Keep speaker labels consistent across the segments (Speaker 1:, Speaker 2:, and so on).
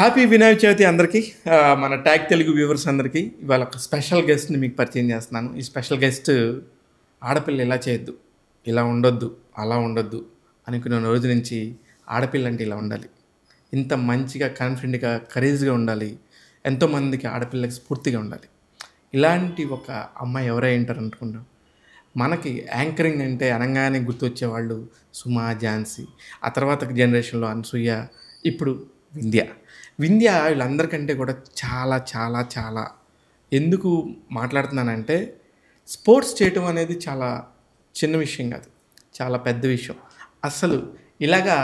Speaker 1: Happy Vinayaka Chavithi అందరికీ. మన tag Telugu viewers అందరికీ ఇవాళ ఒక స్పెషల్ గెస్ట్ని మీకు పరిచయం చేస్తున్నాను. ఈ స్పెషల్ గెస్ట్ ఆడపిల్ల ఇలా చేయొద్దు, ఇలా ఉండొద్దు, అలా ఉండొద్దు అనుకున్న రోజు నుంచి ఆడపిల్ల అంటే ఇలా ఉండాలి, ఇంత మంచిగా కాన్ఫిడెంట్గా కరేజ్గా ఉండాలి, ఎంతోమందికి ఆడపిల్లకి స్ఫూర్తిగా ఉండాలి. ఇలాంటి ఒక అమ్మాయి ఎవరై ఉంటారు అనుకుంటాం. మనకి యాంకరింగ్ అంటే అనగానే గుర్తొచ్చేవాళ్ళు సుమా, ఝాన్సీ, ఆ తర్వాత జనరేషన్లో అనసూయ, ఇప్పుడు వింధ్య వీళ్ళందరికంటే కూడా చాలా చాలా చాలా ఎందుకు మాట్లాడుతున్నానంటే, స్పోర్ట్స్ చేయటం అనేది చాలా చిన్న విషయం కాదు, చాలా పెద్ద విషయం. అసలు ఇలాగా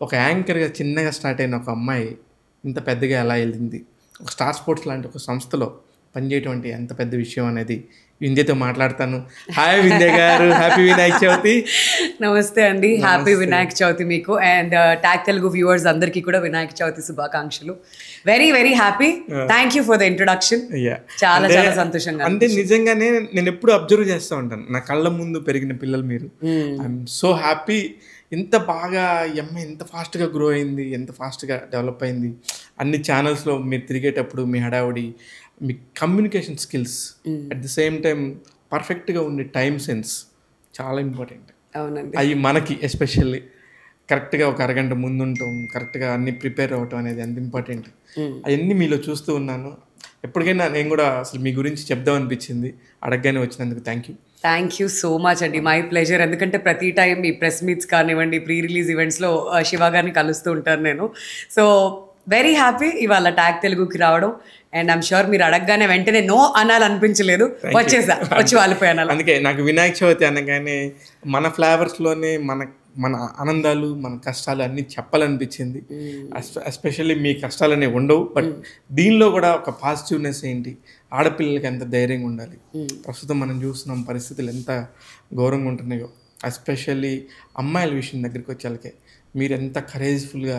Speaker 1: ఒక యాంకర్గా చిన్నగా స్టార్ట్ అయిన ఒక అమ్మాయి ఇంత పెద్దగా ఎలా వెళ్ళింది, ఒక స్టార్ స్పోర్ట్స్ లాంటి ఒక సంస్థలో పనిచేయటం అంటే ఎంత పెద్ద విషయం అనేది వింధ్యతో మాట్లాడతాను. హాయ్ వింధ్య గారు, హ్యాపీ వినాయక చవితి.
Speaker 2: నమస్తే అండి, హ్యాపీ వినాయక చవితి మీకు అండ్ ట్యాగ్ తెలుగు వ్యూవర్స్ అందరికీ కూడా వినాయక చవితి శుభాకాంక్షలు. Very very happy, thank you for the introduction. చాలా చాలా సంతోషంగా.
Speaker 1: అంటే నిజంగానే నేను ఎప్పుడు అబ్జర్వ్ చేస్తూ ఉంటాను, నా కళ్ళ ముందు పెరిగిన పిల్లలు మీరు. I'm so happy. ఎంత బాగా అమ్మాయి ఎంత ఫాస్ట్గా గ్రో అయింది, ఎంత ఫాస్ట్గా డెవలప్ అయింది. అన్ని ఛానల్స్లో మీరు తిరిగేటప్పుడు మీ హడావుడి, మీ communication skills, at the same time పర్ఫెక్ట్గా ఉండే టైం సెన్స్ చాలా ఇంపార్టెంట్.
Speaker 2: అవునండి,
Speaker 1: అవి మనకి ఎస్పెషల్లీ కరెక్ట్గా ఒక అరగంట ముందు ఉంటాం, కరెక్ట్గా అన్ని ప్రిపేర్ అవ్వటం అనేది ఎంత ఇంపార్టెంట్. అవన్నీ మీలో చూస్తూ ఉన్నాను. ఎప్పటికైనా నేను కూడా అసలు మీ గురించి చెప్దాం అనిపించింది, అడగగానే వచ్చినందుకు
Speaker 2: థ్యాంక్ యూ సో మచ్ అండి. My pleasure. ఎందుకంటే ప్రతి టైం ఈ ప్రెస్ మీట్స్ కానివ్వండి, ప్రీ రిలీజ్ ఈవెంట్స్లో శివ గారిని కలుస్తూ ఉంటాను నేను. సో వెరీ హ్యాపీ ఇవాళ ట్యాగ్ తెలుగుకి రావడం. అండ్ ఐమ్ షూర్ మీరు అడగగానే వెంటనే నో అనాలనిపించలేదు, వచ్చి వాళ్ళిపోయాను.
Speaker 1: అందుకే నాకు వినాయక చవితి అనగానే మన ఫ్లేవర్స్లోనే మన ఆనందాలు, మన కష్టాలు అన్నీ చెప్పాలనిపించింది. ఎస్పెషల్లీ మీ కష్టాలు అనేవి ఉండవు, బట్ దీనిలో కూడా ఒక పాజిటివ్నెస్ ఏంటి, ఆడపిల్లలకి ఎంత ధైర్యంగా ఉండాలి. ప్రస్తుతం మనం చూస్తున్నాం పరిస్థితులు ఎంత ఘోరంగా ఉంటున్నాయో. ఎస్పెషల్లీ అమ్మాయిల విషయం దగ్గరికి వచ్చేళ్ళకే మీరు ఎంత కరేజ్ఫుల్గా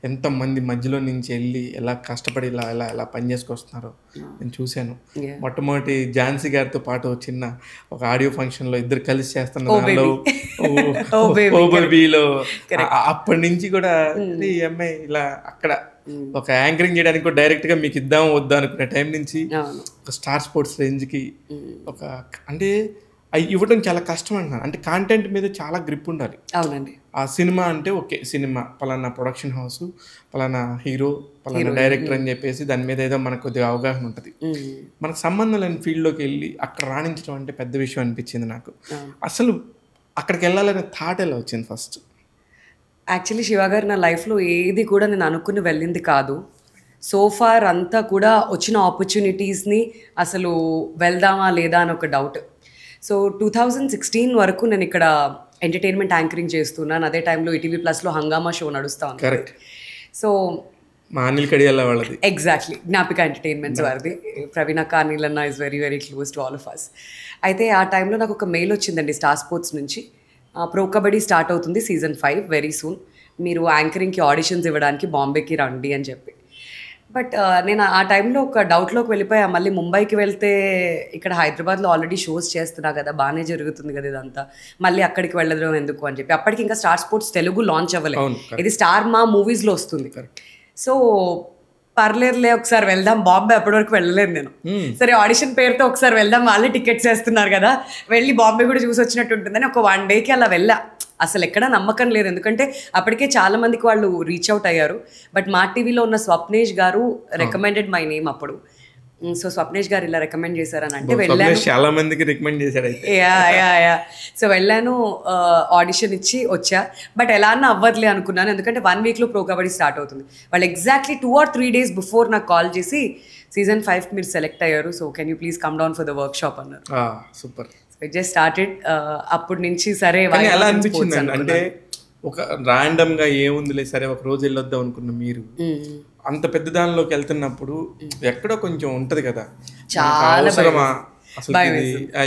Speaker 1: ఎంతమంది మధ్యలో నుంచి వెళ్ళి ఎలా కష్టపడి ఇలా ఎలా ఎలా పని చేసుకొస్తున్నారో నేను చూశాను. మొట్టమొదటి ఝాన్సీ గారితో పాటు చిన్న ఒక ఆడియో ఫంక్షన్లో ఇద్దరు కలిసి చేస్తున్న దానిలో ఓబీలో అప్పటి నుంచి కూడా ఈ అమ్మాయి ఇలా అక్కడ ఒక యాంకరింగ్ చేయడానికి కూడా డైరెక్ట్గా మీకు ఇద్దాం వద్దా అనుకునే టైం నుంచి ఒక స్టార్ స్పోర్ట్స్ రేంజ్కి ఒక అంటే ఇవ్వడం చాలా కష్టం అంటున్నాను. అంటే కాంటెంట్ మీద చాలా గ్రిప్ ఉండాలి.
Speaker 2: అవునండి.
Speaker 1: ఆ సినిమా అంటే ఓకే, సినిమా పలానా ప్రొడక్షన్ హౌస్, పలానా హీరో, పలానా డైరెక్టర్ అని చెప్పేసి దాని మీద ఏదో మనకు కొద్దిగా అవగాహన ఉంటుంది. మనకు సంబంధం లేని ఫీల్డ్లోకి వెళ్ళి అక్కడ రాణించడం అంటే పెద్ద విషయం అనిపించింది నాకు. అసలు అక్కడికి వెళ్ళాలనే థాట్ ఎలా వచ్చింది ఫస్ట్?
Speaker 2: యాక్చువల్లీ శివ గారు, నా లైఫ్లో ఏది కూడా నేను అనుకుని వెళ్ళింది కాదు. సోఫార్ అంతా కూడా వచ్చిన ఆపర్చునిటీస్ని అసలు వెళ్దామా లేదా అని ఒక డౌట్. సో 2016 వరకు నేను ఇక్కడ ఎంటర్టైన్మెంట్ యాంకరింగ్ చేస్తున్నాను. అదే టైంలో ఈటీవీ ప్లస్లో హంగామా షో నడుస్తాను.
Speaker 1: కరెక్ట్.
Speaker 2: సో
Speaker 1: మా అనిల్ కడియాల వాళ్ళది.
Speaker 2: ఎగ్జాక్ట్లీ, జ్ఞాపిక ఎంటర్టైన్మెంట్స్ వారిది. ప్రవీణ అక్క, అనిల్ అన్న is very very close to all of us. అయితే ఆ టైంలో నాకు ఒక మెయిల్ వచ్చిందండి స్టార్ స్పోర్ట్స్ నుంచి, ప్రో కబడ్డీ స్టార్ట్ అవుతుంది సీజన్ 5 వెరీ సూన్, మీరు యాంకరింగ్కి ఆడిషన్స్ ఇవ్వడానికి బాంబేకి రండి అని చెప్పి. బట్ నేను ఆ టైంలో ఒక డౌట్లోకి వెళ్ళిపోయా, మళ్ళీ ముంబైకి వెళ్తే ఇక్కడ హైదరాబాద్లో ఆల్రెడీ షోస్ చేస్తున్నా కదా, బాగానే జరుగుతుంది కదా ఇదంతా, మళ్ళీ అక్కడికి వెళ్ళడం ఎందుకు అని చెప్పి. అప్పటికి ఇంకా స్టార్ స్పోర్ట్స్ తెలుగు లాంచ్ అవ్వలేదు, ఇది స్టార్ మా మూవీస్లో వస్తుంది. సో పర్లేదులే ఒకసారి వెళ్దాం, బాంబే అప్పటి వరకు వెళ్ళలేదు నేను. సరే ఆడిషన్ పేరుతో ఒకసారి వెళ్దాం, వాళ్ళే టికెట్స్ వేస్తున్నారు కదా, వెళ్ళి బాంబే కూడా చూసి వచ్చినట్టు ఉంటుందని ఒక 1 డేకి అలా వెళ్ళా. అసలు ఎక్కడ నమ్మకం లేదు, ఎందుకంటే అప్పటికే చాలా మందికి వాళ్ళు రీచ్ అవుట్ అయ్యారు. బట్ మా టీవీలో ఉన్న స్వప్నేష్ గారు రికమెండెడ్ మై నేమ్ అప్పుడు. సో స్వప్నేష్ గారు ఇలా రికమెండ్ చేశారని అంటే వెళ్ళాను.
Speaker 1: చాలా మందికి రికమెండ్ చేశారు.
Speaker 2: సో వెళ్ళాను, ఆడిషన్ ఇచ్చి వచ్చా. బట్ ఎలా అన్నా అవ్వదులే అనుకున్నాను, ఎందుకంటే 1 వీక్లో ప్రో కబడ్డీ స్టార్ట్ అవుతుంది. వాళ్ళు ఎగ్జాక్ట్లీ 2 or 3 days బిఫోర్ నాకు కాల్ చేసి సీజన్ 5 మీరు సెలెక్ట్ అయ్యారు, so can you please come down for the work shop అన్నారు.
Speaker 1: సూపర్.
Speaker 2: It just started. అప్పటి నుంచి సరే
Speaker 1: ఎలా అనిపించింది అంటే ఒక ర్యాండమ్గా ఏముందిలే సరే ఒక రోజు వెళ్ళొద్దాం అనుకున్న మీరు అంత పెద్ద దానిలోకి వెళ్తున్నప్పుడు ఎక్కడో కొంచెం ఉంటది కదా,
Speaker 2: చాలా
Speaker 1: అవసరమా అసలు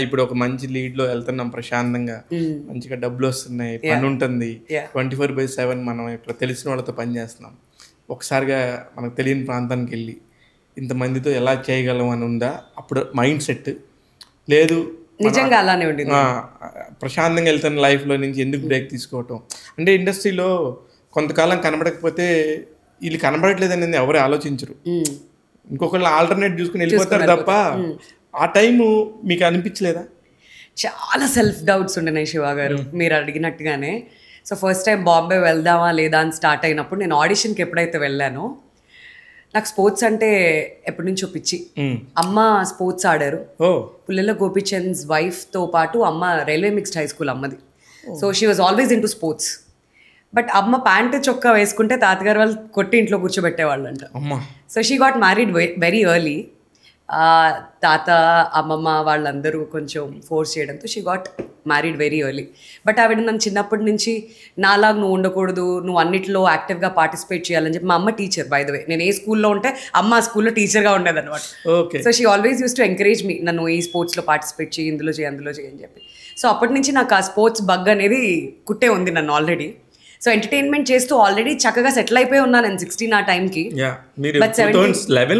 Speaker 1: ఇప్పుడు ఒక మంచి లీడ్ లో వెళ్తున్నాం ప్రశాంతంగా, మంచిగా డబ్బులు వస్తున్నాయి, పని ఉంటుంది, 24/7 మనం ఇక్కడ తెలిసిన వాళ్ళతో పని చేస్తున్నాం, ఒకసారిగా మనకు తెలియని ప్రాంతానికి వెళ్ళి ఇంతమందితో ఎలా చేయగలం అని ఉందా అప్పుడు మైండ్ సెట్? లేదు
Speaker 2: నిజంగా అలానే ఉండింది.
Speaker 1: ప్రశాంతంగా వెళ్తున్న లైఫ్లో నుంచి ఎందుకు బ్రేక్ తీసుకోవటం అంటే ఇండస్ట్రీలో కొంతకాలం కనబడకపోతే వీళ్ళు కనబడట్లేదు అనేది ఎవరు ఆలోచించరు. ఇంకొకళ్ళు ఆల్టర్నేట్ చూసుకుని వెళ్ళిపోతారు తప్ప ఆ టైము మీకు అనిపించలేదా?
Speaker 2: చాలా సెల్ఫ్ డౌట్స్ ఉండినాయి శివ గారు మీరు అడిగినట్టుగానే. సో ఫస్ట్ టైం బాంబే వెళ్దామా లేదా అని స్టార్ట్ అయినప్పుడు నేను ఆడిషన్కి ఎప్పుడైతే వెళ్ళానో నాకు స్పోర్ట్స్ అంటే ఎప్పటి నుంచో పిచ్చి. అమ్మ స్పోర్ట్స్ ఆడారు. పుల్లెల గోపిచంద్స్ వైఫ్తో పాటు అమ్మ రైల్వే మిక్స్డ్ హై స్కూల్ అమ్మది. So she was always into sports. But అమ్మ ప్యాంటు చొక్కా వేసుకుంటే తాతగారు వాళ్ళు కొట్టి ఇంట్లో కూర్చోబెట్టేవాళ్ళంట. So she got married very early. తాత అమ్మమ్మ వాళ్ళందరూ కొంచెం ఫోర్స్ చేయడంతో she got married very early. But ఆవిడ నన్ను చిన్నప్పటి నుంచి నాలాగా నువ్వు ఉండకూడదు, నువ్వు అన్నిట్లో యాక్టివ్గా పార్టిసిపేట్ చేయాలని చెప్పి. మా అమ్మ టీచర్ బై ద వే, నేను ఏ స్కూల్లో ఉంటే అమ్మ ఆ స్కూల్లో టీచర్గా ఉండేది అనమాట. So she always use to encourage me, నన్ను ఈ స్పోర్ట్స్లో పార్టిసిపేట్ చేయి, ఇందులో చేయి అందులో చేయి అని చెప్పి. సో అప్పటి నుంచి నాకు ఆ స్పోర్ట్స్ బగ్ అనేది కుట్టే ఉంది నన్ను ఆల్రెడీ. సో ఎంటర్టైన్మెంట్ చేస్తూ ఆల్రెడీ చక్కగా సెటిల్ అయిపోయి ఉన్నాను నేను 16 ఆ టైంకి. బట్ 11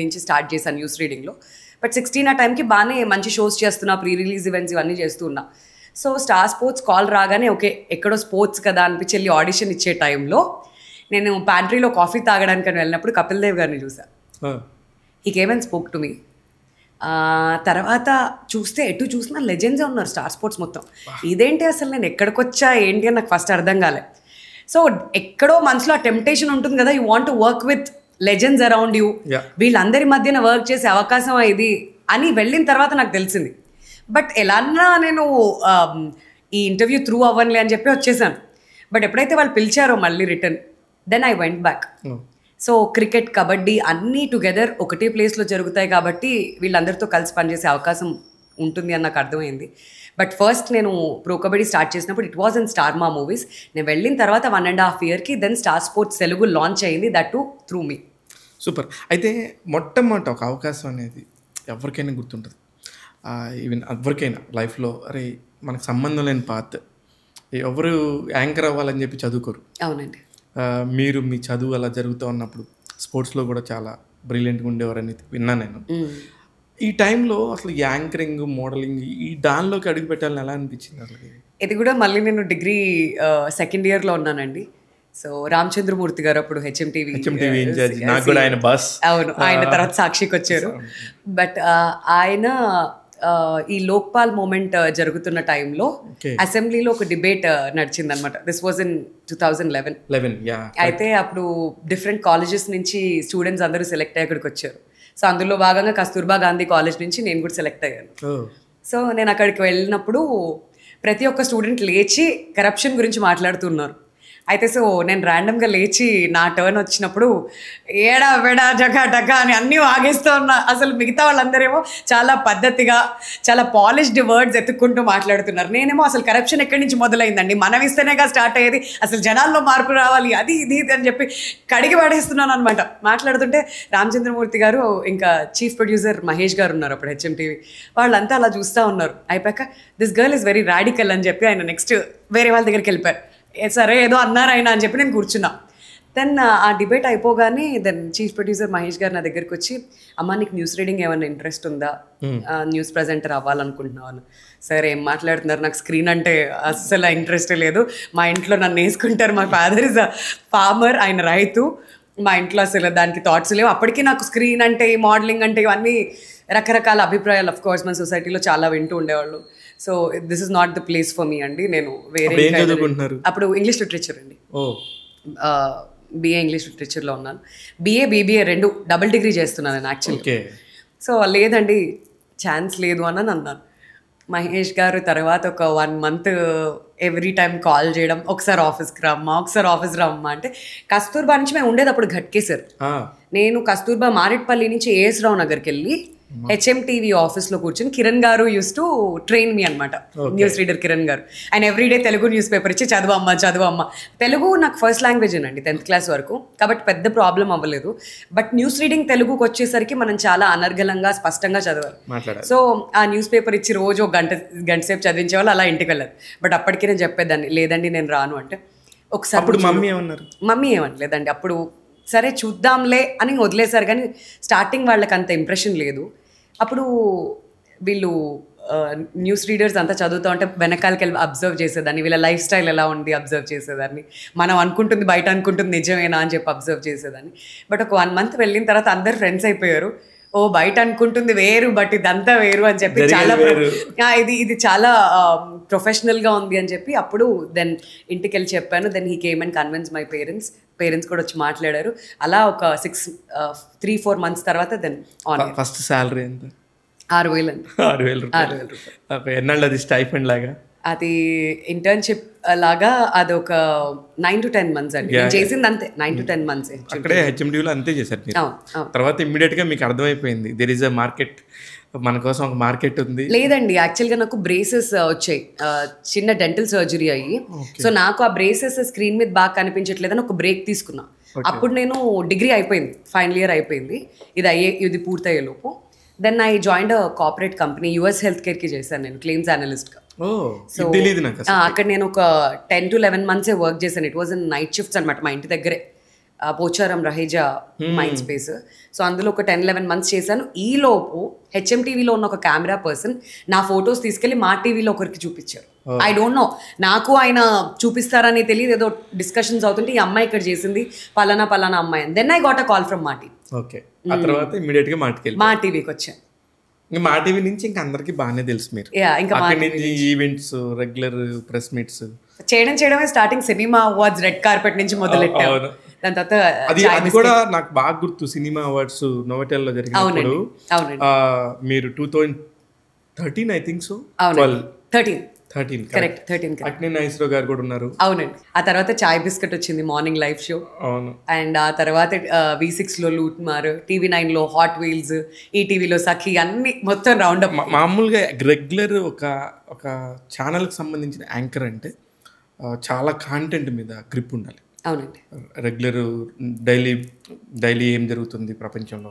Speaker 2: నుంచి స్టార్ట్ చేశాను న్యూస్ రీడింగ్లో. బట్ 16 ఆ టైంకి బాగానే మంచి షోస్ చేస్తున్నా, ప్రీ రిలీజ్ ఈవెంట్స్ ఇవన్నీ చేస్తూ ఉన్నా. సో స్టార్ స్పోర్ట్స్ కాల్ రాగానే ఓకే ఎక్కడో స్పోర్ట్స్ కదా అనిపించి వెళ్ళి ఆడిషన్ ఇచ్చే టైంలో నేను ప్యాంట్రీలో కాఫీ తాగడానికి వెళ్ళినప్పుడు కపిల్ దేవ్ గారిని చూసాను. He came and spoke to me. తర్వాత చూస్తే ఎటు చూసినా లెజెండ్సే ఉన్నారు స్టార్ స్పోర్ట్స్ మొత్తం. ఇదేంటి అసలు నేను ఎక్కడికి వచ్చా ఏంటి అని నాకు ఫస్ట్ అర్థం కాలే. సో ఎక్కడో మనసులో ఆ టెంప్టేషన్ ఉంటుంది కదా, you want to work with legends around you, వీళ్ళందరి మధ్యన వర్క్ చేసే అవకాశం ఇది అని వెళ్ళిన తర్వాత నాకు తెలిసింది. బట్ ఎలాన్నా నేను ఈ ఇంటర్వ్యూ త్రూ అవ్వనులే అని చెప్పి వచ్చేసాను. బట్ ఎప్పుడైతే వాళ్ళు పిలిచారో మళ్ళీ return, then I went back. So cricket, kabaddi అన్నీ టుగెదర్ ఒకటే ప్లేస్లో జరుగుతాయి కాబట్టి వీళ్ళందరితో కలిసి పనిచేసే అవకాశం ఉంటుంది అని నాకు అర్థమైంది. బట్ ఫస్ట్ నేను ప్రో కబడ్డీ స్టార్ట్ చేసినప్పుడు it was in Star Maa movies. నేను వెళ్ళిన తర్వాత 1.5 yearకి then Star Sports Telugu launch అయింది, that to through me.
Speaker 1: Super. అయితే మొట్టమొదటి ఒక అవకాశం అనేది ఎవరికైనా గుర్తుంటుంది, ఈవెన్ ఎవరికైనా లైఫ్లో. అరే మనకు సంబంధం లేని పాత్, ఎవరు యాంకర్ అవ్వాలని చెప్పి చదువుకోరు.
Speaker 2: అవునండి.
Speaker 1: మీరు మీ చదువు అలా జరుగుతూ ఉన్నప్పుడు స్పోర్ట్స్లో కూడా చాలా బ్రిలియంట్గా ఉండేవారని విన్నాను నేను. ఈ టైంలో అసలు యాంకరింగ్, మోడలింగ్ ఈ దానిలోకి అడుగు పెట్టాలని ఎలా అనిపించింది అసలు?
Speaker 2: ఇది కూడా మళ్ళీ నేను డిగ్రీ సెకండ్ ఇయర్లో ఉన్నానండి. సో రామచంద్రమూర్తి గారు అప్పుడు హెచ్ఎంటీవీ
Speaker 1: ఇన్ఛార్జ్, నాకు కూడా ఆయన బాస్.
Speaker 2: అవును, ఆయన తర్వాత సాక్షికి వచ్చారు. బట్ ఆయన ఈ లోక్పాల్ మూమెంట్ జరుగుతున్న టైంలో అసెంబ్లీలో ఒక డిబేట్ నడిచింది అనమాట. This was in 2011. అయితే అప్పుడు డిఫరెంట్ కాలేజెస్ నుంచి స్టూడెంట్స్ అందరూ సెలెక్ట్ అయ్యి అక్కడికి వచ్చారు. సో అందులో భాగంగా కస్తూర్బా గాంధీ కాలేజ్ నుంచి నేను కూడా సెలెక్ట్ అయ్యాను. సో నేను అక్కడికి వెళ్ళినప్పుడు ప్రతి ఒక్క స్టూడెంట్ లేచి కరప్షన్ గురించి మాట్లాడుతున్నారు. అయితే సో నేను ర్యాండమ్గా లేచి నా టర్న్ వచ్చినప్పుడు ఏడా వెడా జగా డగా అని అన్నీ వాగేస్తూ ఉన్నా. అసలు మిగతా వాళ్ళందరేమో చాలా పద్ధతిగా చాలా పాలిష్డ్ వర్డ్స్ ఎత్తుక్కుంటూ మాట్లాడుతున్నారు. నేనేమో అసలు కరప్షన్ ఎక్కడి నుంచి మొదలైందండి, మనం ఇస్తేనేగా స్టార్ట్ అయ్యేది, అసలు జనాల్లో మార్పు రావాలి అది ఇది అని చెప్పి కడిగి పడేస్తున్నాను అనమాట. మాట్లాడుతుంటే రామచంద్రమూర్తి గారు ఇంకా చీఫ్ ప్రొడ్యూసర్ మహేష్ గారు ఉన్నారు అప్పుడు హెచ్ఎంటీవీ, వాళ్ళంతా అలా చూస్తూ ఉన్నారు. అయిపోయాక this girl is very radical అని చెప్పి ఆయన నెక్స్ట్ వేరే వాళ్ళ దగ్గరికి వెళ్ళిపోయారు. సరే ఏదో అన్నారు ఆయన అని చెప్పి నేను కూర్చున్నా. దెన్ ఆ డిబేట్ అయిపోగానే దెన్ చీఫ్ ప్రొడ్యూసర్ మహేష్ గారు నా దగ్గరికి వచ్చి, అమ్మ నీకు న్యూస్ రీడింగ్ ఏమైనా ఇంట్రెస్ట్ ఉందా, న్యూస్ ప్రజెంటర్ అవ్వాలనుకుంటున్నాను. సరే ఏం మాట్లాడుతున్నారు, నాకు స్క్రీన్ అంటే అస్సలు ఇంట్రెస్ట్ లేదు, మా ఇంట్లో నన్ను వేసుకుంటారు, మా ఫాదర్ ఇస్ అ ఫార్మర్, ఆయన రైతు, మా ఇంట్లో అసలు దానికి థాట్స్ లేవు. అప్పటికీ నాకు స్క్రీన్ అంటే మోడలింగ్ అంటే ఇవన్నీ రకరకాల అభిప్రాయాలు అఫ్ కోర్స్ మన సొసైటీలో చాలా వింటూ ఉండేవాళ్ళు. So this is not the place for me అండి. నేను వేరే అప్పుడు ఇంగ్లీష్ లిటరేచర్ అండి, బిఏ ఇంగ్లీష్ లిటరేచర్లో ఉన్నాను. బిఏ బీబీఏ 2 డబుల్ డిగ్రీ చేస్తున్నాను నేను యాక్చువల్లీ. సో లేదండి ఛాన్స్ లేదు అని అన్నాను. మహేష్ గారు తర్వాత ఒక 1 month ఎవ్రీ టైం కాల్ చేయడం, ఒకసారి ఆఫీస్కి రమ్మా ఒకసారి ఆఫీస్ రమ్మా అంటే. కస్తూర్బా నుంచి మేము ఉండేది అప్పుడు ఘట్కేసర్. నేను కస్తూర్బా మారేట్పల్లి నుంచి ఏఎస్ రావు నగర్కి వెళ్ళి హెచ్ఎంటీవీ ఆఫీస్లో కూర్చొని కిరణ్ గారు యూస్ టు ట్రైన్ మీ అనమాట, న్యూస్ రీడర్ కిరణ్ గారు. ఆయన ఎవ్రీడే తెలుగు న్యూస్ పేపర్ ఇచ్చి చదువమ్మ. తెలుగు నాకు ఫస్ట్ లాంగ్వేజ్ అండి 10th class వరకు, కాబట్టి పెద్ద ప్రాబ్లం అవ్వలేదు. బట్ న్యూస్ రీడింగ్ తెలుగుకి వచ్చేసరికి మనం చాలా అనర్గళంగా స్పష్టంగా చదవాలి. సో ఆ న్యూస్ పేపర్ ఇచ్చి రోజు ఒక గంట సేపు చదివించే వాళ్ళు, అలా ఇంటికి వెళ్ళారు. బట్ అప్పటికి నేను చెప్పేదాన్ని, లేదండి నేను రాను అంటే. ఒకసారి మమ్మీ ఏమనలేదండి అప్పుడు, సరే చూద్దాంలే అని వదిలేశారు. కానీ స్టార్టింగ్ వాళ్ళకి అంత ఇంప్రెషన్ లేదు. అప్పుడు వీళ్ళు న్యూస్ రీడర్స్ అంతా చదువుతూ ఉంటే వెనకాలకి వెళ్ళి అబ్జర్వ్ చేసేదాన్ని, వీళ్ళ లైఫ్ స్టైల్ ఎలా ఉంది అబ్జర్వ్ చేసేదాన్ని, మనం అనుకుంటుంది బయట అనుకుంటుంది నిజమేనా అని చెప్పి అబ్జర్వ్ చేసేదాన్ని. బట్ ఒక 1 month వెళ్ళిన తర్వాత అందరు ఫ్రెండ్స్ అయిపోయారు. ఓ బయట అనుకుంటుంది వేరు బట్ ఇదంతా వేరు అని చెప్పి చాలా ఇది చాలా ప్రొఫెషనల్గా ఉంది అని చెప్పి అప్పుడు దెన్ ఇంటికి వెళ్ళి చెప్పాను. Then he came and convince my parents కూడా వచ్చి మాట్లాడారు. అలా ఒక 3-4 months తర్వాత దెన్ ఆన్.
Speaker 1: ఫస్ట్ శాలరీ ఎంత?
Speaker 2: 6,000 అండి.
Speaker 1: 6,000 రూపాయలు. ఎన్నాళ్ళు అది స్టైఫండ్ లాగా?
Speaker 2: అది ఇంటర్న్షిప్ లాగా అది ఒక 9 to 10 months అండి. నేను చేసింది అంతే 9 to 10 months.
Speaker 1: అక్కడే హెచ్ఎండిలో అంతే చేశారు మీరు. తర్వాత ఇమ్మీడియట్గా మీకు అర్థమైపోయింది దెర్ ఈజ్ అ మార్కెట్, మన కోసం ఒక మార్కెట్ ఉంది.
Speaker 2: లేదండి, యాక్చువల్గా నాకు బ్రేసెస్ వచ్చాయి, చిన్న డెంటల్ సర్జరీ అయ్యి. సో నాకు ఆ బ్రేసెస్ స్క్రీన్ మీద బాగా కనిపించట్లేదని ఒక బ్రేక్ తీసుకున్నా. అప్పుడు నేను డిగ్రీ అయిపోయింది, ఫైనల్ ఇయర్ అయిపోయింది, ఇది పూర్తయ్యే లోపు. Then I joined corporate company, US health కేర్కి చేశాను నేను క్లెయిమ్స్ అనలిస్ట్గా. సో అక్కడ నేను ఒక 10 to 11 months వర్క్ చేశాను. It was in night shifts అనమాట, మా ఇంటి దగ్గరే Pocharam Raheja mind space. So అందులో ఒక 10-11 months చేశాను. ఈ లోపు హెచ్ఎంటీవీలో ఉన్న ఒక కెమెరా పర్సన్ నా ఫొటోస్ తీసుకెళ్లి మా టీవీలో ఒకరికి చూపించారు. ఐ డోంట్ నో, నాకు ఆయన చూపిస్తారని తెలియదు, ఏదో డిస్కషన్స్ అవుతుంటే ఈ అమ్మాయి ఇక్కడ చేసింది పలానా అమ్మాయి అని. Then I got a call from Maa TV.
Speaker 1: Okay, ఆ తర్వాత ఇమిడియట్ గా
Speaker 2: మా టీవీకి వచ్చాను.
Speaker 1: మా టీవీ నుంచి ఇంకా అందరికి బాగానే తెలుసు మీరు.
Speaker 2: ఇంకా
Speaker 1: ఈవెంట్స్, రెగ్యులర్ ప్రెస్ మీట్స్
Speaker 2: చేయడమే starting. Cinema awards red carpet నుంచి మొదలెట్టాము. దాని తర్వాత
Speaker 1: అది కూడా నాకు బాగా గుర్తు, సినిమా అవార్డ్స్ నోవటెల్లో జరిగినప్పుడు మీరు 2013 I think so 13
Speaker 2: correct 13
Speaker 1: Akkineni Nageswara Rao గారు కూడా ఉన్నారు.
Speaker 2: అవునండి. ఆ తర్వాత చాయ్ బిస్కెట్ వచ్చింది, మార్నింగ్ లైవ్ షో.
Speaker 1: అవును.
Speaker 2: అండ్ ఆ తర్వాత V6 లో లూట్ మార్, TV9 లో హాట్ వీల్స్, ఈటీవీలో సఖీ, అన్ని మొత్తం రౌండ్ అప్.
Speaker 1: మామూలుగా రెగ్యులర్ ఒక ఛానల్కి సంబంధించిన యాంకర్ అంటే చాలా కాంటెంట్ మీద గ్రిప్ ఉండాలి.
Speaker 2: అవునండి.
Speaker 1: రెగ్యులర్ డైలీ ఏం జరుగుతుంది ప్రపంచంలో,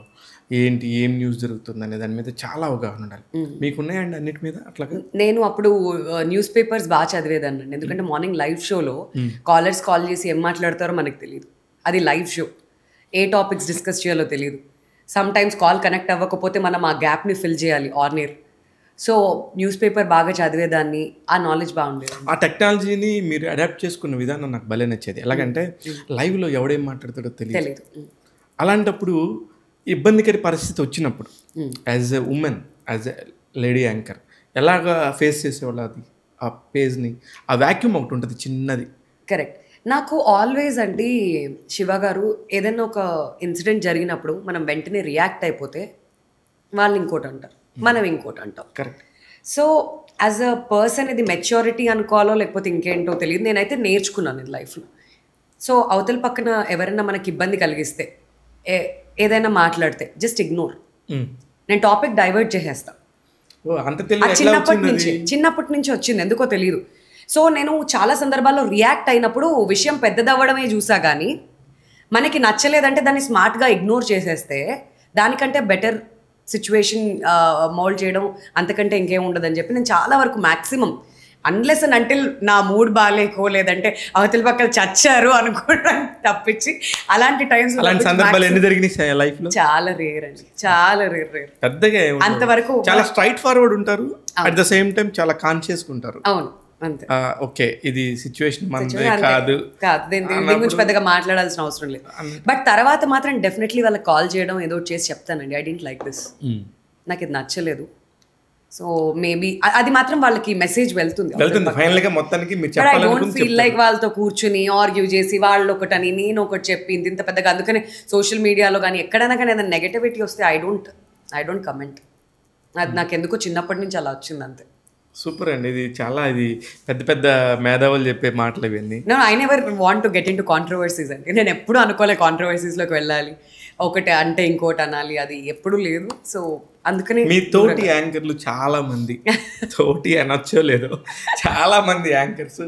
Speaker 1: ఏం న్యూస్ జరుగుతుంది అనే దాని మీద చాలా అవగాహన ఉండాలి. మీకున్నాయండి అన్నిటి మీద అట్లాగా?
Speaker 2: నేను అప్పుడు న్యూస్ పేపర్స్ బాగా చదివేదాన్ని అండి, ఎందుకంటే మార్నింగ్ లైవ్ షోలో కాలర్స్ కాల్ చేసి ఏం మాట్లాడతారో మనకు తెలియదు. అది లైవ్ షో, ఏ టాపిక్స్ డిస్కస్ చేయాలో తెలియదు. సమ్ టైమ్స్ కాల్ కనెక్ట్ అవ్వకపోతే మనం ఆ గ్యాప్ని ఫిల్ చేయాలి on air. So news paper బాగా చదివేదాన్ని, ఆ నాలెడ్జ్ బాగుండేది.
Speaker 1: ఆ టెక్నాలజీని మీరు అడాప్ట్ చేసుకున్న విధానం నాకు భలే నచ్చేది. ఎలాగంటే లైవ్లో ఎవడేం మాట్లాడతాడో తెలియదు. అలాంటప్పుడు ఇబ్బందికర పరిస్థితి వచ్చినప్పుడు as a women, as a lady anchor ఎలాగా ఫేస్ చేసేవాళ్ళు అది ఆ పేజ్ని? ఆ వ్యాక్యూమ్ ఒకటి ఉంటుంది చిన్నది.
Speaker 2: కరెక్ట్. నాకు ఆల్వేస్ అండి శివ గారు, ఏదైనా ఒక ఇన్సిడెంట్ జరిగినప్పుడు మనం వెంటనే రియాక్ట్ అయిపోతే వాళ్ళు ఇంకోటి అంటారు, మనం ఇంకోటి అంటాం.
Speaker 1: Correct.
Speaker 2: So as a person ఇది మెచ్యూరిటీ అనుకోవాలో లేకపోతే ఇంకేంటో తెలియదు, నేనైతే నేర్చుకున్నాను నేను లైఫ్లో. సో అవతల పక్కన ఎవరైనా మనకి ఇబ్బంది కలిగిస్తే, ఏదైనా మాట్లాడితే జస్ట్ ఇగ్నోర్. నేను టాపిక్ డైవర్ట్ చేసేస్తాను. చిన్నప్పటి నుంచి వచ్చింది, ఎందుకో తెలియదు. సో నేను చాలా సందర్భాల్లో రియాక్ట్ అయినప్పుడు విషయం పెద్దదవ్వడమే చూసా, కానీ మనకి నచ్చలేదంటే దాన్ని స్మార్ట్గా ఇగ్నోర్ చేసేస్తే దానికంటే బెటర్ సిచ్యువేషన్ మోల్డ్ చేయడం అంతకంటే ఇంకేం ఉండదని చెప్పి నేను చాలా వరకు మ్యాక్సిమం అన్లెస్ అండ్ అంటిల్ నా మూడ్ బాగాలేకో లేదంటే అవతల పక్కన చచ్చారు అనుకోవడం తప్పించి అలాంటి టైమ్స్ చాలా రేర్ అండి, చాలా రేర్.
Speaker 1: పెద్దగా అంతవరకు చాలా స్ట్రైట్ ఫార్వర్డ్ ఉంటారు, అట్ ద సేమ్ టైం చాలా కాన్షియస్ ఉంటారు.
Speaker 2: అవును, అంతే.
Speaker 1: ఓకే, ఇది సిచ్యువేషన్ కాదు,
Speaker 2: దీని గురించి పెద్దగా మాట్లాడాల్సిన అవసరం లేదు. బట్ తర్వాత మాత్రం డెఫినెట్లీ వాళ్ళకి కాల్ చేయడం ఏదో చేసి చెప్తానండి, ఐ డోంట్ లైక్ దిస్, నాకు ఇది నచ్చలేదు. సో మేబీ అది మాత్రం వాళ్ళకి మెసేజ్ వెళ్తుంది. ఐ డోంట్ ఫీల్ లైక్ వాళ్ళతో కూర్చుని ఆర్గ్యూ చేసి వాళ్ళు ఒకటని నేను ఒకటి చెప్పి ఇంత పెద్దగా. అందుకనే సోషల్ మీడియాలో కానీ ఎక్కడైనా కానీ ఏదైనా నెగటివిటీ వస్తే ఐ డోంట్ కమెంట్. అది నాకు ఎందుకో చిన్నప్పటి నుంచి అలా వచ్చింది, అంతే.
Speaker 1: సూపర్ అండి, ఇది చాలా పెద్ద పెద్ద మేధావులు చెప్పే మాటలు ఇవన్నీ.
Speaker 2: I never want to get in to controversies అండి. నేను ఎప్పుడు అనుకోలే కాంట్రవర్సీస్లోకి వెళ్ళాలి, ఒకటి అంటే ఇంకోటి అనాలి, అది ఎప్పుడూ లేదు. సో అందుకని
Speaker 1: మీ తోటి యాంకర్లు చాలా మంది, తోటి అనొచ్చో లేదో, చాలా మంది యాంకర్స్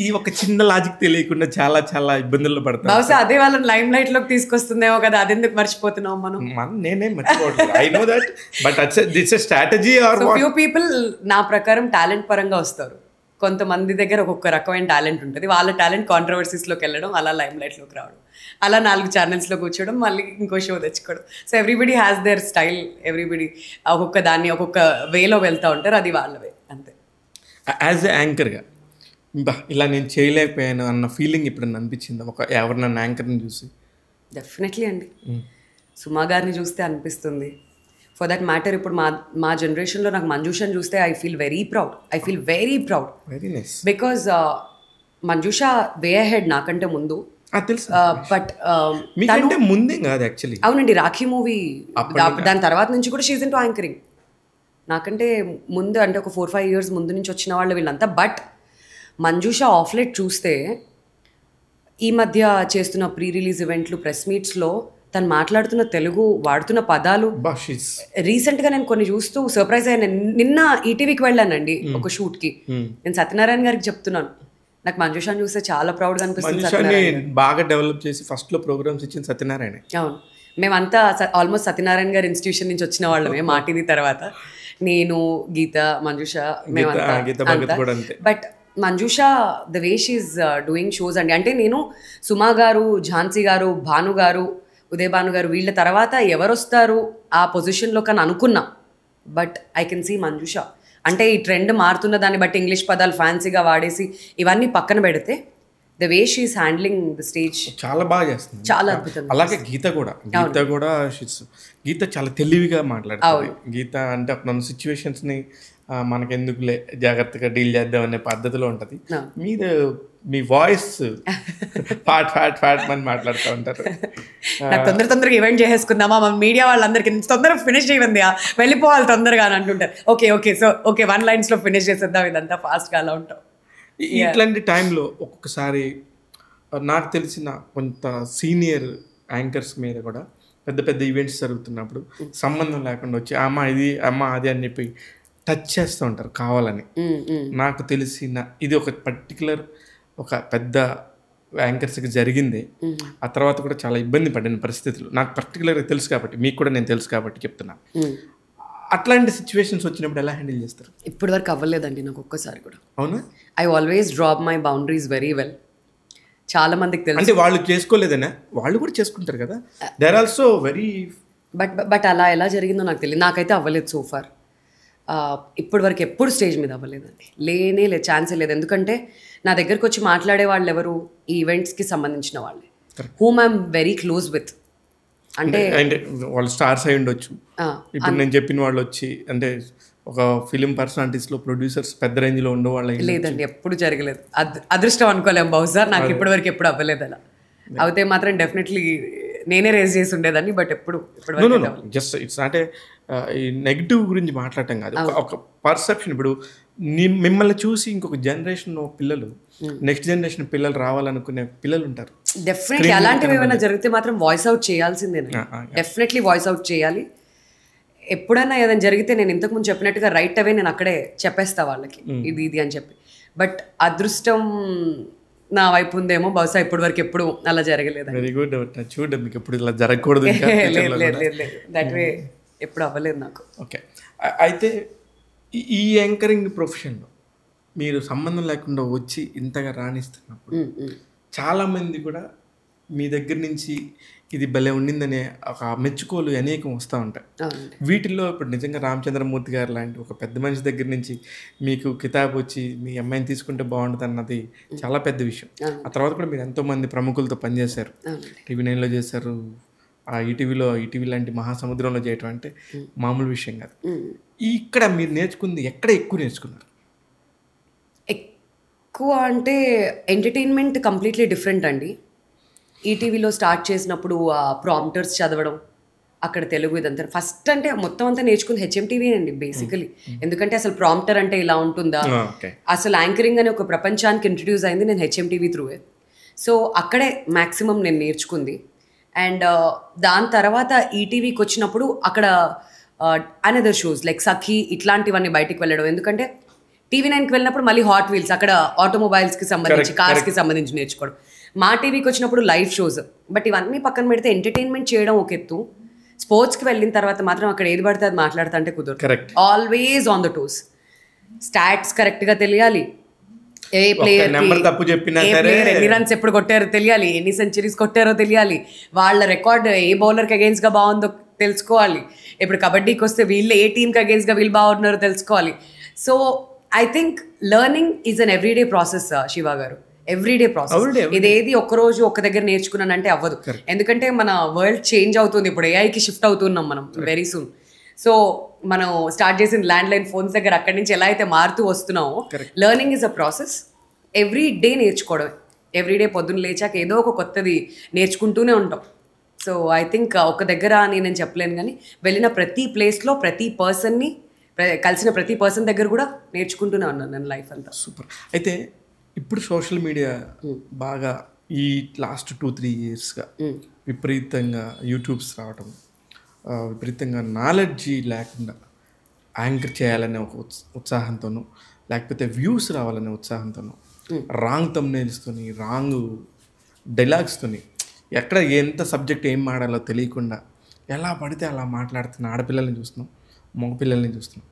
Speaker 1: ఈ ఒక చిన్న లాజిక్ తెలియకుండా చాలా చాలా ఇబ్బందుల్లో పడతారు.
Speaker 2: బహుశా అదే వాళ్ళని లైమ్ లైట్ లోకి తీసుకొస్తుందేమో కదా, అదెందుకు మర్చిపోతున్నాం మనం?
Speaker 1: నేనే మర్చిపోవట్లేదు, I know that, but it's a strategy or
Speaker 2: few people నా ప్రకారం టాలెంట్ పరంగా వస్తారు, కొంతమంది దగ్గర ఒక్కొక్క రకమైన టాలెంట్ ఉంటుంది. వాళ్ళ టాలెంట్ కాంట్రవర్సీస్లోకి వెళ్ళడం, అలా లైమ్ లైట్లోకి రావడం, అలా 4 ఛానల్స్లో కూర్చోవడం, మళ్ళీ ఇంకో షో తెచ్చుకోవడం. So everybody has there style, everybody ఒక్కొక్క దాన్ని ఒక్కొక్క వేలో వెళ్తూ ఉంటారు, అది వాళ్ళవే అంతే.
Speaker 1: యాజ్ ఎ యాంకర్గా ఇలా నేను చేయలేకపోయాను అన్న ఫీలింగ్ ఎప్పుడన్నా అనిపించింది ఎవరినన్నా యాంకర్ని చూసి?
Speaker 2: డెఫినెట్లీ అండి. సుమా గారిని చూస్తే అనిపిస్తుంది. ఫర్ దట్ మ్యాటర్ ఇప్పుడు మా జనరేషన్లో నాకు మంజుషని చూస్తే I feel very proud.
Speaker 1: Very nice.
Speaker 2: Because Manjusha way ahead నాకంటే ముందు.
Speaker 1: తెలుసు.
Speaker 2: బట్
Speaker 1: మీకంటే ముందే కాదు యాక్చువల్లీ.
Speaker 2: అవునండి, రాఖీ మూవీ దాని తర్వాత నుంచి కూడా షీజ్ ఇంటూ యాంకరింగ్. నాకంటే ముందు అంటే ఒక 4-5 years ముందు నుంచి వచ్చిన వాళ్ళు వీళ్ళంతా. బట్ మంజుష ఆఫ్లెట్ చూస్తే ఈ మధ్య చేస్తున్న ప్రీ రిలీజ్ ఈవెంట్లు, ప్రెస్ మీట్స్లో తను మాట్లాడుతున్న తెలుగు, వాడుతున్న పదాలు, రీసెంట్గా నేను కొన్ని చూస్తూ సర్ప్రైజ్ అయ్యాను. నిన్న ఈటీవీకి వెళ్ళానండి ఒక షూట్కి. నేను సత్యనారాయణ గారికి చెప్తున్నాను, నాకు మంజుషాని చూస్తే చాలా ప్రౌడ్గా అనిపిస్తుంది.
Speaker 1: బాగా డెవలప్ చేసి ఫస్ట్లో ప్రోగ్రామ్స్ ఇచ్చింది సత్యనారాయణ.
Speaker 2: అవును, మేమంతా ఆల్మోస్ట్ సత్యనారాయణ గారి ఇన్స్టిట్యూషన్ నుంచి వచ్చిన వాళ్ళమే. మా టీవీ తర్వాత నేను, గీత, మంజుష, మేమంతా. But Manjusha the way she is doing shows అండి. అంటే నేను సుమా గారు, ఝాన్సీ గారు, భాను గారు, ఉదయ్ భాను గారు వీళ్ళ తర్వాత ఎవరు వస్తారు ఆ పొజిషన్లో కానీ అనుకున్నా. But I can see Manjusha. అంటే ఈ ట్రెండ్ మారుతున్న దాన్ని బట్టి ఇంగ్లీష్ పదాలు ఫ్యాన్సీగా వాడేసి ఇవన్నీ పక్కన పెడితే the way she is handling the stage
Speaker 1: చాలా బాగా చేస్తుంది,
Speaker 2: చాలా అద్భుతం.
Speaker 1: అలాగే గీత కూడా గీత చాలా తెలివిగా మాట్లాడుతుంది. గీత అంటే అప్పుడు సిచ్యువేషన్స్ని మనకెందుకులే జాగ్రత్తగా డీల్ చేద్దాం అనే పద్ధతిలో ఉంటుంది. మీరు మీ వాయిస్ ఫాట్ ఫాట్ ఫాట్ అని మాట్లాడుతూ ఉంటారు.
Speaker 2: నాకు తొందరగా ఈవెంట్ చేసేసుకుందామా, మన మీడియా వాళ్ళందరికీ తొందరగా ఫినిష్ చేయండి, వెళ్ళిపోవాలి తొందరగా అని అంటుంటారు. ఓకే 1 lines ఫినిష్ చేసేద్దాం, ఇదంతా ఫాస్ట్గా అలా ఉంటాం.
Speaker 1: ఇట్లాంటి టైంలో ఒక్కొక్కసారి నాకు తెలిసిన కొంత సీనియర్ యాంకర్స్ మీద కూడా పెద్ద పెద్ద ఈవెంట్స్ జరుగుతున్నప్పుడు సంబంధం లేకుండా వచ్చి అమ్మ అది అని చెప్పి టచ్ చేస్తూ ఉంటారు కావాలని. నాకు తెలిసిన ఇది ఒక పర్టికులర్ ఒక పెద్ద యాంకర్స్కి జరిగింది. ఆ తర్వాత కూడా చాలా ఇబ్బంది పడిన పరిస్థితులు నాకు పర్టికులర్గా తెలుసు కాబట్టి, మీకు కూడా నేను తెలుసు కాబట్టి చెప్తున్నా. అట్లాంటి సిచ్యువేషన్స్ వచ్చినప్పుడు ఎలా హ్యాండిల్ చేస్తారు?
Speaker 2: ఇప్పటి వరకు అవ్వలేదండి నాకు ఒక్కసారి కూడా.
Speaker 1: అవునా?
Speaker 2: I always drop my boundaries very well. చాలా మందికి తెలుసు.
Speaker 1: అంటే వాళ్ళు చేసుకోలేదనే, వాళ్ళు కూడా చేసుకుంటారు కదా, they are also very.
Speaker 2: But అలా ఎలా జరిగిందో నాకు తెలియదు. నాకైతే అవ్వలేదు సో ఫార్. ఇప్పటి వరకు ఎప్పుడు స్టేజ్ మీద అవ్వలేదండి, లేదు, ఛాన్సే లేదు. ఎందుకంటే నా దగ్గరకు వచ్చి మాట్లాడే వాళ్ళు ఎవరు, ఈ ఈవెంట్స్కి సంబంధించిన వాళ్ళే, whom I'm very close with. అంటే
Speaker 1: వాళ్ళు స్టార్స్ అయి ఉండొచ్చు. ఇప్పుడు నేను చెప్పిన వాళ్ళు వచ్చి అంటే ఒక ఫిలిం పర్సనాలిటీస్లో ప్రొడ్యూసర్స్ పెద్ద రేంజ్లో ఉండేవాళ్ళు
Speaker 2: లేదండి, ఎప్పుడు జరగలేదు. అదృష్టం అనుకోలేము బహుశా. నాకు ఇప్పటి వరకు ఎప్పుడు అవ్వలేదు అలా. అయితే మాత్రం డెఫినెట్లీ నేనే రేజ్ చేసి ఉండేదాన్ని. బట్ ఎప్పుడు
Speaker 1: జస్ట్ ఇట్స్ అంటే ఈ నెగిటివ్ గురించి మాట్లాడటం కాదు, ఒక పర్సెప్షన్. ఇప్పుడు మిమ్మల్ని చూసి ఇంకొక జనరేషన్ పిల్లలు, నెక్స్ట్ జనరేషన్ పిల్లలు రావాలనుకునే పిల్లలు ఉంటారు.
Speaker 2: డెఫినెట్లీ అలాంటివి ఏమైనా జరిగితే మాత్రం వాయిస్ అవుట్ చేయాల్సిందే. డెఫినెట్లీ వాయిస్ అవుట్ చేయాలి. ఎప్పుడైనా ఏదైనా జరిగితే నేను ఇంతకుముందు చెప్పినట్టుగా రైట్ అవే నేను అక్కడే చెప్పేస్తా వాళ్ళకి ఇది అని చెప్పి. బట్ అదృష్టం నా వైపు ఉందేమో బహుశా. ఇప్పటి వరకు ఎప్పుడు అలా జరగలేదు.
Speaker 1: Very good. చూడండి, మీకు ఎప్పుడు ఇలా జరగకూడదు.
Speaker 2: దట్ వే ఎప్పుడు అవ్వలేదు నాకు.
Speaker 1: ఓకే. అయితే ఈ యాంకరింగ్ ప్రొఫెషన్లో మీరు సంబంధం లేకుండా వచ్చి ఇంతగా రాణిస్తున్నప్పుడు చాలామంది కూడా మీ దగ్గర నుంచి ఇది భలే ఉండిందనే ఒక మెచ్చుకోలు అనేకం వస్తూ ఉంటాయి. వీటిల్లో ఇప్పుడు నిజంగా రామచంద్రమూర్తి గారు లాంటి ఒక పెద్ద మనిషి దగ్గర నుంచి మీకు కితాబ్ వచ్చి మీ అమ్మాయిని తీసుకుంటే బాగుంటుంది అన్నది చాలా పెద్ద విషయం. ఆ తర్వాత కూడా మీరు ఎంతోమంది ప్రముఖులతో పనిచేశారు. TV9లో చేశారు, ఆ ఈటీవీ లాంటి మహాసముద్రంలో చేయటం అంటే మామూలు విషయం కాదు. ఇక్కడ మీరు నేర్చుకుంది ఎక్కడ ఎక్కువ నేర్చుకున్నారు?
Speaker 2: ఎక్కువ అంటే ఎంటర్టైన్మెంట్ కంప్లీట్లీ డిఫరెంట్ అండి. ఈటీవీలో స్టార్ట్ చేసినప్పుడు ఆ ప్రాంప్టర్స్ చదవడం, అక్కడ తెలుగు ఇదంతా ఫస్ట్ అంటే మొత్తం అంతా నేర్చుకుంది హెచ్ఎంటీవీ అండి బేసికలీ. ఎందుకంటే అసలు ప్రాంప్టర్ అంటే ఇలా ఉంటుందా, అసలు యాంకరింగ్ అనే ఒక ప్రపంచానికి ఇంట్రడ్యూస్ అయింది నేను హెచ్ఎంటీవీ త్రూవే. సో అక్కడే మ్యాక్సిమం నేను నేర్చుకుంది. అండ్ దాని తర్వాత ఈటీవీకి వచ్చినప్పుడు అక్కడ అనదర్ షోస్ లైక్ సఖీ ఇట్లాంటివన్నీ బయటికి వెళ్ళడం. ఎందుకంటే TV9కి వెళ్ళినప్పుడు మళ్ళీ హాట్ వీల్స్, అక్కడ ఆటోమొబైల్స్కి సంబంధించి, కార్స్కి సంబంధించి నేర్చుకోవడం. మా టీవీకి వచ్చినప్పుడు లైవ్ షోస్. బట్ ఇవన్నీ పక్కన పెడితే ఎంటర్టైన్మెంట్ చేయడం ఒక ఎత్తు, స్పోర్ట్స్కి వెళ్ళిన తర్వాత మాత్రం అక్కడ ఏది పడితే అది మాట్లాడుతూ అంటే కుదరదు. Always on the toes. Stats కరెక్ట్గా తెలియాలి, ఏ ప్లేయర్
Speaker 1: నెంబర్ తప్పు చెప్పినా సరే
Speaker 2: ఎన్ని రన్స్ ఎప్పుడు కొట్టారో తెలియాలి, ఎన్ని సెంచరీస్ కొట్టారో తెలియాలి, వాళ్ళ రికార్డ్ ఏ బౌలర్కి అగేన్స్ట్గా బాగుందో తెలుసుకోవాలి. ఇప్పుడు కబడ్డీకి వస్తే వీళ్ళు ఏ టీంకి అగేన్స్ట్గా వీళ్ళు బాగున్నారో తెలుసుకోవాలి. So I think learning is an everyday process Shiva గారు, ఎవ్రీడే ప్రాసెస్. ఇదేది ఒక్కరోజు ఒక్క దగ్గర నేర్చుకున్నానంటే అవ్వదు. ఎందుకంటే మన వరల్డ్ చేంజ్ అవుతుంది, ఇప్పుడు ఏఐకి షిఫ్ట్ అవుతున్నాం మనం వెరీ సూన్. సో మనం స్టార్ట్ చేసిన ల్యాండ్ లైన్ ఫోన్స్ దగ్గర అక్కడి నుంచి ఎలా అయితే మారుతూ వస్తున్నామో, learning is a process. Every day నేర్చుకోవడమే, ఎవ్రీడే పొద్దున్న లేచాక ఏదో ఒక కొత్తది నేర్చుకుంటూనే ఉంటాం. సో ఐ థింక్ ఒక దగ్గర అని నేను చెప్పలేను, కానీ వెళ్ళిన ప్రతి ప్లేస్లో ప్రతి పర్సన్ని కలిసిన ప్రతి పర్సన్ దగ్గర కూడా నేర్చుకుంటూనే ఉన్నాను నేను లైఫ్ అంతా.
Speaker 1: సూపర్. అయితే ఇప్పుడు సోషల్ మీడియా బాగా ఈ లాస్ట్ 2-3 ఇయర్స్గా విపరీతంగా యూట్యూబ్స్ రావటం, విపరీతంగా నాలెడ్జి లేకుండా యాంకర్ చేయాలనే ఒక ఉత్సాహంతోనూ, లేకపోతే వ్యూస్ రావాలనే ఉత్సాహంతోనూ, రాంగ్ థంబ్నెయిల్స్తోని, రాంగ్ డైలాగ్స్తోని, ఎక్కడ ఎంత సబ్జెక్ట్ ఏం మాడాలో తెలియకుండా ఎలా పడితే అలా మాట్లాడుతున్న ఆడపిల్లల్ని చూస్తున్నాం, మగపిల్లల్ని చూస్తున్నాం.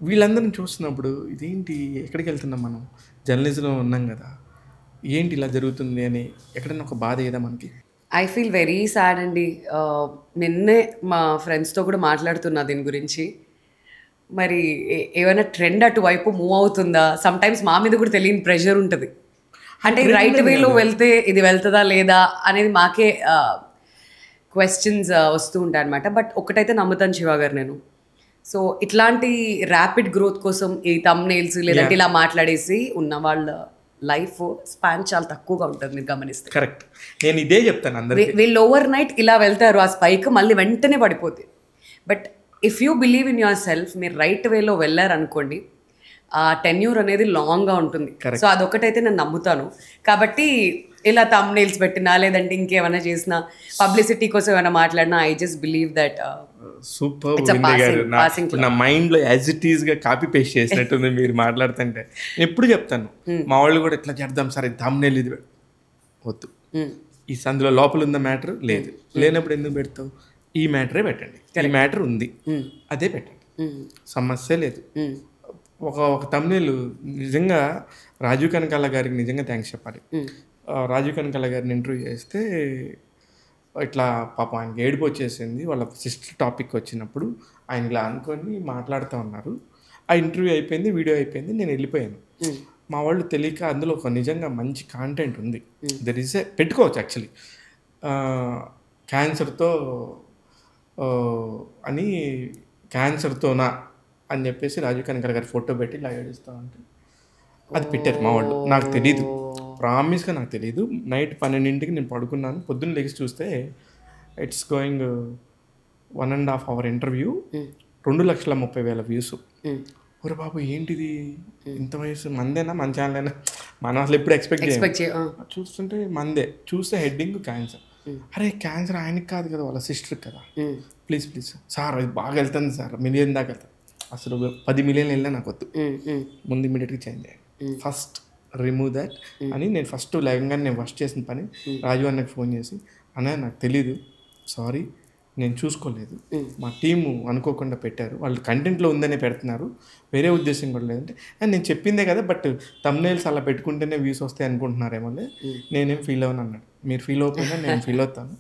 Speaker 1: వీళ్ళందరిని చూస్తున్నప్పుడు ఇదేంటి, ఎక్కడికి వెళ్తున్నాం మనం, జర్నలిజంలో ఉన్నాం కదా, ఏంటి ఇలా జరుగుతుంది అని ఎక్కడైనా ఒక బాధ ఏదా మనకి?
Speaker 2: ఐ ఫీల్ వెరీ సాడ్ అండి. నిన్నే మా ఫ్రెండ్స్తో కూడా మాట్లాడుతున్నా దీని గురించి. మరి ఏమైనా ట్రెండ్ అటువైపు మూవ్ అవుతుందా? సమ్టైమ్స్ మా మీద కూడా తెలియని ప్రెషర్ ఉంటుంది. అంటే రైట్ వేలో వెళ్తే ఇది వెళ్తుందా లేదా అనేది మాకే క్వశ్చన్స్ వస్తూ ఉంటాయి అనమాట. బట్ ఒకటైతే నమ్ముతాను శివ గారు నేను. సో ఇట్లాంటి ర్యాపిడ్ గ్రోత్ కోసం ఈ థంబ్నెయిల్స్ లేదంటే ఇలా మాట్లాడేసి ఉన్న వాళ్ళ లైఫ్ స్పాన్ చాలా తక్కువగా ఉంటుంది, మీరు గమనిస్తే.
Speaker 1: కరెక్ట్, నేను ఇదే చెప్తాను అందరికీ.
Speaker 2: వీళ్ళు ఓవర్ నైట్ ఇలా వెళ్తారు, ఆ స్పైక్ మళ్ళీ వెంటనే పడిపోతుంది. But if you believe in your self, మీరు రైట్ వేలో వెళ్ళారనుకోండి, ఆ టెన్యూర్ అనేది లాంగ్గా ఉంటుంది. సో అదొకటైతే నేను నమ్ముతాను. కాబట్టి ఇలా థంబ్నెయిల్స్ పెట్టినా లేదంటే ఇంకేమైనా చేసినా, పబ్లిసిటీ కోసం ఏమైనా మాట్లాడినా, I just believe that
Speaker 1: super. నా మైండ్ లో యాజ్ ఇట్ ఈస్ గా కాపీ పేస్ట్ చేసినట్టుంది మీరు మాట్లాడుతుంటే. నేను ఎప్పుడు చెప్తాను మా వాళ్ళు కూడా ఇట్లా చేద్దాం సార్, థంబ్నెయిల్ ఇది వద్దు, ఈ సందులో లోపల ఉన్న మ్యాటర్ లేదు, లేనప్పుడు ఎందుకు పెడతావు, ఈ మ్యాటరే పెట్టండి, ఈ మ్యాటర్ ఉంది అదే పెట్టండి, సమస్య లేదు. ఒక థంబ్నెయిల్ నిజంగా రాజీవ్ కనకాల గారికి నిజంగా థ్యాంక్స్ చెప్పాలి. రాజీవ్ కనకాల గారిని ఇంటర్వ్యూ చేస్తే ఇట్లా పాపం ఆయనకి ఏడుపు వచ్చేసింది, వాళ్ళ సిస్టర్ టాపిక్ వచ్చినప్పుడు ఆయన ఇలా అనుకొని మాట్లాడుతూ ఉన్నారు. ఆ ఇంటర్వ్యూ అయిపోయింది, వీడియో అయిపోయింది, నేను వెళ్ళిపోయాను. మా వాళ్ళు తెలియక అందులో ఒక నిజంగా మంచి కాంటెంట్ ఉంది, దర్ ఈస్ పెట్టుకోవచ్చు యాక్చువల్లీ, క్యాన్సర్తో అని, క్యాన్సర్తోనా అని చెప్పేసి రాజీవ్ కనకాల గారి ఫోటో పెట్టి ఇలా ఏడుస్తూ ఉంటే అది పెట్టారు మా వాళ్ళు. నాకు తెలీదు, ప్రామిస్గా నాకు తెలీదు. నైట్ 12ంటికి నేను పడుకున్నాను, పొద్దున్న లేచి చూస్తే it's going 1.5 hour interview, 2,30,000 views. ఒరే బాబు ఏంటిది, ఇంత వయసు మందేనా, మన ఛానల్ మనం అసలు ఎప్పుడు ఎక్స్పెక్ట్ చూస్తుంటే మందే. చూస్తే హెడ్డింగ్ క్యాన్సర్. అరే క్యాన్సర్ ఆయనకి కాదు కదా, వాళ్ళ సిస్టర్కి కదా, ప్లీజ్ సార్ అది బాగా వెళ్తుంది సార్, మిలియన్ దాకా వెళ్తాను. అసలు 10 మిలియన్ వెళ్ళినా నాకు వద్దు, ముందు ఇమీడియట్గా చేంజ్ చేయండి, ఫస్ట్ రిమూవ్ దట్ అని. నేను ఫస్ట్ లేకంగానే నేను ఫస్ట్ చేసిన పని రాజు అన్నకి ఫోన్ చేసి, అన్న నాకు తెలీదు, సారీ నేను చూసుకోలేదు, మా టీము అనుకోకుండా పెట్టారు, వాళ్ళు కంటెంట్లో ఉందనే పెడుతున్నారు, వేరే ఉద్దేశం కూడా లేదంటే నేను చెప్పిందే కదా, బట్ థంబ్నెయిల్స్ అలా పెట్టుకుంటేనే వ్యూస్ వస్తాయి అనుకుంటున్నారేమో, నేనేం ఫీల్ అవ్వను అన్నాడు. మీరు ఫీల్ అవ్వకపోయినా నేను ఫీల్ అవుతాను,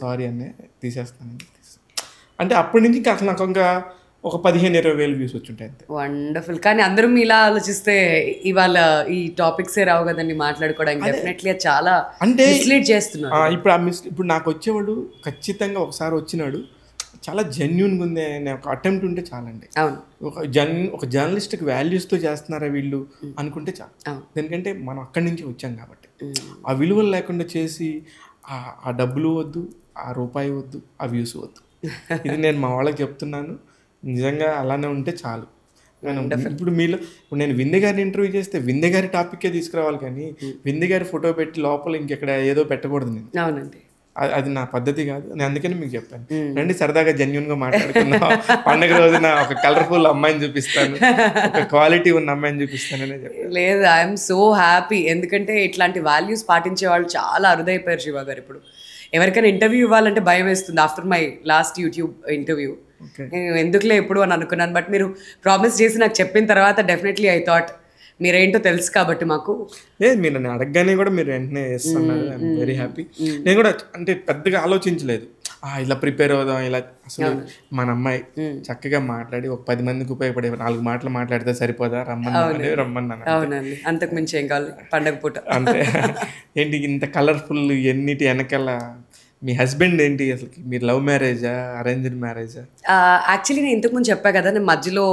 Speaker 1: సారీ అనే తీసేస్తాను. అంటే అప్పటి నుంచి ఇంకా అసలు నాకు ఇంకా ఒక 15-20 వ్యూస్ వచ్చుంటాయి అంతే.
Speaker 2: వండర్ఫుల్. కానీ అందరూ ఇలా ఆలోచిస్తే ఇవాళ ఈ టాపిక్సే రావు కదండి మాట్లాడుకోవడానికి. డెఫినెట్లీ చాలా అంటే మిస్లీడ్ చేస్తున్నారు.
Speaker 1: ఇప్పుడు నాకు వచ్చేవాడు ఖచ్చితంగా ఒకసారి వచ్చినాడు, చాలా జెన్యున్గా ఉంది అనే ఒక అటెంప్ట్ ఉంటే చాలండి.
Speaker 2: అవును,
Speaker 1: ఒక జర్నలిస్ట్కి వాల్యూస్తో చేస్తున్నారా వీళ్ళు అనుకుంటే చాలు. ఎందుకంటే మనం అక్కడి నుంచి వచ్చాం కాబట్టి. ఆ విలువలు లేకుండా చేసి ఆ డబ్బులు వద్దు, ఆ రూపాయి వద్దు, ఆ వ్యూస్ వద్దు. ఇది నేను మా వాళ్ళకి చెప్తున్నాను. నిజంగా అలానే ఉంటే చాలు. ఇప్పుడు నేను విందే గారిని ఇంటర్వ్యూ చేస్తే విందే గారి టాపిక్కే తీసుకురావాలి, కానీ విందే గారి ఫోటో పెట్టి లోపల ఇంకెక్కడ ఏదో పెట్టకూడదు. నేను
Speaker 2: అవునండి,
Speaker 1: అది నా పద్ధతి కాదు. నేను అందుకని మీకు చెప్పాను, రండి సరదాగా జెన్యున్గా మాట్లాడుకున్నా, పండుగ రోజున ఒక కలర్ఫుల్ అమ్మాయిని చూపిస్తాను, ఒక క్వాలిటీ ఉన్న అమ్మాయిని చూపిస్తాననే చెప్పాను.
Speaker 2: లేదు, ఐఎమ్ సో హ్యాపీ. ఎందుకంటే ఇట్లాంటి వాల్యూస్ పాటించే వాళ్ళు చాలా అరుదైపోయారు శివ గారు. ఇప్పుడు ఎవరికైనా ఇంటర్వ్యూ ఇవ్వాలంటే భయం వేస్తుంది. After my last YouTube interview నేను ఎందుకులే ఎప్పుడు అని అనుకున్నాను. బట్ మీరు ప్రామిస్ చేసి నాకు చెప్పిన తర్వాత డెఫినెట్లీ ఐ థాట్ మీరేంటో తెలుసు కాబట్టి మాకు.
Speaker 1: లేదు, మీరు నన్ను అడగగానే కూడా మీరు వెంటనే వేస్తున్నారు. I'm very happy. నేను కూడా అంటే పెద్దగా ఆలోచించలేదు, ఇలా ప్రిపేర్ అవుదాం ఇలా. అసలు మన అమ్మాయి చక్కగా మాట్లాడి ఒక 10 మందికి ఉపయోగపడే 4 మాటలు మాట్లాడితే సరిపోదా, రమ్మన్నాను.
Speaker 2: అవునండి, అంతకు మించి ఏం కావాలి పండగ పూట.
Speaker 1: అంతే. ఏంటి ఇంత కలర్ఫుల్ ఎన్నిటి వెనకాల మీ హస్బెండ్ ఏంటి అసలు? మీరు లవ్ మ్యారేజా అరేంజ్డ్ మ్యారేజా?
Speaker 2: యాక్చువల్లీ నేను ఇంతకు ముందు చెప్పా కదా, నేను మధ్యలో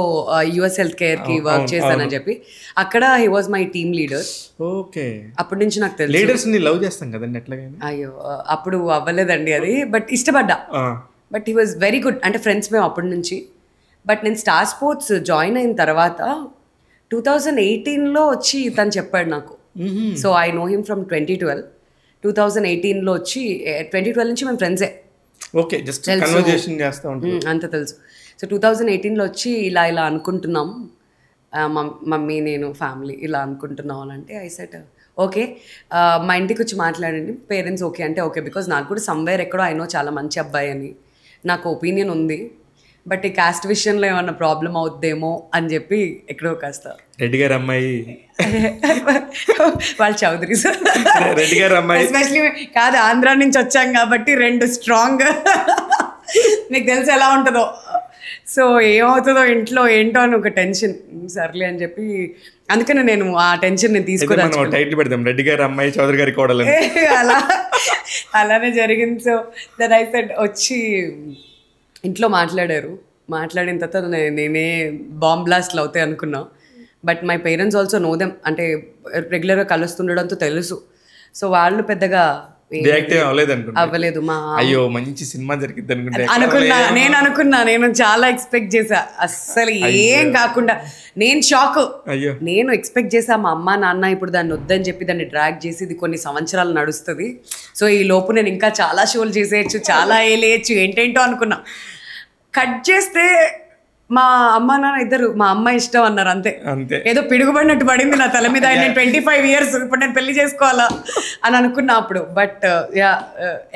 Speaker 2: యుఎస్ హెల్త్ కేర్కి వర్క్ చేశానని చెప్పి. అక్కడ he was my team leader.
Speaker 1: Okay.
Speaker 2: అప్పటి నుంచి నాకు తెలుసు.
Speaker 1: లీడర్స్ని లవ్ చేస్తాం కదండి ఎట్లాగైనా.
Speaker 2: అయ్యో, అప్పుడు అవ్వలేదండి అది, బట్ ఇష్టపడ్డా. But he was very good, అంటే ఫ్రెండ్స్ మేము అప్పటి నుంచి. బట్ నేను స్టార్ స్పోర్ట్స్ జాయిన్ అయిన తర్వాత 2018లో వచ్చి తను చెప్పాడు నాకు. So I know him from 2018లో వచ్చి 2012 నుంచి మేము ఫ్రెండ్సే.
Speaker 1: ఓకే, జస్ట్ కన్వర్జేషన్ చేస్తూ ఉంటాం,
Speaker 2: అంత తెలుసు. సో 2018లో వచ్చి ఇలా అనుకుంటున్నాం మమ్మీ నేను ఫ్యామిలీ ఇలా అనుకుంటున్నాం అని అంటే, ఐ సెట్ ఓకే, మా ఇంటికి వచ్చి మాట్లాడండి, పేరెంట్స్ ఓకే అంటే ఓకే. బికాజ్ నాకు కూడా సమ్వేర్ ఎక్కడో ఐ నో చాలా మంచి అబ్బాయి అని నాకు ఒపీనియన్ ఉంది. బట్ ఈ కాస్ట్ విషయంలో ఏమన్నా ప్రాబ్లం అవుద్దేమో అని చెప్పి ఎక్కడో కాస్త
Speaker 1: రెడ్డి గారు అమ్మాయి
Speaker 2: వాళ్ళు చౌదరి సార్,
Speaker 1: రెడ్డి గారు అమ్మాయి
Speaker 2: ఎస్పెషలీ కాదు ఆంధ్ర నుంచి వచ్చాం కాబట్టి 2 స్ట్రాంగ్, మీకు తెలిసి ఎలా ఉంటుందో. సో ఏమవుతుందో ఇంట్లో ఏంటో అని ఒక టెన్షన్. సర్లే అని చెప్పి అందుకని నేను ఆ టెన్షన్ నేను తీసుకున్నాను.
Speaker 1: టైటిల్ పెడదాం, రెడ్డి గారు అమ్మాయి చౌదరి గారి కోడలు.
Speaker 2: అలానే జరిగింది. సో దట్ ఐ సెడ్ వచ్చి ఇంట్లో మాట్లాడిన తర్వాత నేనే బాంబ్ బ్లాస్ట్లు అవుతాయి అనుకున్నా. But my parents also know them, అంటే రెగ్యులర్గా కలుస్తుండడంతో తెలుసు. సో వాళ్ళు పెద్దగా అవ్వలేదు.
Speaker 1: అయ్యో మంచి సినిమా జరిగింది
Speaker 2: అనుకున్నా, నేను చాలా ఎక్స్పెక్ట్ చేసా, అస్సలు ఏం కాకుండా నేను షాక్. నేను ఎక్స్పెక్ట్ చేసా మా అమ్మ నాన్న ఇప్పుడు దాన్ని వద్దని చెప్పి దాన్ని డ్రాగ్ చేసి ఇది కొన్ని సంవత్సరాలు నడుస్తుంది, సో ఈ లోపు నేను ఇంకా చాలా షోలు చేసేయచ్చు, చాలా వేయలేయచ్చు, ఏంటేంటో అనుకున్నా. కట్ చేస్తే మా అమ్మ నాన్న ఇద్దరు మా అమ్మ ఇష్టం అన్నారు, అంతే. ఏదో పిడుగుపడినట్టు పడింది నా తల మీద. నేను 25 years ఇప్పుడు నేను పెళ్లి చేసుకోవాలా అని అనుకున్నా అప్పుడు. But yeah,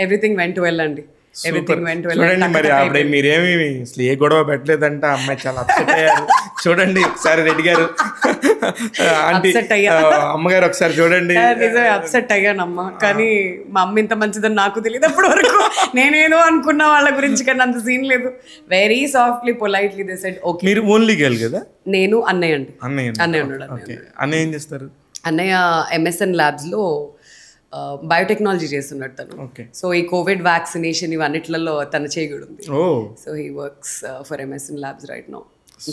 Speaker 2: everything went well అండి, ఎవ్రీథింగ్ వెంట్ వెల్.
Speaker 1: చూడండి మరి అప్పుడే మీరేమి అసలు ఏ గొడవ పెట్టలేదంట, అమ్మాయి చాలా అప్సెట్ అయ్యారు. చూడండి ఒకసారి రెడ్డి గారు అమ్మగారు ఒకసారి చూడండి.
Speaker 2: నిజమే అప్సెట్ అయ్యానమ్మా, కానీ మా అమ్మ ఇంత మంచిదని నాకు తెలియదు అప్పటి వరకు. నేనేదో అనుకున్నా వాళ్ళ గురించి, కానీ అంత సీన్ లేదు. Very softly politely they said okay.
Speaker 1: మీరు ఓన్లీ గర్ల్ కదా?
Speaker 2: నేను అన్నయ్య అండి.
Speaker 1: అన్నయ్య ఉన్నాడు. అన్నయ్య ఏం చేస్తారు?
Speaker 2: అన్నయ్య MSN ల్యాబ్స్లో బయోటెక్నాలజీ చేస్తున్నాడు తను. సో ఈ కోవిడ్ వ్యాక్సినేషన్ ఇవన్నిట్లలో తన చేయగడు ఉంది. So he works for MSN labs right now,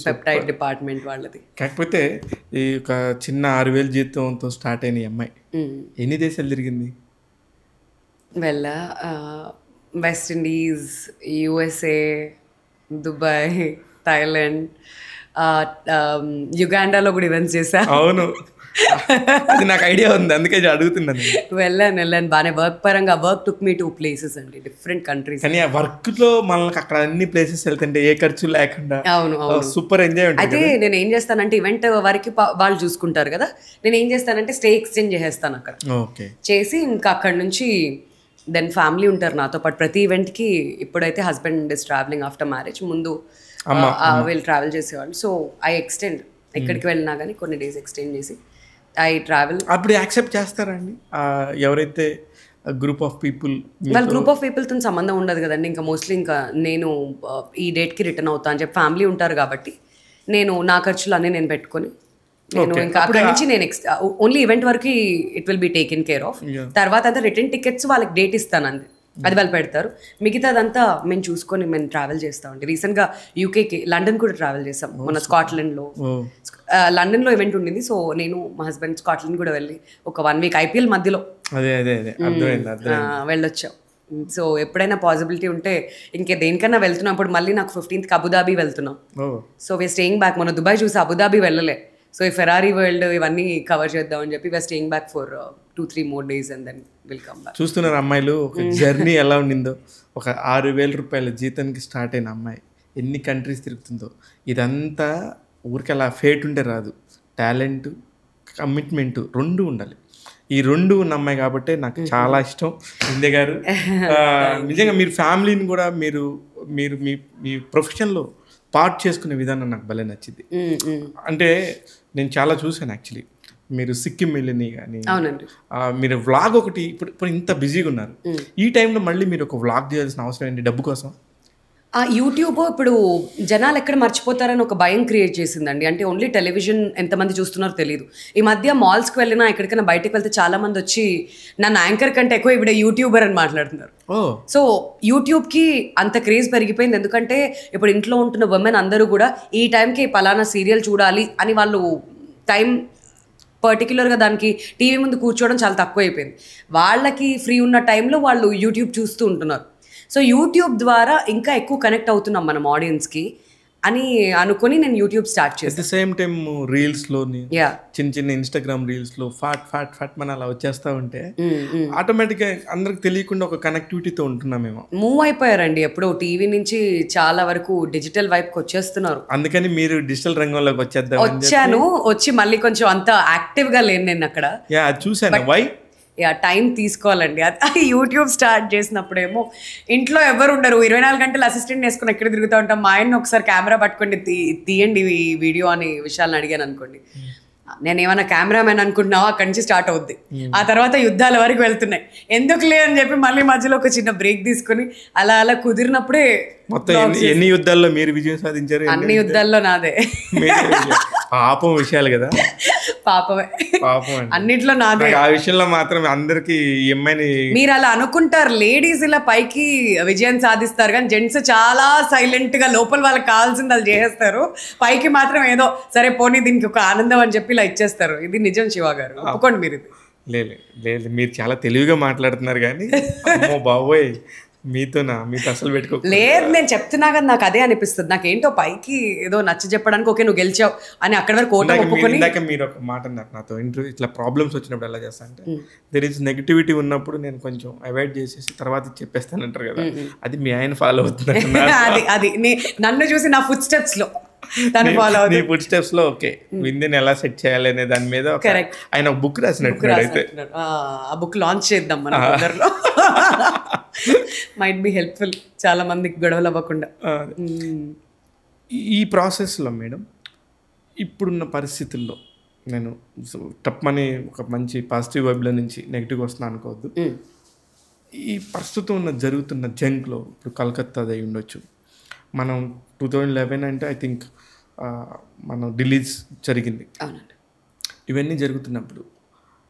Speaker 2: peptide department వాళ్ళది.
Speaker 1: కాకపోతే ఈ ఒక చిన్న 6,000 జీతంతో స్టార్ట్ అయిన అమ్మాయి ఎన్ని దేశాలు తిరిగింది?
Speaker 2: West Indies, USA, Dubai, Thailand, యుగాండాలో కూడా ఈవెంట్స్ చేశా.
Speaker 1: అవును, అది నాకు ఐడియా ఉంది, అందుకే అడుగుతున్నాను.
Speaker 2: వెళ్ళాను బాగానే. వర్క్ పరంగా వర్క్ టుక్ మీ 2 places అండి, డిఫరెంట్ కంట్రీస్.
Speaker 1: కానీ ఆ వర్క్ లో మనకి అక్కడ అన్ని ప్లేసెస్ వెళ్తుంటే ఏ ఖర్చు లేకుండా
Speaker 2: అవును
Speaker 1: సూపర్ ఎంజాయ్ ఉంటుంది.
Speaker 2: అయితే నేను ఏం చేస్తానంటే ఈవెంట్ వరకు వాళ్ళు చూసుకుంటారు కదా, నేను ఏం చేస్తానంటే స్టే ఎక్స్చేంజ్ చేసేస్తాను అక్కడ. చేసి ఇంకా అక్కడ నుంచి దెన్ ఫ్యామిలీ ఉంటారు నాతో పాటు ప్రతి ఈవెంట్కి. ఇప్పుడైతే husband is travelling after marriage, ముందు వీళ్ళు ట్రావెల్ చేసేవాళ్ళు. సో ఐ ఎక్స్టెండ్, ఎక్కడికి వెళ్ళినా కానీ కొన్ని డేస్ ఎక్స్టెండ్ చేసి ఐ ట్రావెల్.
Speaker 1: అప్పుడు యాక్సెప్ట్ చేస్తారండి ఎవరైతే గ్రూప్ ఆఫ్ పీపుల్?
Speaker 2: వాళ్ళ గ్రూప్ ఆఫ్ పీపుల్తో సంబంధం ఉండదు కదండి. ఇంకా మోస్ట్లీ ఇంకా నేను ఈ డేట్కి రిటర్న్ అవుతా అని చెప్పి ఫ్యామిలీ ఉంటారు కాబట్టి నేను నా ఖర్చులు అన్నీ నేను పెట్టుకొని నేను ఇంకా అక్కడి నుంచి నేను ఓన్లీ ఈవెంట్ వరకు it will be taken care of. తర్వాత అంతా రిటర్న్ టికెట్స్ వాళ్ళకి డేట్ ఇస్తాను అండి, అది వాళ్ళు పెడతారు. మిగతాదంతా మేము చూసుకొని మేము ట్రావెల్ చేస్తామండి. రీసెంట్గా యూకేకి లండన్ కూడా ట్రావెల్ చేస్తాం మొన్న. స్కాట్లాండ్లో లండన్లో ఈవెంట్ ఉండింది. సో నేను మా హస్బెండ్ స్కాట్లాండ్ కూడా వెళ్ళి ఒక 1 week IPL మధ్యలో వెళ్ళొచ్చాం. సో ఎప్పుడైనా పాసిబిలిటీ ఉంటే ఇంకే దేనికన్నా వెళ్తున్నప్పుడు మళ్ళీ నాకు 15th అబుదాబి వెళ్తున్నాం. So we're staying back. మొన్న దుబాయ్ చూసి అబుదాబి వెళ్ళలే. సో ఈ ఫెరారీ వరల్డ్ ఇవన్నీ కవర్ చేద్దామని చెప్పి we're staying back for 2-3 more days and then we'll come back.
Speaker 1: చూస్తున్నారు అమ్మాయిలు ఒక జర్నీ ఎలా ఉండిందో. ఒక 6,000 రూపాయల జీతానికి స్టార్ట్ అయిన అమ్మాయి ఎన్ని కంట్రీస్ తిరుగుతుందో. ఇదంతా ఊరికి అలా ఫేట్ ఉంటే రాదు, టాలెంట్ కమిట్మెంట్ 2 ఉండాలి. ఈ 2 ఉన్న అమ్మాయి కాబట్టి నాకు చాలా ఇష్టం వింధ్య గారు. నిజంగా మీరు ఫ్యామిలీని కూడా మీరు మీ ప్రొఫెషన్లో పార్ట్ చేసుకునే విధానం నాకు భలే నచ్చింది. అంటే నేను చాలా చూశాను యాక్చువల్లీ. మీరు సిక్కిం వెళ్ళినాయి కానీ, మీరు వ్లాగ్ ఒకటి ఇప్పుడు ఇంత బిజీగా ఉన్నారు, ఈ టైంలో మళ్ళీ మీరు ఒక వ్లాగ్ చేయాల్సిన అవసరం ఏంటి డబ్బు కోసం?
Speaker 2: ఆ యూట్యూబ్ ఇప్పుడు జనాలు ఎక్కడ మర్చిపోతారని ఒక భయం క్రియేట్ చేసిందండి. అంటే ఓన్లీ టెలివిజన్ ఎంతమంది చూస్తున్నారో తెలియదు. ఈ మధ్య మాల్స్కి వెళ్ళినా ఎక్కడికైనా బయటకు వెళ్తే చాలా మంది వచ్చి నన్ను యాంకర్ కంటే ఎక్కువ ఇప్పుడు యూట్యూబర్ అని మాట్లాడుతున్నారు. సో యూట్యూబ్కి అంత క్రేజ్ పెరిగిపోయింది. ఎందుకంటే ఇప్పుడు ఇంట్లో ఉంటున్న ఉమెన్ అందరూ కూడా ఈ టైంకి పలానా సీరియల్ చూడాలి అని వాళ్ళు టైం పర్టికులర్గా దానికి టీవీ ముందు కూర్చోవడం చాలా తక్కువ అయిపోయింది. వాళ్ళకి ఫ్రీ ఉన్న టైంలో వాళ్ళు యూట్యూబ్ చూస్తూ ఉంటున్నారు. సో యూట్యూబ్ ద్వారా ఇంకా ఎక్కువ కనెక్ట్ అవుతున్నాం మనం ఆడియన్స్కి అని అనుకుని నేను యూట్యూబ్ స్టార్ట్ చేశాను.
Speaker 1: అట్ ద సేమ్ టైం రీల్స్లోని చిన్న చిన్న ఇన్స్టాగ్రామ్ రీల్స్లో ఫాట్ మన అలా వచ్చేస్తూ ఉంటే ఆటోమేటిక్గా అందరికి తెలియకుండా ఒక కనెక్టివిటీతో ఉంటున్నామేమో.
Speaker 2: మూవ్ అయిపోయారండి ఎప్పుడో టీవీ నుంచి చాలా వరకు డిజిటల్ వైపుకి వచ్చేస్తున్నారు.
Speaker 1: అందుకని మీరు డిజిటల్ రంగంలోకి
Speaker 2: వచ్చి మళ్ళీ కొంచెం అంత యాక్టివ్గా లేను నేను అక్కడ.
Speaker 1: చూసాను. వై?
Speaker 2: టైం తీసుకోవాలండి. అది యూట్యూబ్ స్టార్ట్ చేసినప్పుడేమో ఇంట్లో ఎవరు ఉండరు, 24 గంటలు అసిస్టెంట్ వేసుకుని ఎక్కడ తిరుగుతూ ఉంటాం. మా ఆయన్ని ఒకసారి కెమెరా పట్టుకోండి తీయండి ఈ వీడియో అని విషయాలను అడిగాను అనుకోండి, నేను ఏమైనా కెమెరామెన్ అనుకుంటున్నావా అక్కడి నుంచి స్టార్ట్ అవుద్ది. ఆ తర్వాత యుద్ధాల వరకు వెళ్తున్నాయి. ఎందుకులే అని చెప్పి మళ్ళీ మధ్యలో ఒక చిన్న బ్రేక్ తీసుకుని అలా అలా కుదిరినప్పుడే.
Speaker 1: మొత్తం ఎన్ని యుద్ధాల్లో మీరు విజయం సాధించారు?
Speaker 2: అన్ని యుద్ధాల్లో నాదే.
Speaker 1: పాపం విషయాలు కదా,
Speaker 2: పాపమే అన్నిట్లో నాదే.
Speaker 1: ఆ విషయంలో మాత్రం అందరికి
Speaker 2: మీరు అలా అనుకుంటారు, లేడీస్ ఇలా పైకి విజయం సాధిస్తారు కానీ జెంట్స్ చాలా సైలెంట్ గా లోపల వాళ్ళకి కావాల్సింది వాళ్ళు చేసేస్తారు. పైకి మాత్రం ఏదో సరే పోనీ దీనికి ఒక ఆనందం అని చెప్పి ఇలా ఇచ్చేస్తారు. ఇది నిజం శివ గారు, ఒప్పుకోండి మీరు. ఇది
Speaker 1: లేదు మీరు చాలా తెలివిగా మాట్లాడుతున్నారు కానీ బాబోయ్ మీతో అసలు పెట్టుకో.
Speaker 2: లేదు నేను చెప్తున్నా కదా, నాకు అదే అనిపిస్తుంది. నాకేంటో పైకి ఏదో నచ్చ చెప్పడానికి ఓకే నువ్వు గెలిచావు అని అక్కడ వరకు ఒప్పుకొని.
Speaker 1: మీరు ఒక మాట అన్నారు నాతో ఇంటర్వ్యూ, ఇట్లా ప్రాబ్లమ్స్ వచ్చినప్పుడు ఎలా చేస్తా అంటే దెర్ ఇస్ నెగిటివిటీ ఉన్నప్పుడు నేను కొంచెం అవాయిడ్ చేసేసి తర్వాత చెప్పేస్తానంటారు కదా, అది మీ ఆయన ఫాలో అవుతున్నారు.
Speaker 2: అది నన్ను చూసి నా ఫుట్ స్టెప్స్ లో తను ఫాలో అవుతుంది.
Speaker 1: ఫుట్ స్టెప్స్ లో ఓకే విందుని ఎలా సెట్ చేయాలి అనే దాని మీద ఆయన ఒక బుక్ రాసినట్టు. అయితే
Speaker 2: ఆ బుక్ లాంచ్ చేద్దాం మన అందరిలో, మైట్ బి హెల్ప్ఫుల్ చాలా మందికి గొడవలు అవ్వకుండా.
Speaker 1: ఈ ప్రాసెస్లో మేడం ఇప్పుడున్న పరిస్థితుల్లో నేను టప్మని ఒక మంచి పాజిటివ్ వైబ్లో నుంచి నెగిటివ్ వస్తున్నా అనుకోవద్దు. ఈ ప్రస్తుతం జరుగుతున్న జంక్లో ఇప్పుడు కలకత్తా అయి ఉండొచ్చు, మనం 2011 అంటే ఐ థింక్ మనం రిలీజ్ జరిగింది. ఇవన్నీ జరుగుతున్నప్పుడు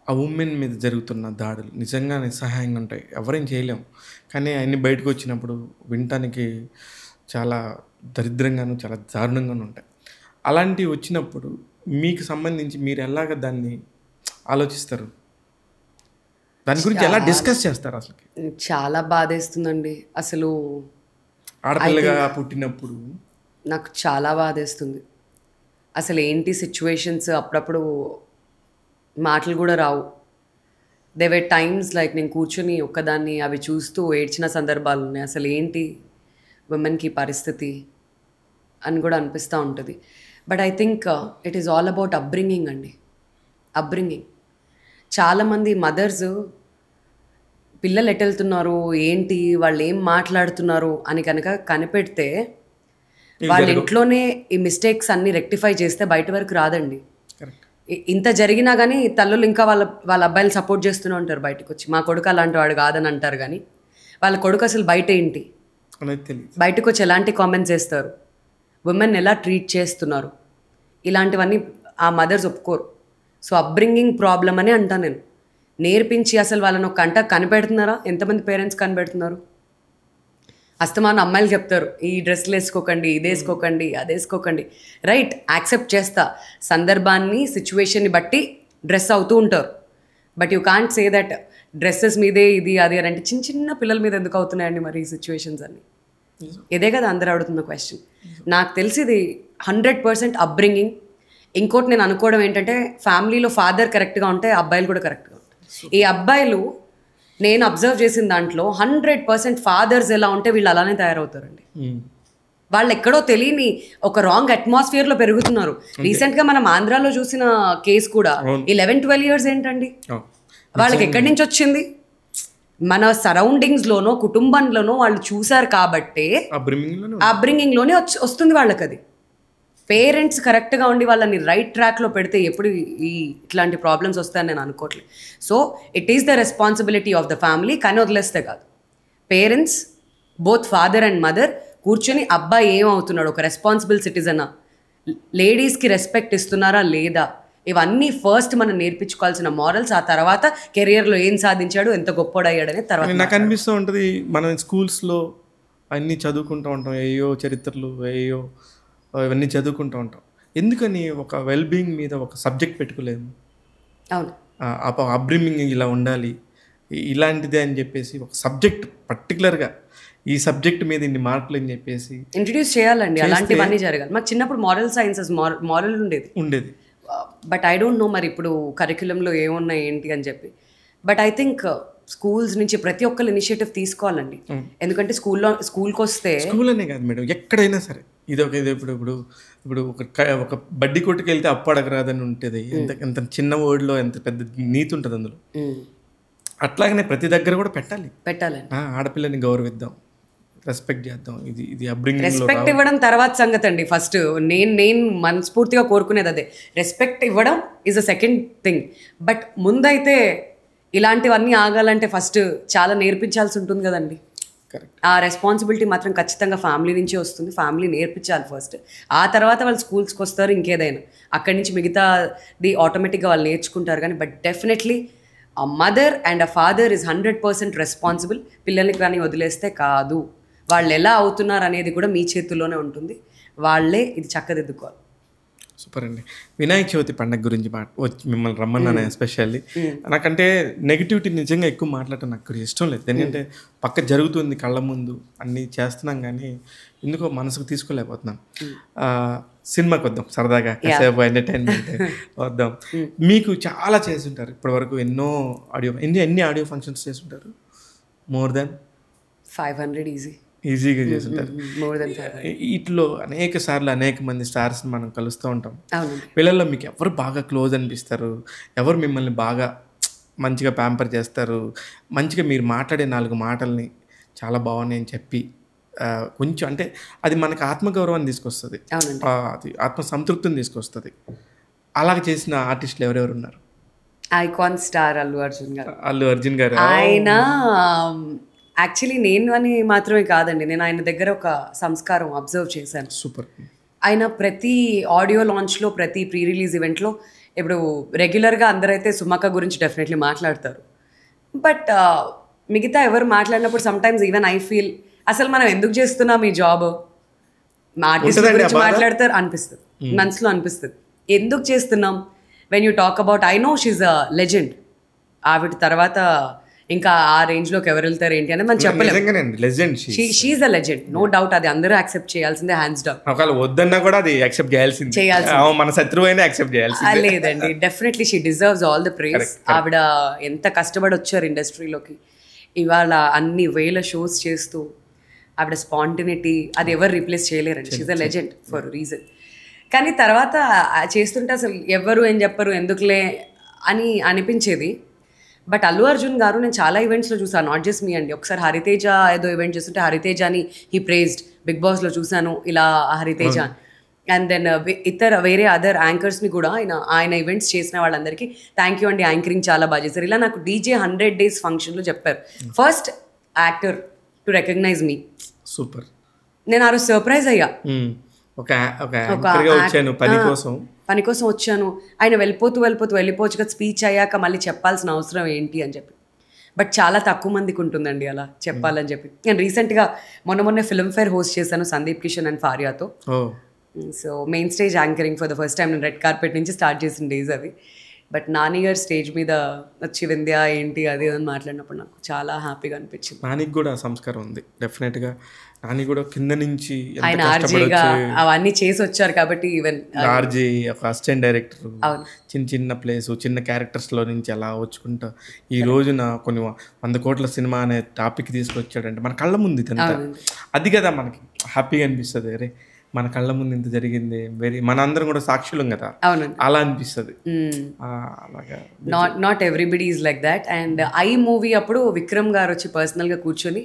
Speaker 1: ఆ ఉమెన్ మీద జరుగుతున్న దాడులు నిజంగా నిస్సహాయంగా ఉంటాయి, ఎవరేం చేయలేము. కానీ అన్నీ బయటకు వచ్చినప్పుడు వినటానికి చాలా దరిద్రంగాను చాలా దారుణంగాను ఉంటాయి. అలాంటివి వచ్చినప్పుడు మీకు సంబంధించి మీరు ఎలాగ దాన్ని ఆలోచిస్తారు, దాని గురించి ఎలా డిస్కస్ చేస్తారు? అసలు
Speaker 2: చాలా బాధేస్తుందండి. అసలు
Speaker 1: ఆడపిల్లగా పుట్టినప్పుడు
Speaker 2: నాకు చాలా బాధేస్తుంది. అసలు ఏంటి సిచ్యువేషన్స్, అప్పుడప్పుడు మాటలు కూడా రావు. దే వే టైమ్స్ లైక్ నేను కూర్చొని ఒక్కదాన్ని అవి చూస్తూ ఏడ్చిన సందర్భాలు ఉన్నాయి. అసలు ఏంటి ఉమెన్కి పరిస్థితి అని కూడా అనిపిస్తూ ఉంటుంది. But I think it is all about upbringing అండి. అప్బ్రింగింగ్. చాలామంది మదర్స్ పిల్లలు ఎటెళ్తున్నారు ఏంటి వాళ్ళు ఏం మాట్లాడుతున్నారు అని కనుక కనిపెడితే వాళ్ళ ఇంట్లోనే ఈ మిస్టేక్స్ అన్ని రెక్టిఫై చేస్తే బయట వరకు రాదండి. ఇంత జరిగినా కానీ తల్లులు ఇంకా వాళ్ళ అబ్బాయిలు సపోర్ట్ చేస్తూనే ఉంటారు. బయటకు వచ్చి మా కొడుకు అలాంటి వాడు కాదని అంటారు కానీ వాళ్ళ కొడుకు అసలు బయట ఏంటి, బయటకు వచ్చి ఎలాంటి కామెంట్స్ చేస్తారు, ఉమెన్ ఎలా ట్రీట్ చేస్తున్నారు, ఇలాంటివన్నీ ఆ మదర్స్ ఒప్పుకోరు. సో అప్బ్రింగింగ్ ప్రాబ్లం అని అంటాను నేను. నేర్పించి అసలు వాళ్ళని ఒక కంట కనిపెడుతున్నారా? ఎంతమంది పేరెంట్స్ కనిపెడుతున్నారు? అస్తమానం అమ్మాయిలు చెప్తారు ఈ డ్రెస్లు వేసుకోకండి, ఇది వేసుకోకండి, అది వేసుకోకండి. రైట్, యాక్సెప్ట్ చేస్తా, సందర్భాన్ని సిచ్యువేషన్ని బట్టి డ్రెస్ అవుతూ ఉంటారు. But you can't say that dresses మీదే ఇది అది అని అంటే చిన్న చిన్న పిల్లల మీద ఎందుకు అవుతున్నాయండి మరి ఈ సిచ్యువేషన్స్ అన్ని? ఇదే కదా అందరూ అడుగుతున్న క్వశ్చన్. నాకు తెలిసి ఇది 100% అప్బ్రింగింగ్. ఇంకోటి నేను అనుకోవడం ఏంటంటే ఫ్యామిలీలో ఫాదర్ కరెక్ట్గా ఉంటే అబ్బాయిలు కూడా కరెక్ట్గా ఉంటాయి. ఈ అబ్బాయిలు నేను అబ్జర్వ్ చేసిన దాంట్లో 100% ఫాదర్స్ ఎలా ఉంటే వీళ్ళు అలానే తయారవుతారండి. వాళ్ళు ఎక్కడో తెలియని ఒక రాంగ్ అట్మాస్ఫియర్లో పెరుగుతున్నారు. రీసెంట్గా మనం ఆంధ్రాలో చూసిన కేసు కూడా 11-12 years ఏంటండి, వాళ్ళకి ఎక్కడి నుంచి వచ్చింది? మన సరౌండింగ్స్లోనో కుటుంబంలోనో వాళ్ళు చూసారు కాబట్టే అబ్రింగింగ్లోనే వస్తుంది వాళ్ళకి అది. పేరెంట్స్ కరెక్ట్గా ఉండి వాళ్ళని రైట్ ట్రాక్లో పెడితే ఎప్పుడు ఈ ఇట్లాంటి ప్రాబ్లమ్స్ వస్తాయని నేను అనుకోవట్లేదు. So it is the responsibility of the family, కానీ వదిలేస్తే కాదు. Parents both father and mother కూర్చొని అబ్బాయి ఏమవుతున్నాడు, ఒక రెస్పాన్సిబుల్ సిటిజనా, లేడీస్కి రెస్పెక్ట్ ఇస్తున్నారా లేదా, ఇవన్నీ ఫస్ట్ మనం నేర్పించుకోవాల్సిన మారల్స్. ఆ తర్వాత కెరియర్లో ఏం సాధించాడు, ఎంత గొప్పోడయ్యాడనే తర్వాత.
Speaker 1: నాకు అనిపిస్తూ ఉంటుంది మనం స్కూల్స్లో అన్నీ చదువుకుంటూ ఉంటాం, ఏయో చరిత్రలు ఏయో ఇవన్నీ చదువుకుంటూ ఉంటాం. ఎందుకని ఒక వెల్బీయింగ్ మీద ఒక సబ్జెక్ట్ పెట్టుకోలేము?
Speaker 2: అవును,
Speaker 1: అబ్రిమింగ్ ఇలా ఉండాలి ఇలాంటిదే అని చెప్పేసి ఒక సబ్జెక్ట్ పర్టికులర్గా ఈ సబ్జెక్ట్ మీద ఇన్ని మార్కులు అని చెప్పేసి
Speaker 2: ఇంట్రడ్యూస్ చేయాలండి. అలాంటివన్నీ జరగాలి. మాకు చిన్నప్పుడు మారల్ సైన్సెస్ మారల్ ఉండేది. బట్ ఐ డోంట్ నో మరి ఇప్పుడు కరిక్యులంలో ఏమున్నాయి ఏంటి అని చెప్పి. బట్ ఐ థింక్ స్కూల్స్ నుంచి ప్రతి ఒక్కరు ఇనిషియేటివ్ తీసుకోవాలండి. ఎందుకంటే స్కూల్కి వస్తే,
Speaker 1: స్కూల్ అనే కాదు మేడం, ఎక్కడైనా సరే ఇది ఇప్పుడు ఒక బడ్డీ కొట్టుకు వెళ్తే అప్పు అడగరాదని ఉంటుంది. ఎంత చిన్న వర్డ్లో ఎంత పెద్ద నీతి ఉంటుంది అందులో. అట్లాగనే ప్రతి దగ్గర కూడా పెట్టాలండి. ఆడపిల్లని గౌరవిద్దాం, రెస్పెక్ట్ చేద్దాం. ఇది అబ్రింగింగ్.
Speaker 2: రెస్పెక్ట్ ఇవ్వడం తర్వాత సంగతి అండి. ఫస్ట్ నేను మనస్ఫూర్తిగా కోరుకునేది అదే. రెస్పెక్ట్ ఇవ్వడం is a second thing. But ముందైతే ఇలాంటివన్నీ ఆగాలంటే ఫస్ట్ చాలా నేర్పించాల్సి ఉంటుంది కదండి. ఆ రెస్పాన్సిబిలిటీ మాత్రం ఖచ్చితంగా ఫ్యామిలీ నుంచే వస్తుంది. ఫ్యామిలీ నేర్పించాలి ఫస్ట్. ఆ తర్వాత వాళ్ళు స్కూల్స్కి వస్తారు, ఇంకేదైనా అక్కడి నుంచి మిగతాది ఆటోమేటిక్గా వాళ్ళు నేర్చుకుంటారు. కానీ బట్ డెఫినెట్లీ ఆ mother and a father is 100% responsible. పిల్లలకి కానీ వదిలేస్తే కాదు. వాళ్ళు ఎలా అవుతున్నారు అనేది కూడా మీ చేతుల్లోనే ఉంటుంది. వాళ్ళే ఇది చక్కదిద్దుకోవాలి.
Speaker 1: సూపర్ అండి. వినాయక చవితి పండుగ గురించి వచ్చి మిమ్మల్ని రమ్మన్నాను ఎస్పెషల్లీ. నాకంటే నెగిటివిటీ నిజంగా ఎక్కువ మాట్లాడటం నాకు ఇష్టం లేదు. ఎందుకంటే పక్క జరుగుతుంది కళ్ళ ముందు అన్నీ చేస్తున్నాం, కానీ ఎందుకో మనసుకు తీసుకోలేకపోతున్నాం. సినిమాకి వద్దాం, సరదాగా కాసేపు ఎంటర్టైన్మెంట్ వద్దాం. మీకు చాలా చేస్తుంటారు ఇప్పటివరకు, ఎన్ని ఆడియో ఫంక్షన్స్ చేస్తుంటారు? మోర్ దాన్
Speaker 2: 500
Speaker 1: ఈజీగా చేస్తుంటారు. వీటిలో అనేక సార్లు అనేక మంది స్టార్స్ని మనం కలుస్తూ ఉంటాం. వీళ్ళల్లో మీకు ఎవరు బాగా క్లోజ్ అనిపిస్తారు? ఎవరు మిమ్మల్ని బాగా మంచిగా ప్యాంపర్ చేస్తారు? మంచిగా మీరు మాట్లాడే 4 మాటల్ని చాలా బాగున్నాయి అని చెప్పి కొంచెం అంటే అది మనకు ఆత్మగౌరవాన్ని తీసుకొస్తుంది, అది ఆత్మ సంతృప్తిని తీసుకొస్తుంది. అలాగ చేసిన ఆర్టిస్టులు ఎవరెవరు ఉన్నారు?
Speaker 2: ఐకాన్ స్టార్ అల్లు అర్జున్ గారు. ఆయన యాక్చువల్లీ నేను అని మాత్రమే కాదండి, నేను ఆయన దగ్గర ఒక సంస్కారం అబ్జర్వ్ చేశాను.
Speaker 1: సూపర్.
Speaker 2: ఆయన ప్రతి ఆడియో లాంచ్లో, ప్రతి ప్రీ రిలీజ్ ఈవెంట్లో, ఇప్పుడు రెగ్యులర్గా అందరైతే సుమక్క గురించి డెఫినెట్లీ మాట్లాడతారు. బట్ మిగతా ఎవరు మాట్లాడినప్పుడు సమ్టైమ్స్ ఈవెన్ ఐ ఫీల్ అసలు మనం ఎందుకు చేస్తున్నాం ఈ జాబ్? మా ఆర్టిస్ట్ గురించి మాట్లాడతారు అనిపిస్తుంది, మనసులో అనిపిస్తుంది ఎందుకు చేస్తున్నాం. When you talk about, I know she's a legend. ఆవిడ తర్వాత ఇంకా ఆ రేంజ్లోకి ఎవరు వెళ్తారు ఏంటి అనేది మనం చెప్పలేము. She's a legend, no doubt. అది అందరూ యాక్సెప్ట్ చేయాల్సిందే, హ్యాండ్స్ డౌన్.
Speaker 1: ఒకవేళ వద్దన్నా కూడా అది యాక్సెప్ట్ చేయాల్సిందే. మన శత్రువైనా యాక్సెప్ట్ చేయాల్సిందే.
Speaker 2: లేదండి, definitely she deserves all the praise. ఆవిడ ఎంత కష్టపడి వచ్చారు ఇండస్ట్రీలోకి. ఇవాళ అన్ని వేల షోస్ చేస్తూ ఆవిడ స్పాంటినిటీ అది ఎవరు రీప్లేస్ చేయలేరండి. She's a legend for reason. కానీ తర్వాత చేస్తుంటే అసలు ఎవరు ఏం చెప్పరు, ఎందుకులే అని అనిపించేది. బట్ అల్లు అర్జున్ గారు నేను చాలా ఈవెంట్స్లో చూసాను, నాట్ జస్ట్ మీ అండి. ఒకసారి హరితేజ ఏదో ఈవెంట్ చేస్తుంటే హరితేజని హీ ప్రేజ్డ్. బిగ్ బాస్లో చూశాను ఇలా హరితేజ. అండ్ దెన్ వేరే అదర్ యాంకర్స్ని కూడా ఆయన ఈవెంట్స్ చేసిన వాళ్ళందరికీ థ్యాంక్ యూ అండి, యాంకరింగ్ చాలా బాగా చేశారు. ఇలా నాకు DJ 100 Days ఫంక్షన్లో చెప్పారు, first actor to recognise me.
Speaker 1: Super.
Speaker 2: నేను ఆ రోజు సర్ప్రైజ్ అయ్యా. పని కోసం వచ్చాను, ఆయన వెళ్ళిపోవచ్చు కదా, స్పీచ్ అయ్యాక మళ్ళీ చెప్పాల్సిన అవసరం ఏంటి అని చెప్పి. బట్ చాలా తక్కువ మందికి ఉంటుందండి అలా చెప్పాలని చెప్పి. నేను రీసెంట్గా మొన్న ఫిల్మ్ఫేర్ హోస్ట్ చేశాను సందీప్ కిషన్ అండ్ ఫారియాతో. So main stage anchoring for the first time. నేను రెడ్ కార్పెట్ నుంచి స్టార్ట్ చేసిన డేస్ అవి. బట్ నాని గారు స్టేజ్ మీద వచ్చి వింధ్య ఏంటి అది అని మాట్లాడినప్పుడు నాకు చాలా హ్యాపీగా అనిపించింది.
Speaker 1: నానికి కూడా సంస్కారం ఉంది డెఫినెట్గా. నాని కూడా కింద నుంచి
Speaker 2: ఆయన ఆర్జేగా అవన్నీ చేసి వచ్చారు కాబట్టి, ఈవెన్
Speaker 1: ఆర్జే ఒక అసిస్టెంట్ డైరెక్టర్, చిన్న ప్లేస్ చిన్న క్యారెక్టర్స్లో నుంచి అలా వచ్చుకుంటా ఈ రోజున కొన్ని 100 కోట్ల సినిమా అనే టాపిక్ తీసుకొచ్చాడంటే మన కళ్ళ ముందు ఇదంతా. అది కదా మనకి హ్యాపీగా అనిపిస్తుంది. అరే మన కళ్ళ ముందు ఇంత జరిగింది, మన అందరం కూడా సాక్షులం కదా,
Speaker 2: అవునండి.
Speaker 1: అలా అనిపిస్తుంది. అలాగా
Speaker 2: not everybody is like that. And I movie అప్పుడు విక్రమ్ గారు వచ్చి పర్సనల్గా కూర్చొని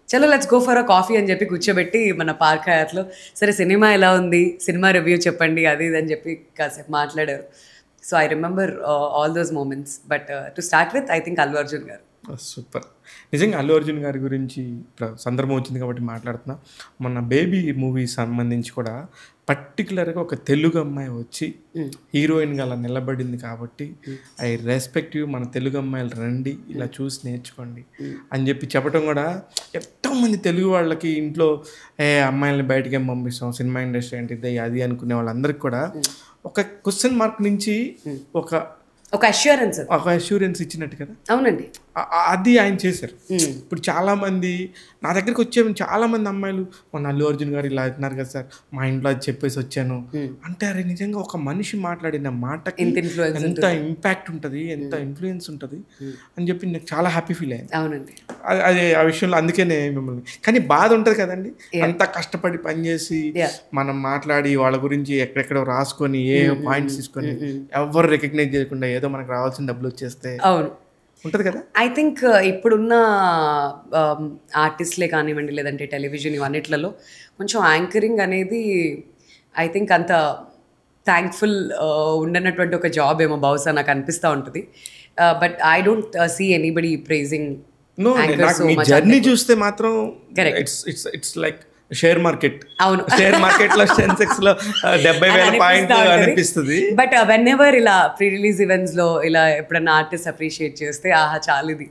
Speaker 2: చలో let's go for a coffee అని చెప్పి కూర్చోబెట్టి మన పార్క్ హయాత్లో సరే సినిమా ఎలా ఉంది, సినిమా రివ్యూ చెప్పండి అది ఇది అని చెప్పి కాసేపు మాట్లాడారు. So I remember all those moments. But to start with I think Allu Arjun గారు.
Speaker 1: సూపర్. నిజంగా అల్లు అర్జున్ గారి గురించి ఇప్పుడు సందర్భం వచ్చింది కాబట్టి మాట్లాడుతున్నా. మన బేబీ మూవీ సంబంధించి కూడా పర్టికులర్గా ఒక తెలుగు అమ్మాయి వచ్చి హీరోయిన్గా అలా నిలబడింది కాబట్టి ఐ రెస్పెక్ట్ యూ. మన తెలుగు అమ్మాయిలు రండి, ఇలా చూసి నేర్చుకోండి అని చెప్పి చెప్పడం కూడా ఎంతోమంది తెలుగు వాళ్ళకి ఇంట్లో అమ్మాయిలని బయటకి ఏం పంపిస్తాం, సినిమా ఇండస్ట్రీ అంటే ఇదే అది అనుకునే వాళ్ళందరికీ కూడా ఒక క్వశ్చన్ మార్క్ నుంచి
Speaker 2: ఒక
Speaker 1: అష్యూరెన్స్ ఇచ్చినట్టు కదా.
Speaker 2: అవునండి,
Speaker 1: అది ఆయన చేశారు. ఇప్పుడు చాలామంది నా దగ్గరికి వచ్చే చాలామంది అమ్మాయిలు మన అల్లు అర్జున్ గారు ఇలా అంటున్నారు కదా సార్, మా ఇంట్లో అది చెప్పేసి వచ్చాను అంటే, అరే నిజంగా ఒక మనిషి మాట్లాడిన మాటకి ఎంత ఇంపాక్ట్ ఉంటుంది, ఎంత ఇన్ఫ్లుయెన్స్ ఉంటుంది అని చెప్పి నాకు చాలా హ్యాపీ ఫీల్ అయింది.
Speaker 2: అవునండి,
Speaker 1: అది ఆ విషయంలో అందుకేనే మిమ్మల్ని. కానీ బాధ ఉంటుంది కదండి, అంత కష్టపడి పనిచేసి మనం మాట్లాడి వాళ్ళ గురించి ఎక్కడెక్కడో రాసుకొని ఏ పాయింట్స్ తీసుకొని ఎవరు రికగ్నైజ్ చేయకుండా ఏదో మనకు రావాల్సిన డబ్బులు వచ్చేస్తే
Speaker 2: అవును
Speaker 1: ఉంటుంది కదా.
Speaker 2: ఐ థింక్ ఇప్పుడున్న ఆర్టిస్ట్లే కానివ్వండి, లేదంటే టెలివిజన్ ఇవన్నిట్లలో కొంచెం యాంకరింగ్ అనేది ఐ థింక్ అంత థ్యాంక్ఫుల్ ఉండనటువంటి ఒక జాబ్ ఏమో బహుశా నాకు అనిపిస్తూ ఉంటుంది. But I don't see anybody praising
Speaker 1: journey చూస్తే మాత్రం ఇట్స్ లైక్ షేర్ మార్కెట్. అవును, షేర్ మార్కెట్ లో సెన్సెక్స్ లో 70,000 పాయింట్లు అనిపిస్తుంది.
Speaker 2: బట్ వెన్ ఎవర్ ఇలా ప్రీ రిలీజ్ ఈవెంట్స్ లో ఇలా ఎప్పుడన్నా ఆర్టిస్ట్ అప్రిషియేట్ చేస్తే ఆహా చాలు ఇది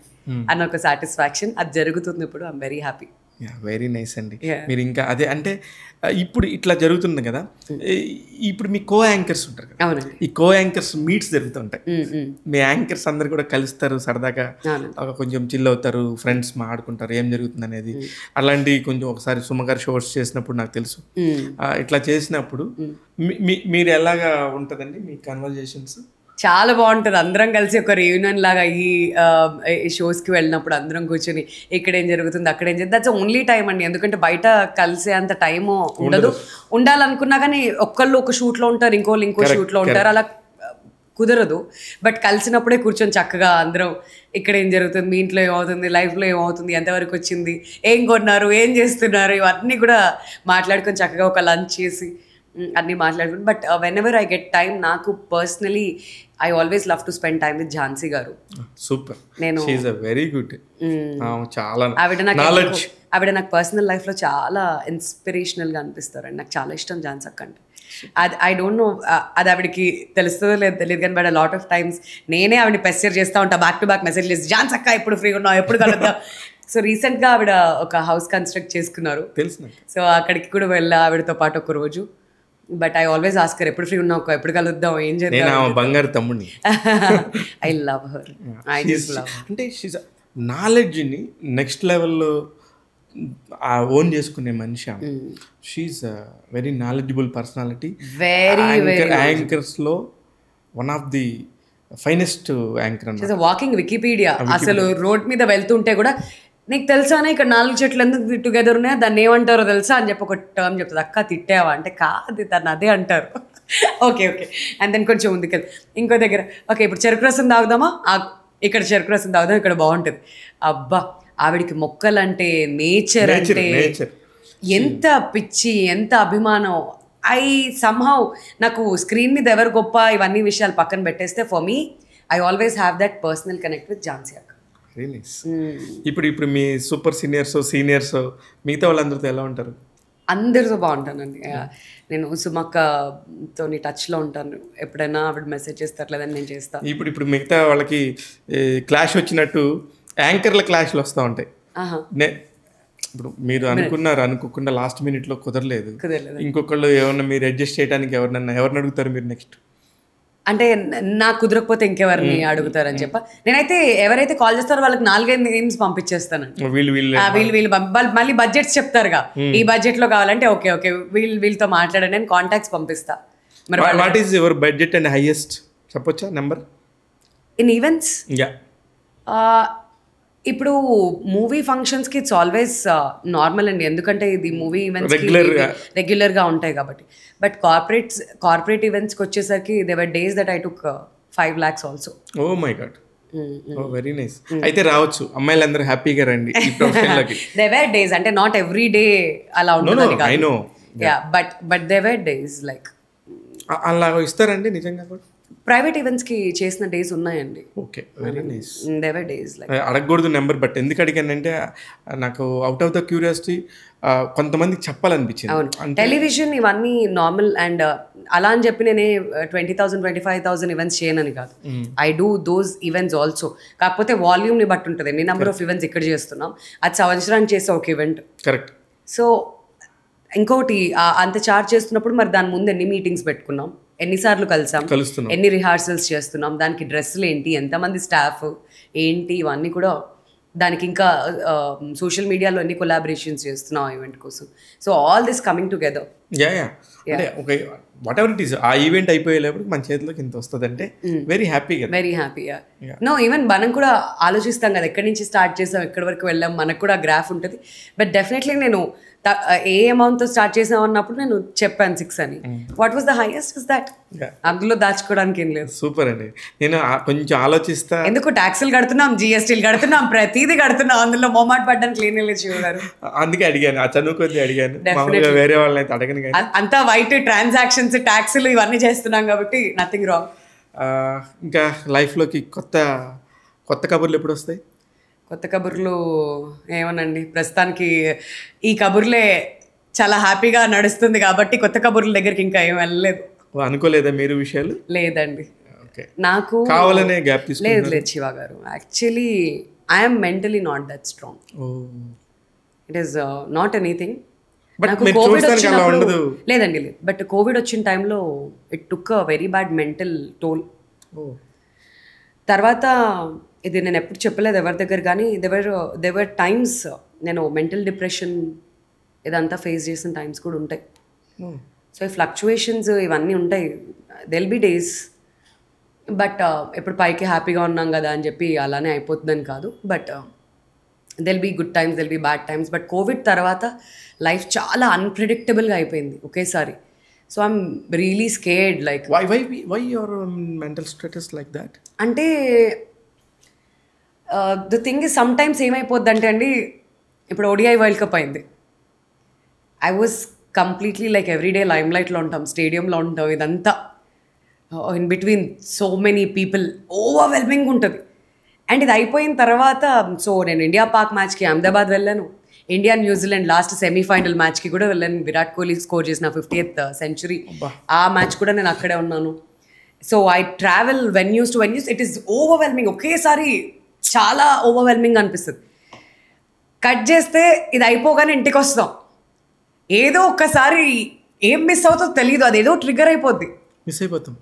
Speaker 2: అన్న ఒక సాటిస్ఫాక్షన్ అది జరుగుతుంది. ఇప్పుడు I'm very happy.
Speaker 1: Very nice అండి. మీరు ఇంకా అదే అంటే ఇప్పుడు ఇట్లా జరుగుతుంది కదా, ఇప్పుడు మీ కో యాంకర్స్ ఉంటారు కదా, ఈ కో యాంకర్స్ మీట్స్ జరుగుతుంటాయి. మీ యాంకర్స్ అందరు కూడా కలుస్తారు, సరదాగా కొంచెం చిల్ అవుతారు, ఫ్రెండ్స్ మాట్లాడుకుంటారు ఏం జరుగుతుంది అనేది. అలాంటి కొంచెం ఒకసారి సుమగారు షోస్ చేసినప్పుడు నాకు తెలుసు, ఇట్లా చేసినప్పుడు మీరు ఎలాగా ఉంటుందండి మీ కన్వర్జేషన్స్?
Speaker 2: చాలా బాగుంటుంది. అందరం కలిసి ఒక రియూనియన్ లాగా ఈ షోస్కి వెళ్ళినప్పుడు అందరం కూర్చొని ఇక్కడ ఏం జరుగుతుంది అక్కడ ఏం జరుగుతుంది. దట్స్ ఓన్లీ టైం అండి. ఎందుకంటే బయట కలిసే అంత టైము ఉండదు. ఉండాలనుకున్నా కానీ ఒక్కళ్ళు ఒక షూట్లో ఉంటారు, ఇంకోళ్ళు ఇంకో షూట్లో ఉంటారు, అలా కుదరదు. బట్ కలిసినప్పుడే కూర్చొని చక్కగా అందరం ఇక్కడ ఏం జరుగుతుంది, మీ ఇంట్లో ఏమవుతుంది, లైఫ్లో ఏమవుతుంది, ఎంతవరకు వచ్చింది, ఏం కొన్నారు, ఏం చేస్తున్నారు, ఇవన్నీ కూడా మాట్లాడుకొని చక్కగా ఒక లంచ్ చేసి అన్నీ మాట్లాడుకుని. But whenever I get time, నాకు personally I always love to spend time with Jhansi garu.
Speaker 1: Super. నేను వెరీ గుడ్.
Speaker 2: ఆవిడ నాకు పర్సనల్ లైఫ్లో చాలా ఇన్స్పిరేషనల్గా అనిపిస్తారండి. నాకు చాలా ఇష్టం ఝాన్సీ అక్క అంటే. అది ఐ డోంట్ నో అది ఆవిడకి తెలుస్తుందో లేదు తెలియదు కానీ, but a lot of times నేనే ఆవిడని పెస్చర్ చేస్తూ ఉంటా, బ్యాక్ టు బ్యాక్ మెసేజ్ చేసి ఝాన్సీ అక్క ఎప్పుడు ఫ్రీగా ఉన్నావు, ఎప్పుడు కలుద్దాం. సో రీసెంట్గా ఆవిడ ఒక హౌస్ కన్స్ట్రక్ట్ చేసుకున్నారు, సో అక్కడికి కూడా వెళ్ళా ఆవిడతో పాటు ఒక రోజు. బట్ ఐ ఆల్వేస్ ఆస్కర్ ఎప్పుడు ఫ్రీ ఉన్నావు, ఎప్పుడు కలుద్దాం, ఏం చేద్దాం.
Speaker 1: బంగారు తమ్ముడిని.
Speaker 2: I love her.
Speaker 1: అంటే నాలెడ్జ్ని నెక్స్ట్ లెవెల్లో ఓన్ చేసుకునే మనిషి. She's very knowledgeable personality. యాంకర్స్లో one of the finest anchor.
Speaker 2: Walking Wikipedia. అసలు రోడ్ మీద వెళ్తుంటే కూడా నీకు తెలుసానే ఇక్కడ 4 చెట్లు ఎందుకు టుగెదర్ ఉన్నాయో దాన్ని ఏమంటారో తెలుసా అని చెప్పి ఒక టర్మ్ చెప్తుంది. అక్క తిట్టావా అంటే కాదు దాన్ని అదే అంటారు. ఓకే అండ్ దెన్ కొంచెం ఉంది కదా ఇంకో దగ్గర, ఓకే ఇప్పుడు చెరుకు రసం తాగుదామా, ఇక్కడ చెరుకు రసం తాగుదాం, ఇక్కడ బాగుంటుంది. అబ్బా ఆవిడికి మొక్కలంటే నేచర్ అంటే ఎంత పిచ్చి, ఎంత అభిమానం. ఐ సమ్హౌ నాకు స్క్రీన్ మీద ఎవరు గొప్ప ఇవన్నీ విషయాలు పక్కన పెట్టేస్తే, for me I always have that personal connect with Jhansi అక్క.
Speaker 1: Very nice. ఇప్పుడు మీ సూపర్ సీనియర్స్ మిగతా వాళ్ళందరితో ఎలా ఉంటారు?
Speaker 2: అందరితో బాగుంటానండి. నేను సుమక్కతో టచ్లో ఉంటాను, ఎప్పుడైనా ఆవిడ మెసేజ్ చేస్తారు లేదని నేను చేస్తాను.
Speaker 1: ఇప్పుడు మిగతా వాళ్ళకి క్లాష్ వచ్చినట్టు యాంకర్ల క్లాష్లు వస్తూ ఉంటాయి. ఇప్పుడు మీరు అనుకోకుండా లాస్ట్ మినిట్లో కుదరలేదు, ఇంకొకళ్ళు ఏమన్నా మీరు అడ్జస్ట్ చేయడానికి ఎవరిని అడుగుతారు మీరు నెక్స్ట్?
Speaker 2: అంటే నాకు కుదరకపోతే ఇంకెవరిని అడుగుతారని చెప్ప నేనైతే ఎవరైతే కాల్ చేస్తారో వాళ్ళకి 4-5 నేమ్స్ పంపించేస్తానండి. వీళ్ళు మళ్ళీ బడ్జెట్స్ చెప్తారుగా, ఈ బడ్జెట్ లో కావాలంటే ఓకే వీళ్ళతో మాట్లాడండి అని కాంటాక్ట్స్ పంపిస్తా.
Speaker 1: మరి what is your budget and highest చెప్పొచ్చా నెంబర్
Speaker 2: ఇన్ ఈవెంట్స్? ఇప్పుడు మూవీ ఫంక్షన్స్కి ఇట్స్ ఆల్వేస్ నార్మల్ అండి, ఎందుకంటే ఇది మూవీ ఈవెంట్స్ రెగ్యులర్గా ఉంటాయి కాబట్టి. బట్ కార్పొరేట్ ఈవెంట్స్కి వచ్చేసరికి there were days that I took 5 lakhs also.
Speaker 1: Oh my God, oh very nice. అయితే రావచ్చు, అమ్మాయిలందరూ హ్యాపీగా రండి ఈ ప్రొఫెషన్లోకి.
Speaker 2: దేవర్ డేస్ అంటే నాట్ ఎవ్రీ డే అలా ఉంటుంది కాదు, బట్ దేవర్ డేస్ లైక్
Speaker 1: అలా ఇస్తారండి నిజంగా కూడా.
Speaker 2: ప్రైవేట్ ఈవెంట్స్కి చేసిన డేస్ ఉన్నాయండి.
Speaker 1: Okay, very nice.
Speaker 2: There were days like
Speaker 1: అడగకూడదు నెంబర్, బట్ ఎందుకు అడిగానంటే నాకు అవుట్ ఆఫ్ ద క్యూరియాసిటీ కొంతమందికి చెప్పాలనిపించింది.
Speaker 2: అవును, టెలివిజన్ ఇవన్నీ నార్మల్. అండ్ అలా అని చెప్పి నేనే 20,000 25,000 ఈవెంట్స్ చేయనని కాదు. I do those events also. కాకపోతే వాల్యూమ్ని బట్టి ఉంటుంది, ఎన్ని నెంబర్ ఆఫ్ ఈవెంట్స్ ఇక్కడ చేస్తున్నాం. అది సంవత్సరానికి చేసే ఒక ఈవెంట్.
Speaker 1: కరెక్ట్.
Speaker 2: సో ఇంకోటి అంత చార్జ్ చేస్తున్నప్పుడు మరి దాని ముందు ఎన్ని మీటింగ్స్ పెట్టుకున్నాం, ఎన్నిసార్లు కలుస్తున్నాం, ఎన్ని రిహార్సల్స్ చేస్తున్నాం, దానికి డ్రెస్సులు ఏంటి, ఎంతమంది స్టాఫ్ ఏంటి, ఇవన్నీ కూడా. దానికి ఇంకా సోషల్ మీడియాలో ఎన్ని కొలాబరేషన్స్ చేస్తున్నాం ఆ ఈవెంట్ కోసం. So all this coming together.
Speaker 1: అంటే okay, whatever it is, ఆ ఈవెంట్ అయిపోయేటప్పుడు మన చేతిలోకి ఇంత వస్తుంది అంటే very happy.
Speaker 2: Very happy. No, even మనం కూడా ఆలోచిస్తాం కదా, ఎక్కడి నుంచి స్టార్ట్ చేసాం, ఎక్కడి వరకు వెళ్ళాం, మనకు కూడా గ్రాఫ్ ఉంటుంది. బట్ డెఫినెట్లీ నేను ఏ అమౌంట్తో స్టార్ట్ చేసాం అన్నప్పుడు నేను చెప్పాను 6 అని. What was the highest is that. అందులో దాచుకోవడానికి ఏం లేదు.
Speaker 1: సూపర్ అండి. నేను కొంచెం ఆలోచిస్తా,
Speaker 2: ఎందుకు ట్యాక్సులు కడుతున్నాం, జిఎస్టీలు కడుతున్నాం, ప్రతిదీ కడుతున్నాం, అందులో మొమాట్ పడ్డానికి లేనే లేదు శివ గారు.
Speaker 1: అందుకే అడిగాను, ఆ చదువు కొద్ది అడిగాను, వేరే వాళ్ళని అయితే అడగను.
Speaker 2: అంతా వైట్ ట్రాన్సాక్షన్స్, ట్యాక్సులు ఇవన్నీ చేస్తున్నాం కాబట్టి నథింగ్ రాంగ్.
Speaker 1: ఇంకా లైఫ్లోకి కొత్త కబుర్లు ఎప్పుడు వస్తాయి?
Speaker 2: కొత్త కబుర్లు ఏమోనండి, ప్రస్తుతానికి ఈ కబుర్లే చాలా హ్యాపీగా నడుస్తుంది కాబట్టి కొత్త కబుర్ల దగ్గరికి ఇంకా ఏం వెళ్ళలేదు.
Speaker 1: అనుకోలేదా మీరు విషయాలు?
Speaker 2: లేదండి, నాకు
Speaker 1: కావాలనే గ్యాప్ తీసుకున్నారు.
Speaker 2: లేదు శివ గారు, actually I'm mentally not that strong. It is not anything. నాకు కోవిడ్ వచ్చినప్పుడు లేదండి, లేదు. బట్ కోవిడ్ వచ్చిన టైంలో it took a very bad mental toll. తర్వాత ఇది నేను ఎప్పుడు చెప్పలేదు ఎవరి దగ్గర, కానీ దేవర్ టైమ్స్ నేను మెంటల్ డిప్రెషన్ ఇదంతా ఫేస్ చేసిన టైమ్స్ కూడా ఉంటాయి. సో ఈ ఫ్లక్చువేషన్స్ ఇవన్నీ ఉంటాయి. దెల్ బి డేస్, బట్ ఇప్పుడు పైకి హ్యాపీగా ఉన్నాం కదా అని చెప్పి అలానే అయిపోతుందని కాదు. But there'll be good times, there'll be bad times. But Covid తర్వాత లైఫ్ చాలా అన్ప్రెడిక్టబుల్గా అయిపోయింది ఒకేసారి. So I'm really scared. Like
Speaker 1: why your mental status like that?
Speaker 2: అంటే the thing is sometimes ఏమైపోద్ది అంటే అండి, ఇప్పుడు ODI వరల్డ్ కప్ అయింది. I was completely like everyday లైమ్ లైట్లో ఉంటాం, స్టేడియంలో ఉంటాం, ఇదంతా in between so many people, overwhelming ఉంటుంది. అండ్ ఇది అయిపోయిన తర్వాత సో నేను ఇండియా పాక్ మ్యాచ్కి అహ్మదాబాద్ వెళ్ళాను, ఇండియా న్యూజిలాండ్ లాస్ట్ సెమీఫైనల్ మ్యాచ్కి కూడా వెళ్ళాను. విరాట్ కోహ్లీ స్కోర్ చేసిన 50th సెంచరీ, ఆ మ్యాచ్ కూడా నేను అక్కడే ఉన్నాను. So I travel venues to venues. It is overwhelming, ఒకేసారి చాలా ఓవర్వెల్మింగ్ అనిపిస్తుంది. కట్ చేస్తే ఇది అయిపోగానే ఇంటికి వస్తాం, ఏదో ఒక్కసారి ఏం మిస్ అవుతుందో తెలియదు, అదేదో ట్రిగర్ అయిపోద్ది,
Speaker 1: మిస్ అయిపోతాం,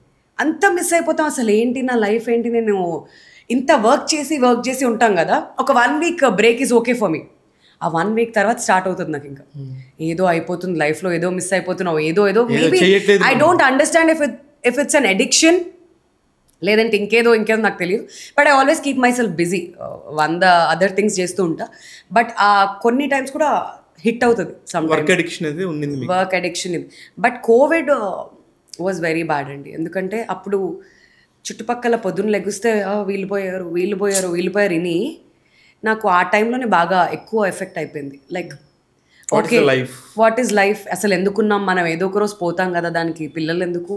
Speaker 2: అంతా మిస్ అయిపోతాం. అసలు ఏంటి నా లైఫ్ ఏంటి, నేను ఇంత వర్క్ చేసి ఉంటాం కదా. ఒక 1 week break is okay for me. ఆ 1 week తర్వాత స్టార్ట్ అవుతుంది నాకు ఇంకా ఏదో అయిపోతుంది లైఫ్లో, ఏదో మిస్ అయిపోతున్నావు, ఏదో maybe I don't understand if it's an addiction లేదంటే ఇంకేదో నాకు తెలియదు. But I always keep my self busy, 100 other things చేస్తూ ఉంటా. బట్ కొన్ని టైమ్స్ కూడా హిట్ అవుతుంది
Speaker 1: వర్క్ అడిక్షన్
Speaker 2: ఇది. But Covid was very bad అండి, ఎందుకంటే అప్పుడు చుట్టుపక్కల పొద్దున్న లెగిస్తే వీళ్ళు పోయారు ఇని నాకు ఆ టైంలోనే బాగా ఎక్కువ ఎఫెక్ట్ అయిపోయింది. Like okay, what is life, అసలు ఎందుకున్నాం మనం, ఏదో ఒక రోజు పోతాం కదా, దానికి పిల్లలు ఎందుకు,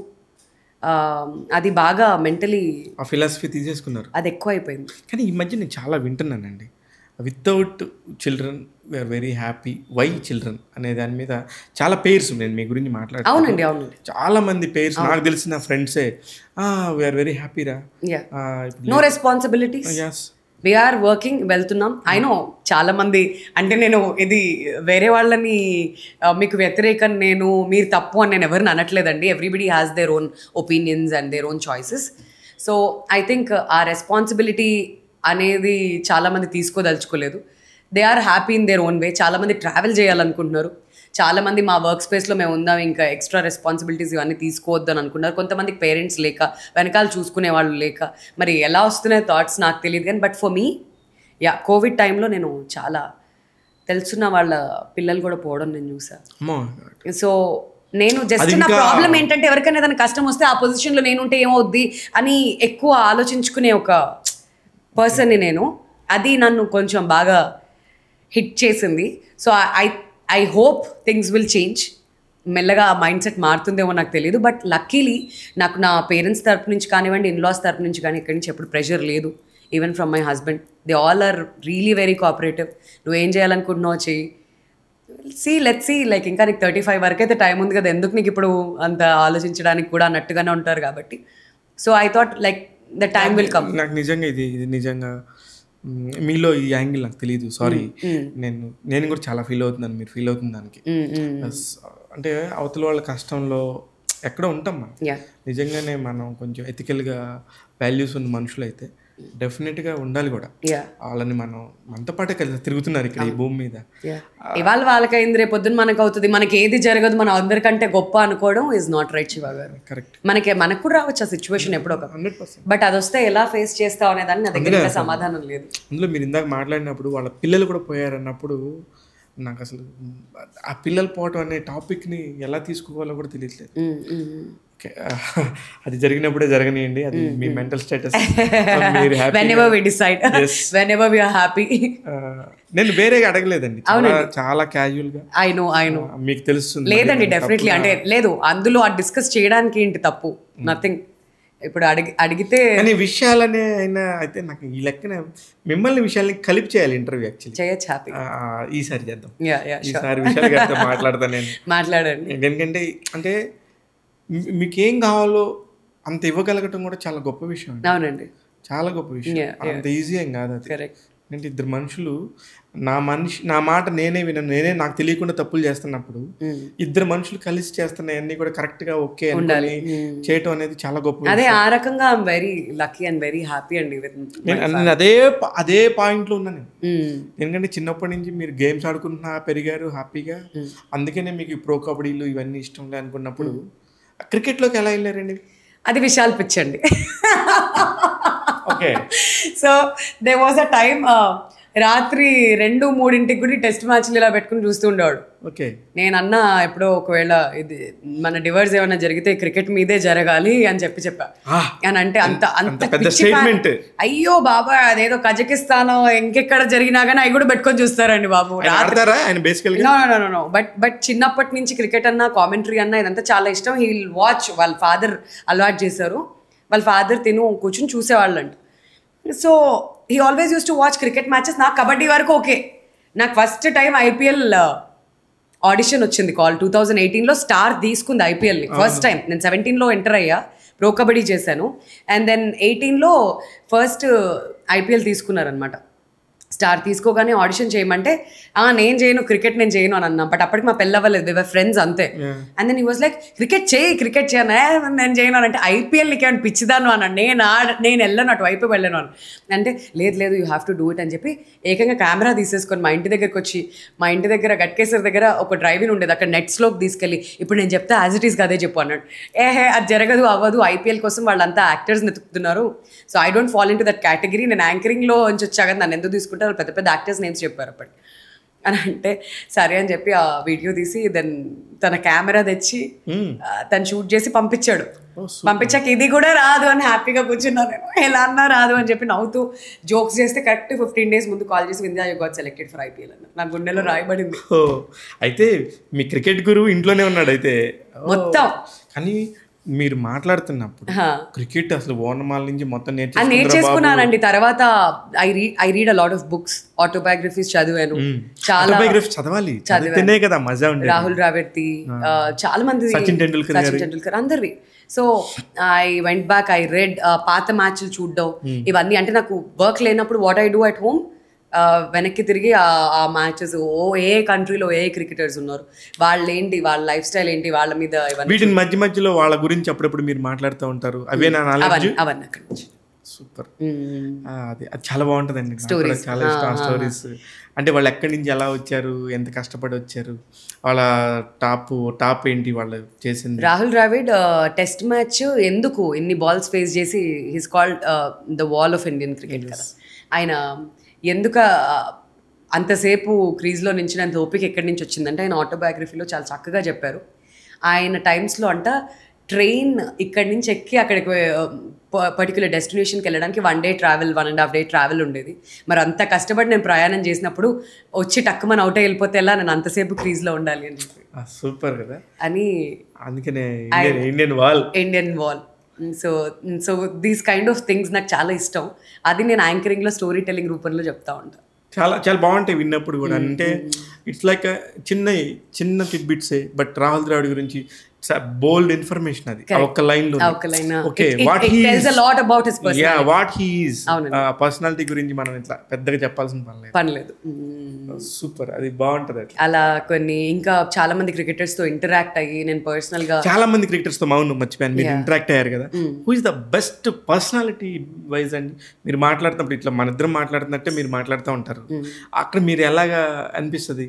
Speaker 2: అది బాగా మెంటలీ
Speaker 1: ఆ ఫిలాసఫీ తీసేసుకున్నారు,
Speaker 2: అది ఎక్కువ అయిపోయింది.
Speaker 1: కానీ ఈ మధ్య నేను చాలా వింటున్నానండి, without children we are very happy, why children అనే దాని మీద చాలా పేర్స్ నేను మీ గురించి మాట్లాడుతాను.
Speaker 2: అవునండి,
Speaker 1: చాలా మంది పేర్స్ నాకు తెలిసిన ఫ్రెండ్సే వీఆర్ వెరీ హ్యాపీ రా,
Speaker 2: నో రెస్పాన్సిబిలిటీస్, వీఆర్ వర్కింగ్, వెళ్తున్నాం. ఐ నో చాలా మంది, అంటే నేను ఇది వేరే వాళ్ళని మీకు వ్యతిరేకం నేను మీరు తప్పు అని నేను ఎవరిని అనట్లేదండి. Everybody has their own opinions and their own choices. So I think ఆ రెస్పాన్సిబిలిటీ అనేది చాలామంది తీసుకోదలుచుకోలేదు. They are happy in their own way. చాలామంది ట్రావెల్ చేయాలనుకుంటున్నారు, చాలామంది మా వర్క్ స్పేస్లో మేము ఉందాం, ఇంకా ఎక్స్ట్రా రెస్పాన్సిబిలిటీస్ ఇవన్నీ తీసుకోవద్దని అనుకున్నారు. కొంతమందికి పేరెంట్స్ లేక, వెనకాల చూసుకునే వాళ్ళు లేక, మరి ఎలా వస్తున్నాయి థాట్స్ నాకు తెలియదు. కానీ but for me yeah Covid టైంలో నేను చాలా తెలుసున్న వాళ్ళ పిల్లలు కూడా పోవడం నేను చూసాను. సో నేను జస్ట్ నా ప్రాబ్లం ఏంటంటే ఎవరికైనా ఏదైనా కష్టం వస్తే ఆ పొజిషన్లో నేనుంటే ఏమవుద్ది అని ఎక్కువ ఆలోచించుకునే ఒక పర్సన్ని నేను. అది నన్ను కొంచెం బాగా హిట్ చేసింది. So I hope things will change. మెల్లగా ఆ మైండ్ సెట్ మారుతుందేమో నాకు తెలియదు. బట్ లక్కీలీ నాకు నా పేరెంట్స్ తరపు నుంచి కానివ్వండి, ఇన్లాస్ తరపు నుంచి కానీ ఎక్కడి నుంచి ఎప్పుడు ప్రెషర్ లేదు. Even from my husband, they all are really very cooperative. నువ్వేం చేయాలనుకుంటున్నావు చెయ్యి, లెట్స్ సీ, లైక్ ఇంకా నీకు 35 వరకు అయితే టైం ఉంది కదా, ఎందుకు నీకు ఇప్పుడు అంత ఆలోచించడానికి కూడా అన్నట్టుగానే ఉంటారు కాబట్టి. So I thought like the time will come.
Speaker 1: నాకు నిజంగా ఇది నిజంగా మీలో ఈ యాంగిల్ నాకు తెలియదు, సారీ. నేను కూడా చాలా ఫీల్ అవుతున్నాను, మీరు ఫీల్ అవుతుంది దానికి. అంటే అవతల వాళ్ళ కష్టంలో ఎక్కడ ఉంటాం మనం. నిజంగానే మనం కొంచెం ఎథికల్గా వాల్యూస్ ఉన్న మనుషులు అయితే డెఫినెట్గా ఉండాలి కూడా. వాళ్ళని మనం మనతో పాటే కలిసి తిరుగుతున్నారు ఇక్కడ ఈ భూమి మీద.
Speaker 2: ఇవాళ వాళ్ళకైంది, రేపు పొద్దున్న మనకు అవుతుంది. మనకి ఏది జరగదు, మనం అందరికంటే గొప్ప అనుకోవడం ఈజ్ నాట్ రైట్ శివ గారు.
Speaker 1: కరెక్ట్.
Speaker 2: మనకు కూడా రావచ్చు ఆ సిచ్యువేషన్ ఎప్పుడో ఒక 100%. బట్ అది వస్తే ఎలా ఫేస్ చేస్తావు అనే దాన్ని నా దగ్గర సమాధానం లేదు.
Speaker 1: అందులో మీరు ఇందాక మాట్లాడినప్పుడు వాళ్ళ పిల్లలు కూడా పోయారన్నప్పుడు నాకు అసలు ఆ పిల్లలు పోవటం అనే టాపిక్ని ఎలా తీసుకోవాలో కూడా తెలియట్లేదు. అది జరిగినప్పుడే జరగనియండి, అది మీ మెంటల్ స్టేటస్. నేను వేరేగా అడగలేదండి, చాలా క్యాజువల్ గా. మీకు తెలుస్తుంది
Speaker 2: లేదండి, డెఫినెట్లీ. అంటే లేదు, అందులో డిస్కస్ చేయడానికి ఏంటి తప్పు, నథింగ్. ఇప్పుడు అడిగితే
Speaker 1: కానీ విషయాలనే అయినా అయితే నాకు ఈ లెక్కన మిమ్మల్ని విషయాల్ని కలిపి చేయాలి ఇంటర్వ్యూ. యాక్చువల్లీ
Speaker 2: చేయొచ్చు, హ్యాపీ.
Speaker 1: ఈసారి చేద్దాం, ఈసారి విషయాలు మాట్లాడతాను నేను.
Speaker 2: మాట్లాడండి.
Speaker 1: ఎందుకంటే అంటే మీకేం కావాలో అంత ఇవ్వగలగటం కూడా చాలా గొప్ప విషయం.
Speaker 2: అవునండి,
Speaker 1: చాలా గొప్ప విషయం. అంత ఈజీ ఏం కాదు అది.
Speaker 2: కరెక్ట్.
Speaker 1: అంటే ఇద్దరు మనుషులు నా మాట నేనే వినను, నేనే నాకు తెలియకుండా తప్పులు చేస్తున్నప్పుడు ఇద్దరు మనుషులు కలిసి చేస్తున్నాయన్నీ కూడా కరెక్ట్ గా ఓకే ఉండాలి చేయటం అనేది చాలా గొప్ప.
Speaker 2: అదే ఆ రకంగా I'm very lucky and very happy అండి.
Speaker 1: నేను అదే పాయింట్ లో ఉన్నాను. ఎందుకంటే చిన్నప్పటి నుంచి మీరు గేమ్స్ ఆడుకుంటున్నా పెరిగారు హ్యాపీగా, అందుకనే మీకు ప్రో కబడ్డీలు ఇవన్నీ ఇష్టం లే అనుకున్నప్పుడు క్రికెట్లోకి ఎలా వెళ్ళారండి?
Speaker 2: అది విషయాలు పిచ్చండి.
Speaker 1: Okay.
Speaker 2: So there was a time, రాత్రి 2-3 కూడా టెస్ట్ మ్యాచ్లు ఇలా పెట్టుకుని చూస్తూ ఉండేవాడు.
Speaker 1: ఓకే.
Speaker 2: నేను అన్నా ఎప్పుడో ఒకవేళ ఇది మన డివర్స్ ఏమైనా జరిగితే క్రికెట్ మీదే జరగాలి అని చెప్పా. అని అంటే అంత అయ్యో బాబా, అదేదో కజకిస్తాన్ ఇంకెక్కడ జరిగినా కానీ అవి కూడా పెట్టుకొని చూస్తారండి బాబు. బట్ చిన్నప్పటి నుంచి క్రికెట్ అన్నా కామెంటరీ అన్నా ఇదంతా చాలా ఇష్టం. He will watch. వాళ్ళ ఫాదర్ అలవాటు చేశారు. వాళ్ళ ఫాదర్ కూర్చుని చూసేవాళ్ళంట. So he always use to watch cricket matches. నాకు కబడ్డీ వరకు ఓకే. నాకు ఫస్ట్ టైం ఐపీఎల్ ఆడిషన్ వచ్చింది కాల్ 2018లో. స్టార్ తీసుకుంది ఐపీఎల్ని ఫస్ట్ టైం. నేను 17లో ఎంటర్ అయ్యా, ప్రో కబడ్డీ చేశాను. అండ్ దెన్ 18లో ఫస్ట్ ఐపీఎల్ తీసుకున్నారనమాట. స్టార్ తీసుకోగానే ఆడిషన్ చేయమంటే నేను చేయను, క్రికెట్ నేను చేయను అని అన్నా. బట్ అప్పటికి మా పెళ్ళి అవ్వలేదు, వి వర్ ఫ్రెండ్స్ అంతే. And then he was like cricket చేయను, నేను చేయను అని. అంటే ఐపీఎల్ నీకు ఏమైనా పిచ్చిదాను అన్నాడు. నేను వెళ్ళను, అటువైపు వెళ్ళను అని అంటే లేదు you have to do it అని చెప్పి ఏకంగా కెమెరా తీసేసుకొని మా ఇంటి దగ్గరకు వచ్చి, మా ఇంటి దగ్గర గట్కేసర్ దగ్గర ఒక డ్రైవింగ్ ఉండేది, అక్కడ నెట్స్లోకి తీసుకెళ్ళి ఇప్పుడు నేను చెప్తే యాజ్ ఇట్ ఈస్ అదే చెప్పు అన్నాడు. అది జరగదు, అవ్వదు, ఐపీఎల్ కోసం వాళ్ళంతా యాక్టర్స్ వెతుకుతున్నారు. So I don't fall in to that category. నేను యాంకరింగ్లో నుంచి వచ్చా కదా, నన్ను ఎందుకు తీసుకుంటారు, పెద్ద పెద్ద యాక్టర్స్ నేమ్స్ చెప్పారు అప్పటి అని అంటే సరే అని చెప్పి ఆ వీడియో తీసి దెన్ తన కెమెరా తెచ్చి తను షూట్ చేసి పంపించాడు. పంపించాక ఇది కూడా రాదు అని హ్యాపీగా కూర్చున్నా నేను. ఎలా అన్నా రాదు అని చెప్పి నవ్వుతూ జోక్స్ చేస్తే కరెక్ట్ 15 days ముందు కాల్ చేసి Vindhya you got selected for IPL అన్న. నా గుండెలో రాయబడింది.
Speaker 1: అయితే మీ క్రికెట్ గురువు ఇంట్లోనే ఉన్నాడు అయితే
Speaker 2: మొత్తం.
Speaker 1: కానీ మీరు మాట్లాడుతున్నప్పుడు క్రికెట్ అసలు ఓనమాల నుంచి మొత్తం
Speaker 2: నేర్చేసుకున్నానండి. తర్వాత I read a lot of books, autobiographies చదివాను. చాలా
Speaker 1: చదవాలి, చదివితేనే కదా మజా ఉండేది.
Speaker 2: రాహుల్ ద్రావిడ్ది, చాలా మంది,
Speaker 1: సచిన్ టెండూల్కర్
Speaker 2: అందరివి. So I went back, I read పాత మ్యాచ్లు చూడడం ఇవన్నీ. అంటే నాకు వర్క్ లేనప్పుడు what I do at home, వెనక్కి తిరిగి ఆ మ్యాచెస్, ఏ కంట్రీలో ఏ క్రికెటర్స్ ఉన్నారు, వాళ్ళేంటి, వాళ్ళ లైఫ్ స్టైల్ ఏంటి, వాళ్ళ మీద
Speaker 1: వీటిని మధ్యలో వాళ్ళ గురించి అప్పుడప్పుడు మీరు మాట్లాడుతూ ఉంటారు.
Speaker 2: అవన్నీ అక్కడి నుంచి.
Speaker 1: సూపర్. అది చాలా బాగుంటుందండి, చాలా ఇష్టం స్టోరీస్. అంటే వాళ్ళు ఎక్కడి నుంచి ఎలా వచ్చారు, ఎంత కష్టపడి వచ్చారు, వాళ్ళ టాప్ ఏంటి వాళ్ళు చేసింది.
Speaker 2: రాహుల్ ద్రావిడ్ టెస్ట్ మ్యాచ్ ఎందుకు ఇన్ని బాల్స్ ఫేస్ చేసి his called the wall of Indian cricket కదా. ఆయన ఎందుకు అంతసేపు క్రీజ్లో నించినంత ఓపిక ఎక్కడి నుంచి వచ్చిందంటే ఆయన ఆటోబయోగ్రఫీలో చాలా చక్కగా చెప్పారు. ఆయన టైమ్స్లో అంట ట్రైన్ ఇక్కడి నుంచి ఎక్కి అక్కడికి పర్టికులర్ డెస్టినేషన్కి వెళ్ళడానికి 1 day ట్రావెల్ 1.5 day ట్రావెల్ ఉండేది. మరి అంత కష్టపడి నేను ప్రయాణం చేసినప్పుడు వచ్చి టక్కుమని అవుట్ వెళ్ళిపోతే ఎలా, నేను అంతసేపు క్రీజ్లో ఉండాలి అని చెప్పి
Speaker 1: సూపర్ కదా
Speaker 2: అని.
Speaker 1: అందుకనే Indian wall.
Speaker 2: So these kind of things నాకు చాలా ఇష్టం. అది నేను యాంకరింగ్లో స్టోరీ టెల్లింగ్ రూపంలో చెప్తా ఉంటాను.
Speaker 1: చాలా చాలా బాగుంటాయి విన్నప్పుడు కూడా. అంటే ఇట్స్ లైక్ చిన్న టిడ్ బిట్సే, బట్ రాహుల్ ద్రావిడ్ గురించి బోల్డ్ ఇన్ఫర్మేషన్. అది ఒక్క లైన్ లో okay what he is personality గురించి మనం ఇట్లా పెద్దగా చెప్పాల్సిన
Speaker 2: పనిలేదు.
Speaker 1: సూపర్, అది బాగుంటది.
Speaker 2: అలా కొన్ని ఇంకా చాలా మంది క్రికెటర్స్ తో ఇంటరాక్ట్ అయ్యి నేను పర్సనల్ గా
Speaker 1: చాలా మంది క్రికెటర్స్ తో మర్చిపోయాను, మీరు ఇంటరాక్ట్ అయ్యారు కదా. Who is the best personality wise అండి? మీరు మాట్లాడుతున్నప్పుడు ఇట్లా మన ఇద్దరం మాట్లాడుతున్నట్టే మీరు మాట్లాడుతూ ఉంటారు, అక్కడ మీరు ఎలాగా అనిపిస్తుంది?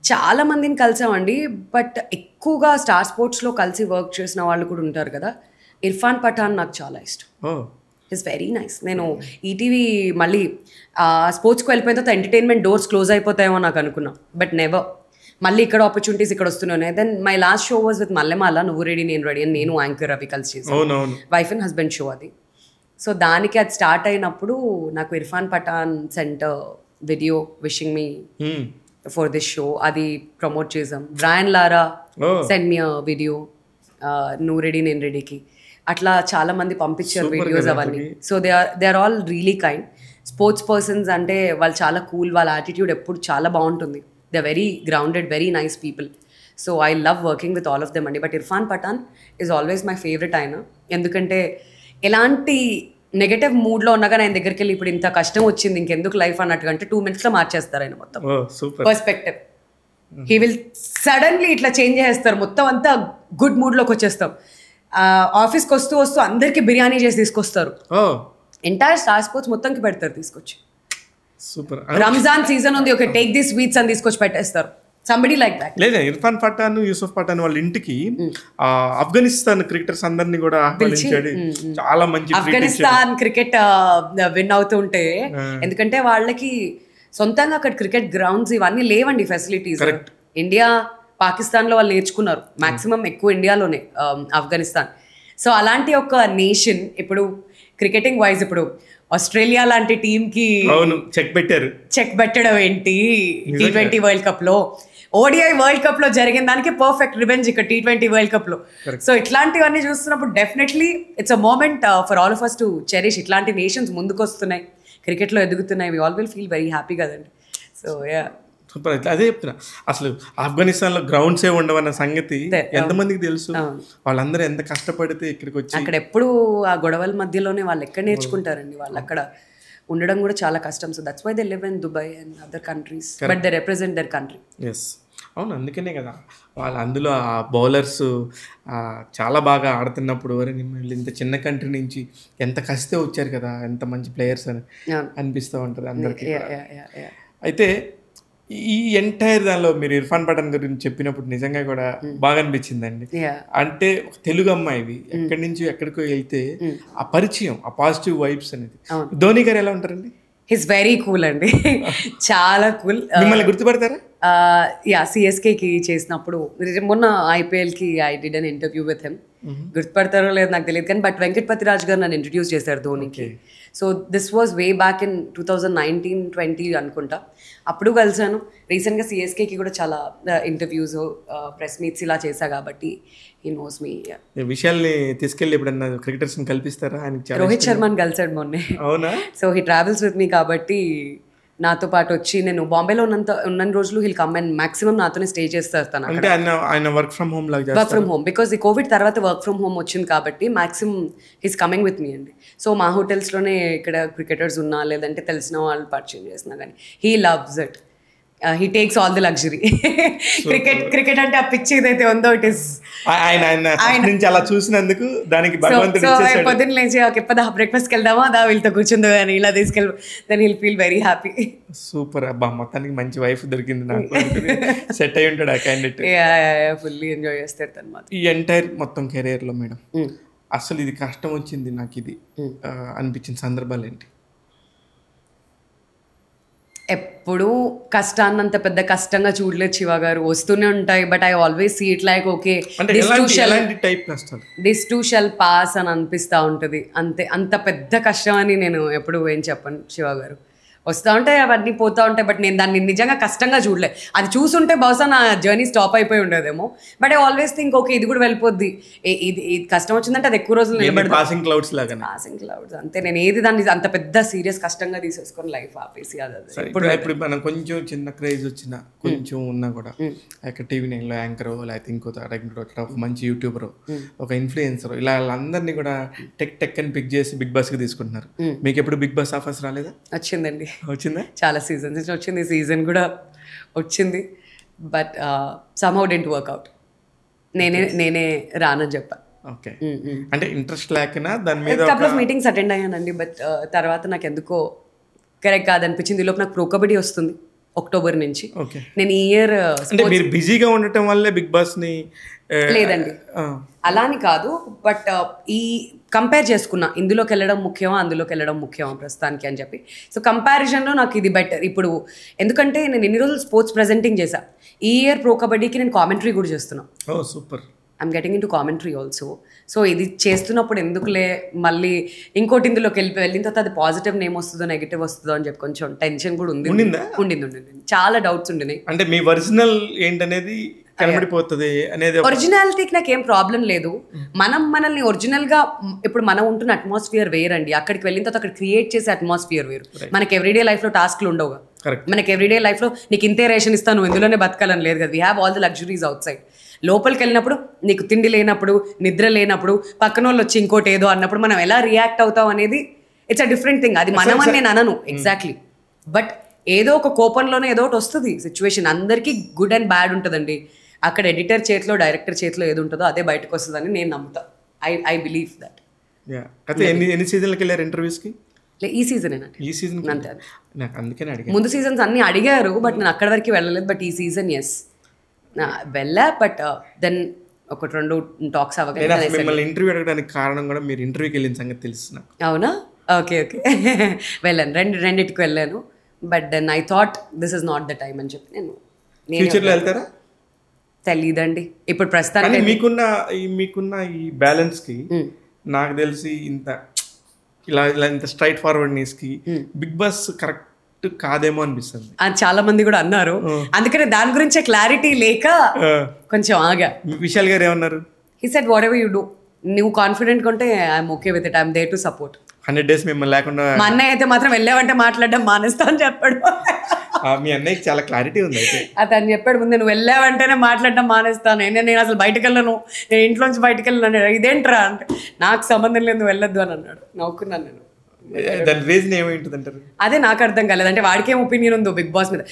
Speaker 2: చాలా మందిని కలిసామండి, బట్ ఎక్కువగా స్టార్ స్పోర్ట్స్లో కలిసి వర్క్ చేసిన వాళ్ళు కూడా ఉంటారు కదా. ఇర్ఫాన్ పఠాన్ నాకు చాలా ఇష్టం. It's very nice. నేను ఈటీవీ మళ్ళీ స్పోర్ట్స్కి వెళ్ళిపోయిన తర్వాత ఎంటర్టైన్మెంట్ డోర్స్ క్లోజ్ అయిపోతాయేమో నాకు అనుకున్నా, బట్ నెవర్. మళ్ళీ ఇక్కడ ఆపర్చునిటీస్ ఇక్కడ వస్తున్నాయి. Then my last show was with Mallemala, నువ్వు రెడీ నేను రెడీ అని నేను యాంకర్ అవి కలిసి చేసాను, వైఫ్ అండ్ హస్బెండ్ షో అది. సో దానికి అది స్టార్ట్ అయినప్పుడు నాకు Irfan Pathan sent video wishing me for this show, అది ప్రమోట్ చేసాం. Brian Lara send me video నువ్వు రెడీ నేను రెడీకి. అట్లా చాలా మంది పంపించారు వీడియోస్ అవన్నీ. So they are all really kind. Sports persons అంటే వాళ్ళు చాలా కూల్, వాళ్ళ యాటిట్యూడ్ ఎప్పుడు చాలా బాగుంటుంది. They are very grounded, very nice people. So I love working with all of them అండి. But Irfan Pathan is always my favourite ఆయన. ఎందుకంటే ఎలాంటి నెగటివ్ మూడ్లో ఉన్నాగా ఆయన దగ్గరికి వెళ్ళి ఇప్పుడు ఇంత కష్టం వచ్చింది ఇంకెందుకు లైఫ్ అన్నట్టుగా అంటే 2 minutes మార్చేస్తారు ఆయన మొత్తం పర్స్పెక్టివ్. హీ విల్ సడన్లీ ఇట్లా చేంజ్ చేస్తారు, మొత్తం అంతా గుడ్ మూడ్లోకి వచ్చేస్తాం. ఆఫీస్కి వస్తూ అందరికీ బిర్యానీ చేసి తీసుకొస్తారు, ఎంటైర్ స్టార్ స్పోర్ట్స్ మొత్తంకి పెడతారు తీసుకొచ్చి.
Speaker 1: సూపర్.
Speaker 2: రంజాన్ సీజన్ ఉంది, ఓకే టేక్ దిస్ స్వీట్స్ అని తీసుకొచ్చి పెట్టేస్తారు. Somebody like that.
Speaker 1: లేదా ఇర్ఫాన్ పఠాన్, యూసుఫ్ పఠాన్ వాళ్ళ ఇంటికి ఆఫ్ఘనిస్తాన్ క్రికెటర్స్ అందరినీ కూడా ఆహ్వానించాడు. చాలా మంచి
Speaker 2: ఆఫ్ఘనిస్తాన్ క్రికెట్ విన్ అవుతుంటే, ఎందుకంటే వాళ్ళకి సొంతంగా అక్కడ క్రికెట్ గ్రౌండ్స్ ఇవన్నీ లేవండి ఫెసిలిటీస్. ఇండియా పాకిస్తాన్లో వాళ్ళు నేర్చుకున్నారు మాక్సిమం, ఎక్కువ ఇండియాలోనే ఆఫ్ఘనిస్తాన్. సో అలాంటి ఒక నేషన్ ఇప్పుడు క్రికెటింగ్ వైజ్ ఇప్పుడు ఆస్ట్రేలియా లాంటి టీంకి చెక్ పెట్టడం ఏంటి T20 వరల్డ్ కప్ లో, ఓడిఐ వరల్డ్ కప్ లో జరిగిన దానికి పర్ఫెక్ట్ రివెంజ్ ఇక్కడ T20 వరల్డ్ కప్ లో. సో ఇట్లాంటివన్నీ చూస్తున్నప్పుడు definitely it's a moment for all of us to cherish. ఇట్లాంటి నేషన్స్ ముందుకు వస్తున్నాయి, క్రికెట్లో ఎదుగుతున్నాయి, we all will feel very happy కదండి. So yeah
Speaker 1: super. అదే చెప్తున్నా, అసలు ఆఫ్ఘనిస్తాన్లో గ్రౌండ్సే ఉండవన్న సంగతి ఎంతమందికి తెలుసు? వాళ్ళందరూ ఎంత కష్టపడితే ఇక్కడికి వచ్చి,
Speaker 2: అక్కడ ఎప్పుడు ఆ గొడవల మధ్యలోనే వాళ్ళు ఎక్కడ నేర్చుకుంటారండి, వాళ్ళు అక్కడ ఉండడం కూడా చాలా కష్టం. So that's why they live in Dubai and other countries, but they represent their country.
Speaker 1: Yes అవును, అందుకనే కదా వాళ్ళు అందులో ఆ బౌలర్స్ చాలా బాగా ఆడుతున్నప్పుడు వీళ్ళు ఇంత చిన్న కంట్రీ నుంచి ఎంత కసితే వచ్చారు కదా, ఎంత మంచి ప్లేయర్స్ అని అనిపిస్తూ ఉంటుంది అందరికీ. అయితే ఈ ఎంటైర్ దానిలో మీరు ఇర్ఫాన్ పఠాన్ గురించి చెప్పినప్పుడు నిజంగా కూడా బాగా అనిపించిందండి. అంటే తెలుగు అమ్మాయివి ఎక్కడి నుంచి ఎక్కడికో వెళ్తే ఆ పరిచయం, ఆ పాజిటివ్ వైబ్స్ అనేది. ధోని గారు ఎలా ఉంటారండి?
Speaker 2: హిస్ వెరీ కూల్ అండి, చాలా కూల్.
Speaker 1: మిమ్మల్ని గుర్తుపడతారా?
Speaker 2: యా, సిఎస్కేకి చేసినప్పుడు మొన్న ఐపీఎల్కి I did an interview with him. గుర్తుపడతారో లేదు నాకు తెలియదు కానీ, బట్ వెంకట్ రాజ్ గారు నన్ను ఇంట్రడ్యూస్ చేశారు ధోనికి. So this was way back in 2019-20 అనుకుంటా, అప్పుడు కలిసాను. రీసెంట్గా సిఎస్కేకి కూడా చాలా ఇంటర్వ్యూస్, ప్రెస్ మీట్స్ ఇలా చేశా కాబట్టి హీ నోస్ మీ.
Speaker 1: విషయాల్ని తీసుకెళ్ళి ఎప్పుడన్నా క్రికెటర్స్ని కల్పిస్తారా?
Speaker 2: రోహిత్ శర్మని కలిసాడు మొన్నే.
Speaker 1: అవునా?
Speaker 2: So he travels with me కాబట్టి నాతో పాటు వచ్చి, నేను బాంబేలో ఉన్న రోజులు హిల్ కమ్ అండ్ మాక్సిమం నాతోనే స్టే చేస్తాను.
Speaker 1: అంటే ఆయన వర్క్ ఫ్రమ్ హోమ్
Speaker 2: బికాస్ ఈ కోవిడ్ తర్వాత వర్క్ ఫ్రమ్ హోమ్ వచ్చింది కాబట్టి maximum he's coming with me అండి. సో మా హోటల్స్లోనే ఇక్కడ క్రికెటర్స్ ఉన్నా లేదంటే తెలిసిన వాళ్ళు పరిచయం చేసినా కానీ he loves it. He takes all the luxury. Cricket అంటే ఆ పిచ్ ఏదైతే ఉందో ఇట్ ఇస్
Speaker 1: అలా చూసినందుకు దానికి
Speaker 2: పొద్దున్న లేచి ఎప్పదా బ్రేక్ఫాస్ట్కి వెళ్దామా, దా వీళ్ళతో కూర్చుందో కానీ ఇలా తీసుకెళ్ళి then he'll feel very happy.
Speaker 1: Super అబ్బా, మొత్తానికి మంచి వైఫ్ దొరికింది నాకు. సెట్ అయి ఉంటాడు ఆ క్యాండిడేట్.
Speaker 2: ఫుల్లీ ఎంజాయ్ చేస్తాడు అనమాట
Speaker 1: ఈ ఎంటైర్ మొత్తం కెరీర్లో. మేడం అసలు ఇది కష్టం వచ్చింది నాకు ఇది అనిపించిన సందర్భాలు ఏంటి?
Speaker 2: ఎప్పుడు కష్టాన్నంత పెద్ద కష్టంగా చూడలేదు శివ గారు. వస్తూనే ఉంటాయి, but I always see it like okay this too shall pass అని అనిపిస్తూ ఉంటుంది అంతే. అంత పెద్ద కష్టం అని నేను ఎప్పుడు ఏం చెప్పను శివ గారు. వస్తూ ఉంటాయి అవన్నీ పోతూ ఉంటాయి, బట్ నేను దాన్ని నిజంగా కష్టంగా చూడలే. అది చూసుంటే బహుశా నా జర్నీ స్టాప్ అయిపోయి ఉండేదేమో. But I always think okay ఇది కూడా వెళ్ళిపోద్ది, ఇది కష్టం వచ్చిందంటే అది ఎక్కువ రోజులు నిలబడి
Speaker 1: పాసింగ్ క్లౌడ్స్
Speaker 2: అంతే. నేను ఏది దాన్ని అంత పెద్ద సీరియస్ కష్టంగా తీసేసుకొని లైఫ్ ఆపేసి
Speaker 1: ఇప్పుడు మనం కొంచెం చిన్న క్రేజ్ వచ్చినా కొంచెం ఉన్నా కూడా ఇక్కడ TV9లో యాంకరో లేకపోతే ఇంకో ఒక మంచి యూట్యూబర్ ఒక ఇన్ఫ్లుయెన్సర్ ఇలా వాళ్ళందరినీ కూడా టెక్ అని పిక్ చేసి బిగ్ బాస్కి తీసుకుంటున్నారు. మీకు ఎప్పుడు బిగ్ బాస్ ఆఫర్స్ రాలేదా?
Speaker 2: వచ్చిందండి,
Speaker 1: వచ్చిందా?
Speaker 2: చాలా సీజన్స్ నుంచి వచ్చింది, సీజన్ కూడా వచ్చింది, బట్ సమ్హౌ డెంట్ వర్క్అవుట్. నేనే రానని చెప్పాను.
Speaker 1: ఓకే, అంటే ఇంట్రెస్ట్ లేకనా దాని మీద?
Speaker 2: కపుల్ ఆఫ్ మీటింగ్స్ అటెండ్ అయ్యానండి, బట్ తర్వాత నాకు ఎందుకో కరెక్ట్ కాదనిపించింది. ఈలోపు నాకు ప్రో కబడ్డీ వస్తుంది అక్టోబర్ నుంచి. నేను ఈ ఇయర్
Speaker 1: మీరు బిజీగా ఉండటం వల్లే బిగ్ బాస్ని
Speaker 2: లేదండి అలా అని కాదు, బట్ ఈ కంపేర్ చేసుకున్నా ఇందులోకి వెళ్ళడం ముఖ్యమా అందులోకి వెళ్ళడం ముఖ్యమా ప్రస్తుతానికి అని చెప్పి. సో కంపారిజన్లో నాకు ఇది బెటర్ ఇప్పుడు. ఎందుకంటే నేను ఎన్ని రోజులు స్పోర్ట్స్ ప్రెజెంటింగ్ చేశా, ఈ ఇయర్ ప్రో కబడ్డీకి నేను కామెంటరీ కూడా చేస్తున్నాను.
Speaker 1: Super,
Speaker 2: I'm getting in to commentary also. So ఇది చేస్తున్నప్పుడు ఎందుకులే మళ్ళీ ఇంకోటి ఇందులోకి వెళ్ళిన తర్వాత అది పాజిటివ్ నేమ్ వస్తుందో నెగిటివ్ వస్తుందో అని చెప్పి కొంచెం టెన్షన్ కూడా ఉండింది. చాలా డౌట్స్ ఉండినాయి.
Speaker 1: అంటే మీ ఒరిజినల్ ఏంటనేది కనబడిపోతుంది అనేది.
Speaker 2: ఒరిజినాలిటీకి నాకు ఏం ప్రాబ్లం లేదు. మనల్ని ఒరిజినల్ గా ఇప్పుడు మనం ఉంటున్న అట్మాస్ఫియర్ వేరండి, అక్కడికి వెళ్ళిన తర్వాత అక్కడ క్రియేట్ చేసే అట్మాస్ఫియర్ వేరు. మనకి ఎవ్రీడే లైఫ్ లో టాస్క్లు ఉండవుగా. మనకి ఎవ్రీడే లైఫ్ లో నీకు ఇంతే రేషన్ ఇస్తాను ఇందులోనే బతకాలని లేదు కదా. We have all the luxuries out side. లోపలికి వెళ్ళినప్పుడు నీకు తిండి లేనప్పుడు, నిద్ర లేనప్పుడు, పక్కన వాళ్ళు వచ్చి ఇంకోటి ఏదో అన్నప్పుడు మనం ఎలా రియాక్ట్ అవుతాం అనేది ఇట్స్ అ డిఫరెంట్ థింగ్. అది మనం అని నేను అనను ఎగ్జాక్ట్లీ, బట్ ఏదో ఒక కోపంలోనే ఏదో ఒకటి వస్తుంది సిచ్యువేషన్. అందరికీ గుడ్ అండ్ బ్యాడ్ ఉంటుందండి. అక్కడ ఎడిటర్ చేతిలో డైరెక్టర్ చేతిలో ఏది ఉంటుందో అదే బయటకు వస్తుందని నేను నమ్ముతా. I believe that.
Speaker 1: ఎన్ని సీజన్లకి వెళ్ళారు ఇంటర్వ్యూస్కి?
Speaker 2: ఈ సీజన్ అంతే. ముందు సీజన్స్ అన్ని అడిగారు, బట్ నేను అక్కడి వరకు వెళ్ళలేదు. బట్ ఈ సీజన్ ఎస్ వెళ్ళా, బట్ దెన్ ఒకటి రెండు టాక్స్ అవ్వగా
Speaker 1: మిమ్మల్ని ఇంటర్వ్యూ అడగడానికి కారణం కూడా మీరు ఇంటర్వ్యూకి వెళ్ళిన సంగతి తెలుసు.
Speaker 2: అవునా? ఓకే వెళ్ళాను, రెండింటికి వెళ్ళాను. But then I thought this is not the time అని చెప్పి నేను
Speaker 1: ఫ్యూచర్లో వెళ్తారా
Speaker 2: తెలీదండి ఇప్పుడు ప్రస్తుతానికి.
Speaker 1: మీకున్న ఈ బ్యాలెన్స్ కి నాకు తెలిసి ఇలా ఇంత స్ట్రైట్ ఫార్వర్డ్నెస్ కి బిగ్ బాస్ కరెక్ట్ కాదేమో అనిపిస్తుంది.
Speaker 2: చాలా మంది కూడా అన్నారు, అందుకనే దాని గురించే క్లారిటీ లేక కొంచెం ఆగా.
Speaker 1: విశాల్ గారు ఏమన్నారు?
Speaker 2: He said whatever you do, నువ్వు కాన్ఫిడెంట్ గా ఉంటే I'm okay with it, I'm there to support.
Speaker 1: 100 days మిమ్మల్ని లేకుండా.
Speaker 2: మా అన్నయ్య అయితే మాత్రం వెళ్ళావంటే మాట్లాడడం మానేస్తా అని చెప్పాడు.
Speaker 1: మీ అన్నయ్యకి చాలా క్లారిటీ ఉంది అయితే.
Speaker 2: అతను చెప్పాడు ముందే, నువ్వు వెళ్ళావంటేనే మాట్లాడడం మానేస్తాను, నేను అసలు బయటకు వెళ్ళను, నేను ఇంట్లోంచి బయటకు వెళ్ళను. ఇదేంట్రా అంటే నాకు సంబంధం లేదు నువ్వు వెళ్ళొద్దు అని అన్నాడు. నవ్వుకున్నాను నేను.
Speaker 1: దాని రీజన్ ఏమైంటుంది అంటారు?
Speaker 2: అదే నాకు అర్థం కాలేదు. అంటే వాడికి ఏం ఒపీనియన్ ఉందో బిగ్ బాస్ మీద.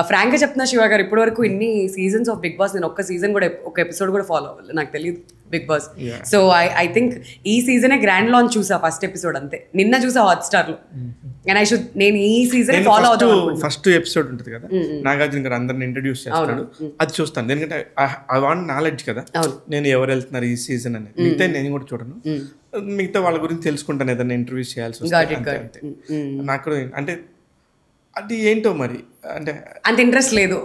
Speaker 2: ఫ్రాంక్గా చెప్తున్నా శివ గారు, ఇప్పటి వరకు ఇన్ని సీజన్స్ ఆఫ్ బిగ్ బాస్ నేను ఒక్క సీజన్ కూడా ఒక ఎపిసోడ్ కూడా ఫాలో అవ్వాలి, నాకు తెలియదు Bigg Boss. So I think ఈ సీజనే గ్రాండ్ లాంచ్ చూసా, ఫస్ట్ ఎపిసోడ్ అంతే. నిన్న చూసా హాట్స్టార్ లో. నేను ఈ సీజన్ ఫాలో అవుతాను.
Speaker 1: ఫస్ట్ ఎపిసోడ్ ఉంటుంది కదా, నాగార్జున గారు అందరిని ఇంట్రడ్యూస్ చేస్తాడు, అది చూస్తాను. ఎందుకంటే ఐ వాంట్ నాలెడ్జ్ కదా, నేను ఎవరు వెళ్తున్నారు ఈ సీజన్ అని. మిగతా నేను కూడా చూడను, మిగతా వాళ్ళ గురించి తెలుసుకుంటాను ఏదైనా ఇంటర్వ్యూస్ చేయాల్సి వస్తుంది. నాకు అంటే అది ఏంటో మరి అంటే
Speaker 2: అంత ఇంట్రెస్ట్ లేదు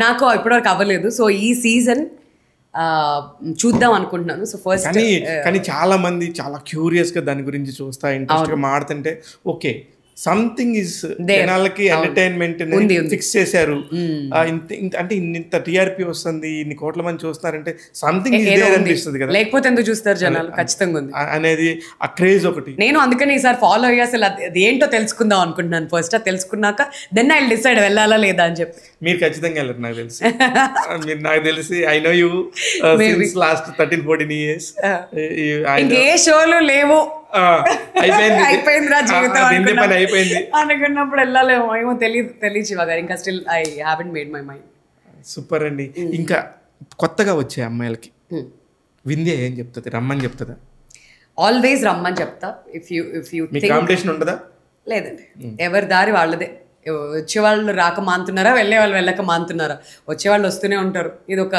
Speaker 2: నాకు, ఇప్పటివరకు అవ్వలేదు. సో ఈ సీజన్ చూద్దాం అనుకుంటున్నాను. సో ఫస్ట్
Speaker 1: కానీ చాలా మంది చాలా క్యూరియస్ గా దాని గురించి చూస్తా, ఇంట్రెస్ట్ గా మాడుతుంటే ఓకే సంథింగ్ ఇస్ జనాలకి ఎంటర్టైన్మెంట్ ఫిక్స్ చేశారు. అంటే ఇంత టీఆర్పీ వస్తుంది, ఇన్ని కోట్ల మంది చూస్తున్నారంటే సంథింగ్ ఇస్ దేర్ అనిపిస్తుంది కదా.
Speaker 2: లేకపోతే ఎందుకు చూస్తారు జనాలు, ఖచ్చితంగా ఉంది
Speaker 1: అనేది ఆ క్రేజ్ ఒకటి.
Speaker 2: నేను అందుకని ఈసారి ఫాలో అయ్యి అసలు అది ఏంటో తెలుసుకుందాం అనుకుంటున్నాను. ఫస్ట్ అది తెలుసుకున్నాక దెన్ ఐ డిసైడ్ వెళ్ళాలా లేదా అని చెప్పి.
Speaker 1: మీరు ఖచ్చితంగా వెళ్ళరు నాకు తెలిసి. మీరు నాకు తెలిసి I know you last 13-14 years
Speaker 2: ఇంకే షోలు లేవు,
Speaker 1: అయిపోయింది
Speaker 2: అనుకున్నప్పుడు వెళ్ళాలేమో, ఏమో తెలియదు శివ గారు. ఇంకా still I haven't made my mind.
Speaker 1: Super అండి. ఇంకా కొత్తగా వచ్చే అమ్మాయిలకి వింధ్య ఏం చెప్తుంది? రమ్మని చెప్తుందా?
Speaker 2: ఆల్వేస్ రమ్మని చెప్తా. ఇఫ్ యూ
Speaker 1: కాంపిటీషన్ ఉండదా?
Speaker 2: లేదండి, ఎవరి దారి వాళ్ళదే. వచ్చేవాళ్ళు రాక మానుతున్నారా, వెళ్ళే వాళ్ళు వెళ్ళక మానుతున్నారా, వచ్చేవాళ్ళు వస్తూనే ఉంటారు. ఇది ఒక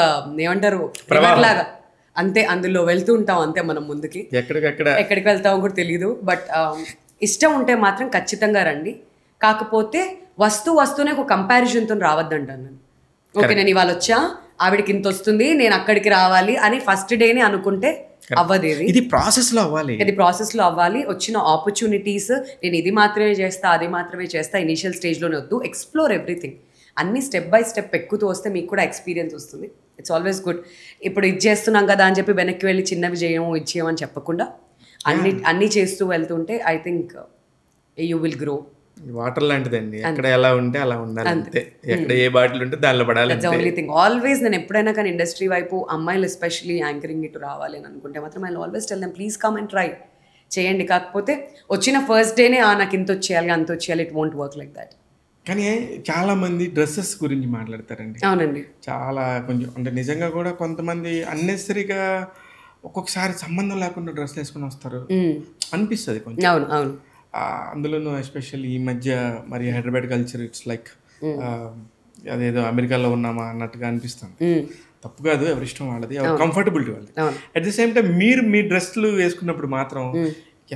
Speaker 2: ఏమంటారు లాగా అంతే, అందులో వెళ్తూ ఉంటాం అంతే మనం ముందుకి. ఎక్కడికి వెళ్తామో కూడా తెలియదు. బట్ ఇష్టం ఉంటే మాత్రం ఖచ్చితంగా రండి. కాకపోతే వస్తూనే ఒక కంపారిజన్తో రావద్దంటాను నేను. ఓకే, నేను ఇవాళ వచ్చా, ఆవిడకి ఇంత వస్తుంది, నేను అక్కడికి రావాలి అని ఫస్ట్ డేనే అనుకుంటే అవ్వదేది.
Speaker 1: ఇది ప్రాసెస్లో
Speaker 2: అవ్వాలి. వచ్చిన ఆపర్చునిటీస్ నేను ఇది మాత్రమే చేస్తా, అది మాత్రమే చేస్తా ఇనిషియల్ స్టేజ్లోనే వద్దు. Explore everything. అన్ని స్టెప్ బై స్టెప్ ఎక్కుతూ వస్తే మీకు కూడా ఎక్స్పీరియన్స్ వస్తుంది. It's always good. ఇప్పుడు ఇది చేస్తున్నాం కదా అని చెప్పి వెనక్కి వెళ్ళి చిన్నవి చేయమని చెప్పకుండా అన్ని చేస్తూ వెళ్తుంటే I think you will grow.
Speaker 1: Water లాంటిదండి, ఎక్కడ ఎలా ఉంటే అలా ఉండాలి అంతే. ఎక్కడ ఏ బాటిల్ ఉంటే దానిలో పడాలి.
Speaker 2: That's only thing. ఆల్వేస్ నేను ఎప్పుడైనా కానీ ఇండస్ట్రీ వైపు అమ్మాయిలు ఎస్పెషల్లీ యాంకరింగ్ ఇటు రావాలి అని అనుకుంటే మాత్రం I always tell them please come and try చేయండి. కాకపోతే వచ్చిన ఫస్ట్ డేనే నాకు ఇంత వచ్చేయాలి అంత వచ్చేయాలి, it won't work like that.
Speaker 1: కానీ చాలా మంది డ్రెస్సెస్ గురించి మాట్లాడతారండి.
Speaker 2: అవునండి,
Speaker 1: చాలా కొంచెం అంటే నిజంగా కూడా కొంతమంది అన్నెసరీగా ఒక్కొక్కసారి సంబంధం లేకుండా డ్రెస్ వేసుకుని వస్తారు అనిపిస్తుంది కొంచెం.
Speaker 2: అవును అవును.
Speaker 1: అందులోనూ ఎస్పెషల్లీ ఈ మధ్య మరి హైదరాబాద్ కల్చర్ ఇట్స్ లైక్ అదేదో అమెరికాలో ఉన్నామా అన్నట్టుగా అనిపిస్తుంది. తప్పు కాదు, ఎవరి ఇష్టం వాళ్ళది, ఎవరి కంఫర్టబిలిటీ వాళ్ళది. అట్ ది సేమ్ టైం మీరు మీ డ్రెస్లు వేసుకున్నప్పుడు మాత్రం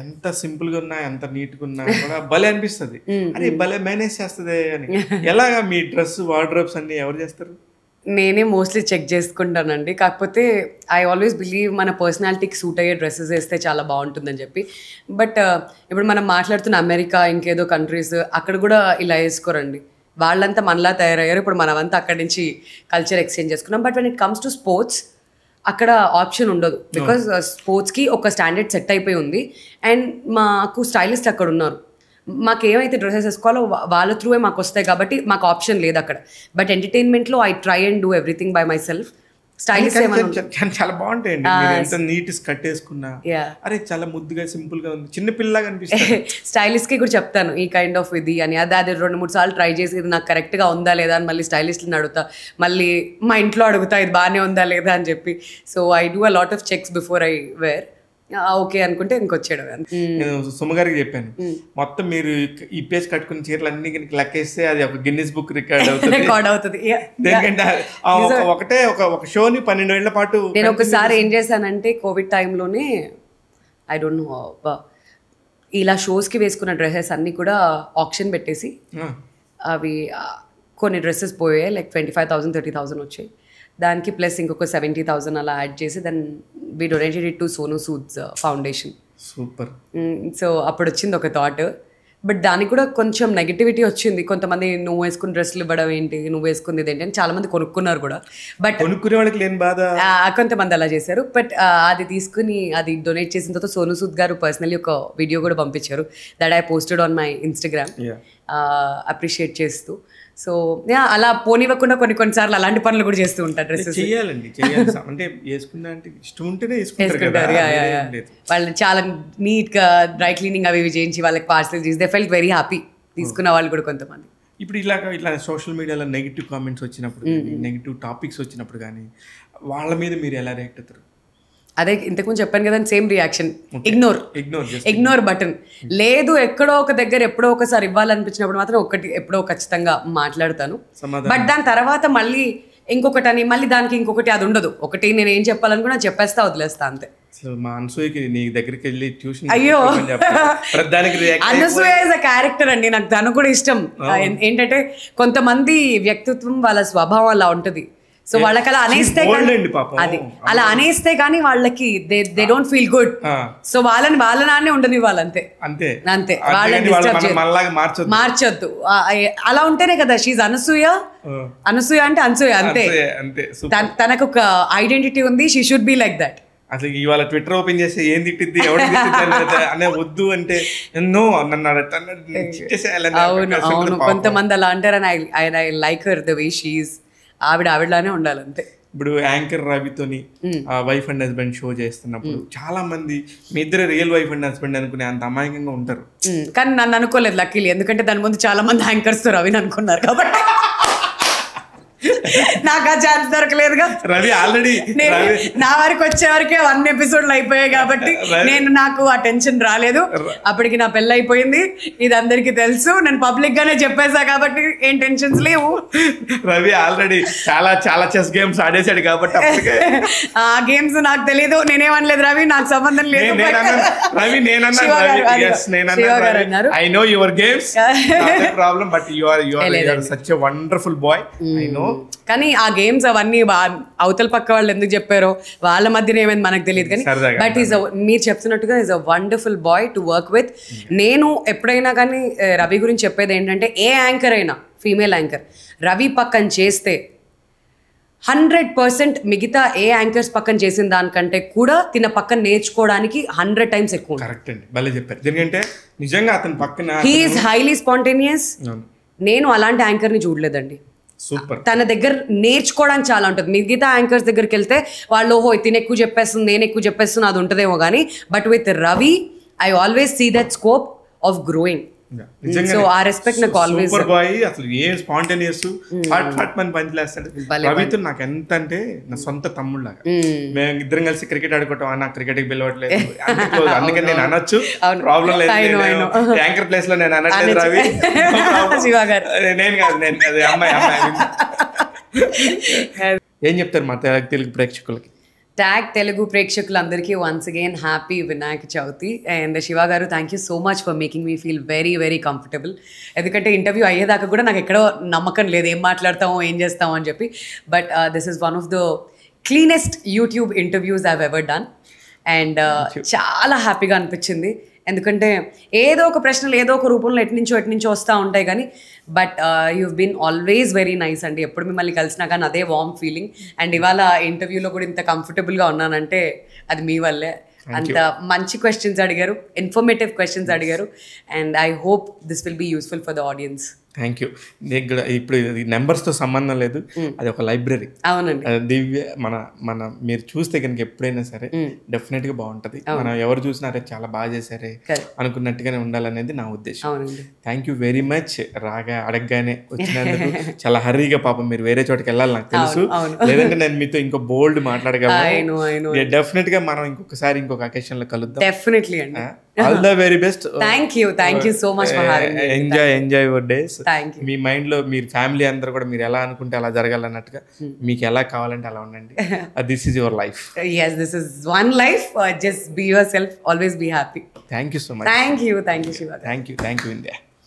Speaker 1: ఎంత సింపుల్గా ఉన్నా ఎంత నీట్గా ఉన్నా కూడా భలే అనిపిస్తుంది. అరే భలే మేనేజ్ చేస్తుంది అని. ఎలాగా మీ డ్రెస్ వార్డ్రోబ్స్ అన్ని ఎవరు చేస్తారు?
Speaker 2: నేనే మోస్ట్లీ చెక్ చేసుకుంటానండి. కాకపోతే ఐ ఆల్వేస్ బిలీవ్ మన పర్సనాలిటీకి సూట్ అయ్యే డ్రెస్సెస్ వేస్తే చాలా బాగుంటుందని చెప్పి. బట్ ఇప్పుడు మనం మాట్లాడుతున్న అమెరికా ఇంకేదో కంట్రీస్ అక్కడ కూడా ఇలా వేసుకోరండి. వాళ్ళంతా మనలా తయారయ్యారు. ఇప్పుడు మనమంతా అక్కడి నుంచి కల్చర్ ఎక్స్చేంజ్ చేసుకున్నాం. But when it comes to sports అక్కడ ఆప్షన్ ఉండదు. బికాజ్ స్పోర్ట్స్కి ఒక స్టాండర్డ్ సెట్ అయిపోయి ఉంది. అండ్ మాకు స్టైలిస్ట్ అక్కడ ఉన్నారు. మాకు ఏమైతే డ్రెస్సెస్ వేసుకోవాలో వాళ్ళ త్రూవే మాకు వస్తాయి కాబట్టి మాకు ఆప్షన్ లేదు అక్కడ. బట్ ఎంటర్టైన్మెంట్లో I try and do everything by myself. Stylist
Speaker 1: చాలా బాగుంటాయండి. ఎంత నీట్ కట్ వేసుకున్నా అరే చాలా ముద్దుగా సింపుల్ గా ఉంది, చిన్న పిల్లగా అనిపిస్తుంది.
Speaker 2: స్టైలిస్ట్ కి కూడా చెప్తాను ఈ కైండ్ ఆఫ్ ఇది అని. అది 2-3 సార్లు ట్రై చేసి ఇది నాకు కరెక్ట్ గా ఉందా లేదా అని మళ్ళీ స్టైలిస్ట్ని అడుగుతా, మళ్ళీ మా ఇంట్లో అడుగుతా ఇది బాగానే ఉందా లేదా అని చెప్పి. So I do a lot of checks before I wear. Okay అనుకుంటే ఇంకొచ్చాడు.
Speaker 1: నేను సుమగారికి చెప్పాను, మొత్తం మీరు ఈ పేజ్ కట్టుకున్న చీరలు అన్ని లెక్కేస్తే అది ఒక గిన్నిస్ బుక్ రికార్డ్
Speaker 2: అవుతుంది.
Speaker 1: ఎందుకంటే ఒకటే ఒక షోని 12 ఏళ్ల పాటు.
Speaker 2: నేను ఒకసారి ఏం చేశానంటే కోవిడ్ టైంలోనే ఐ డోంట్ నో ఇలా షోస్కి వేసుకున్న డ్రెస్సెస్ అన్నీ కూడా ఆప్షన్ పెట్టేసి అవి కొన్ని డ్రెస్సెస్ పోయాయి. లైక్ 25,000 30,000 వచ్చాయి. దానికి ప్లస్ ఇంకొక 70,000 అలా యాడ్ చేసి then we donated it to Sonu Sood's foundation.
Speaker 1: Super.
Speaker 2: So అప్పుడు వచ్చింది ఒక థాట్. బట్ దానికి కూడా కొంచెం నెగిటివిటీ వచ్చింది. కొంతమంది నువ్వు వేసుకున్న డ్రెస్సులు ఇవ్వడం ఏంటి, నువ్వు వేసుకుంది ఏంటి అని చాలా మంది కొనుక్కున్నారు కూడా. బట్
Speaker 1: కొనుక్కునే వాళ్ళకి లేని బాధ
Speaker 2: కొంతమంది అలా చేశారు. బట్ అది తీసుకుని అది డొనేట్ చేసిన తర్వాత సోనూ సూద్ గారు పర్సనలీ ఒక వీడియో కూడా పంపించారు. That I posted on my Instagram appreciate చేస్తూ. సో అలా పోనివ్వకుండా కొన్నిసార్లు అలాంటి పనులు కూడా చేస్తూ ఉంటారు. డ్రెస్సెస్
Speaker 1: చేయాలండి, అంటే వేసుకున్నా అంటే ఇష్టం ఉంటేనే
Speaker 2: వేసుకుంటారు. వాళ్ళు చాలా నీట్గా డ్రై క్లీనింగ్ అవి చేయించి వాళ్ళకి పార్సల్ చేసి దే ఫెల్ట్ వెరీ హ్యాపీ. తీసుకున్న వాళ్ళు కూడా కొంతమంది.
Speaker 1: ఇప్పుడు ఇట్లా సోషల్ మీడియాలో నెగిటివ్ కామెంట్స్ వచ్చినప్పుడు కానీ, నెగిటివ్ టాపిక్స్ వచ్చినప్పుడు కానీ వాళ్ళ మీద మీరు ఎలా రియాక్ట్ అవుతారు?
Speaker 2: అదే ఇంతకుముందు చెప్పాను కదా, సేమ్ రియాక్షన్. ఇగ్నోర్ బటన్ లేదు. ఎక్కడో ఒక దగ్గర ఎప్పుడో ఒకసారి ఇవ్వాలనిపించినప్పుడు మాత్రం ఎప్పుడో ఖచ్చితంగా మాట్లాడతాను. బట్ దాని తర్వాత మళ్ళీ ఇంకొకటి అని మళ్ళీ దానికి ఇంకొకటి అది ఉండదు. ఒకటి నేను ఏం చెప్పాలనుకున్నా చెప్పేస్తా, వదిలేస్తా అంతే.
Speaker 1: మా అనసూయకి నీ దగ్గరికి వెళ్ళి ట్యూషన్
Speaker 2: అయ్యో అనసూయ ఇస్ అ క్యారెక్టర్ అండి. నాకు తను కూడా ఇష్టం. ఏంటంటే కొంతమంది వ్యక్తిత్వం వాళ్ళ స్వభావం అలా ఉంటది. సో వాళ్ళకి అలా అనేస్తే అది అలా అనేస్తే కానీ వాళ్ళకి they don't feel good. So వాళ్ళని ఉండని వాళ్ళంతే అంతే. వాళ్ళని మార్చొద్దు. అలా ఉంటేనే కదా షీజ్ అనసూయ అంటే అనసూయ అంతే. తనకు ఒక ఐడెంటిటీ ఉంది. She should be like that.
Speaker 1: అసలు ఇవాళ ట్విట్టర్ ఓపెన్ చేస్తే ఏం తిట్టిద్ది అనే వద్దు అంటే
Speaker 2: అవును కొంతమంది అలా అంటారు. And I like her the way she is. ఆవిడలానే ఉండాలంతే.
Speaker 1: ఇప్పుడు యాంకర్ రవితోని వైఫ్ అండ్ హస్బెండ్ షో చేస్తున్నప్పుడు చాలా మంది మీ ఇద్దరు రియల్ వైఫ్ అండ్ హస్బెండ్ అనుకునే అంత అమాయకంగా ఉంటారు.
Speaker 2: కానీ నన్ను అనుకోలేదు లక్కీలీ. ఎందుకంటే దాని ముందు చాలా మంది యాంకర్స్ తో రవిని అనుకున్నారు కాబట్టి నాకు ఆ ఛాన్స్ దొరకలేదుగా.
Speaker 1: రవి ఆల్రెడీ
Speaker 2: నా వరకు వచ్చే వరకే 1 ఎపిసోడ్లు అయిపోయాయి కాబట్టి నాకు ఆ టెన్షన్ రాలేదు. అప్పటికి నా పెళ్ళి అయిపోయింది, ఇది అందరికి తెలుసు, నేను పబ్లిక్ గానే చెప్పేసా కాబట్టి ఏం టెన్షన్స్ లేవు.
Speaker 1: రవి ఆల్రెడీ చాలా చాలా చెస్ గేమ్స్ ఆడేసాడు కాబట్టి
Speaker 2: ఆ గేమ్స్ నాకు తెలియదు, నేనేమనలేదు రవి, నాకు సంబంధం లేదు.
Speaker 1: Ravi I know your games problem, but you are such a wonderful boy, I know.
Speaker 2: కానీ ఆ గేమ్స్ అవన్నీ అవతల పక్క వాళ్ళు ఎందుకు చెప్పారో, వాళ్ళ మధ్యన ఏమైంది మనకు తెలియదు. కానీ బట్ మీరు చెప్తున్నట్టుగా is a wonderful boy to work with. నేను ఎప్పుడైనా కానీ రవి గురించి చెప్పేది ఏంటంటే, ఏ యాంకర్ అయినా, ఫీమేల్ యాంకర్ రవి పక్కన చేస్తే 100% మిగతా ఏ యాంకర్స్ పక్కన చేసిన దానికంటే కూడా తిన పక్కన నేర్చుకోవడానికి 100 times ఎక్కువ.
Speaker 1: కరెక్ట్ అండి, భలే చెప్పారు. ఎందుకంటే నిజంగా అతని పక్కన
Speaker 2: హీ ఈస్ హైలీ స్పాంటేనియస్. నేను అలాంటి యాంకర్ని చూడలేదండి.
Speaker 1: సూపర్.
Speaker 2: తన దగ్గర నేర్చుకోవడానికి చాలా ఉంటుంది. మిగతా యాంకర్స్ దగ్గరికి వెళ్తే వాళ్ళు ఓహో తిని ఎక్కువ చెప్పేస్తుంది, నేను ఎక్కువ చెప్పేస్తున్నా, అది ఉంటుందేమో కానీ, but with Ravi I always see that scope of growing. So ఆ రెస్పెక్ట్ నాకు ఆల్వేస్.
Speaker 1: సూపర్ బాయ్, అసలు ఏ స్పాంటేనియస్ ఫాట్ ఫాట్ మని పనిచేస్తాడు. రవితో నాకు ఎంత అంటే నా సొంత తమ్ముళ్ళగా, మేము ఇద్దరం కలిసి క్రికెట్ ఆడుకుంటాం, నాకు క్రికెట్ కి పిలవట్లేదు, అందుకని నేను అనొచ్చు, ప్రాబ్లం లేదు. యాంకర్ ప్లేస్ లో నేను అనట్లేదు రవి, నేను కాదు, నేను అది అమ్మాయి. ఏం చెప్తారు మా తెలుగు ప్రేక్షకులకి?
Speaker 2: ట్యాగ్ తెలుగు ప్రేక్షకులందరికీ once again happy Vinayaka Chavithi. And Shiva garu, thank you so much for making me feel very very comfortable. ఎందుకంటే ఇంటర్వ్యూ అయ్యేదాకా కూడా నాకు ఎక్కడో నమ్మకం లేదు ఏం మాట్లాడతామో ఏం చేస్తామో అని చెప్పి. But this is one of the cleanest YouTube interviews I've ever done. And చాలా హ్యాపీగా అనిపించింది. ఎందుకంటే ఏదో ఒక ప్రశ్నలు ఏదో ఒక రూపంలో ఎటు నుంచో వస్తూ ఉంటాయి కానీ, but you been always very nice అండి. ఎప్పుడు మిమ్మల్ని కలిసినా కానీ అదే వార్మ్ ఫీలింగ్. అండ్ ఇవాళ ఇంటర్వ్యూలో కూడా ఇంత కంఫర్టబుల్గా ఉన్నానంటే అది మీ వల్లే. అంత మంచి క్వశ్చన్స్ అడిగారు, ఇన్ఫర్మేటివ్ క్వశ్చన్స్ అడిగారు. And I hope this will be useful for the audience.
Speaker 1: Thank you. ఇక్కడ ఇప్పుడు నెంబర్స్తో సంబంధం లేదు, అది ఒక లైబ్రరీ.
Speaker 2: అవునండి.
Speaker 1: దివ్య మన మీరు చూస్తే కనుక ఎప్పుడైనా సరే డెఫినెట్గా బాగుంటుంది. మనం ఎవరు చూసినారే చాలా బాగా చేశారే అనుకున్నట్టుగానే ఉండాలనేది నా ఉద్దేశం. Thank you very much. రాగా అడగగానే వచ్చినందుకు చాలా హరీగా, పాపం మీరు వేరే చోటకి వెళ్ళాలి నాకు తెలుసు, లేదంటే నేను మీతో ఇంకో బోల్డ్ మాట్లాడగలను. డెఫినెట్ గా మనం ఇంకొకసారి ఇంకొక అకేషన్ లో కలుద్దాం.
Speaker 2: డెఫినెట్లీ అండి.
Speaker 1: All the very best.
Speaker 2: Thank you so much for having me.
Speaker 1: Enjoy your days. Me mind లో మీరు ఫ్యామిలీ అందరూ కూడా మీరు ఎలా అనుకుంటే అలా జరగాలన్నట్టుగా, మీకు ఎలా కావాలంటే అలా ఉండండి. This is your life.
Speaker 2: yes, this is one life. Just be yourself, always be happy.
Speaker 1: Thank you so much.
Speaker 2: Thank you Shiva.
Speaker 1: Thank you India.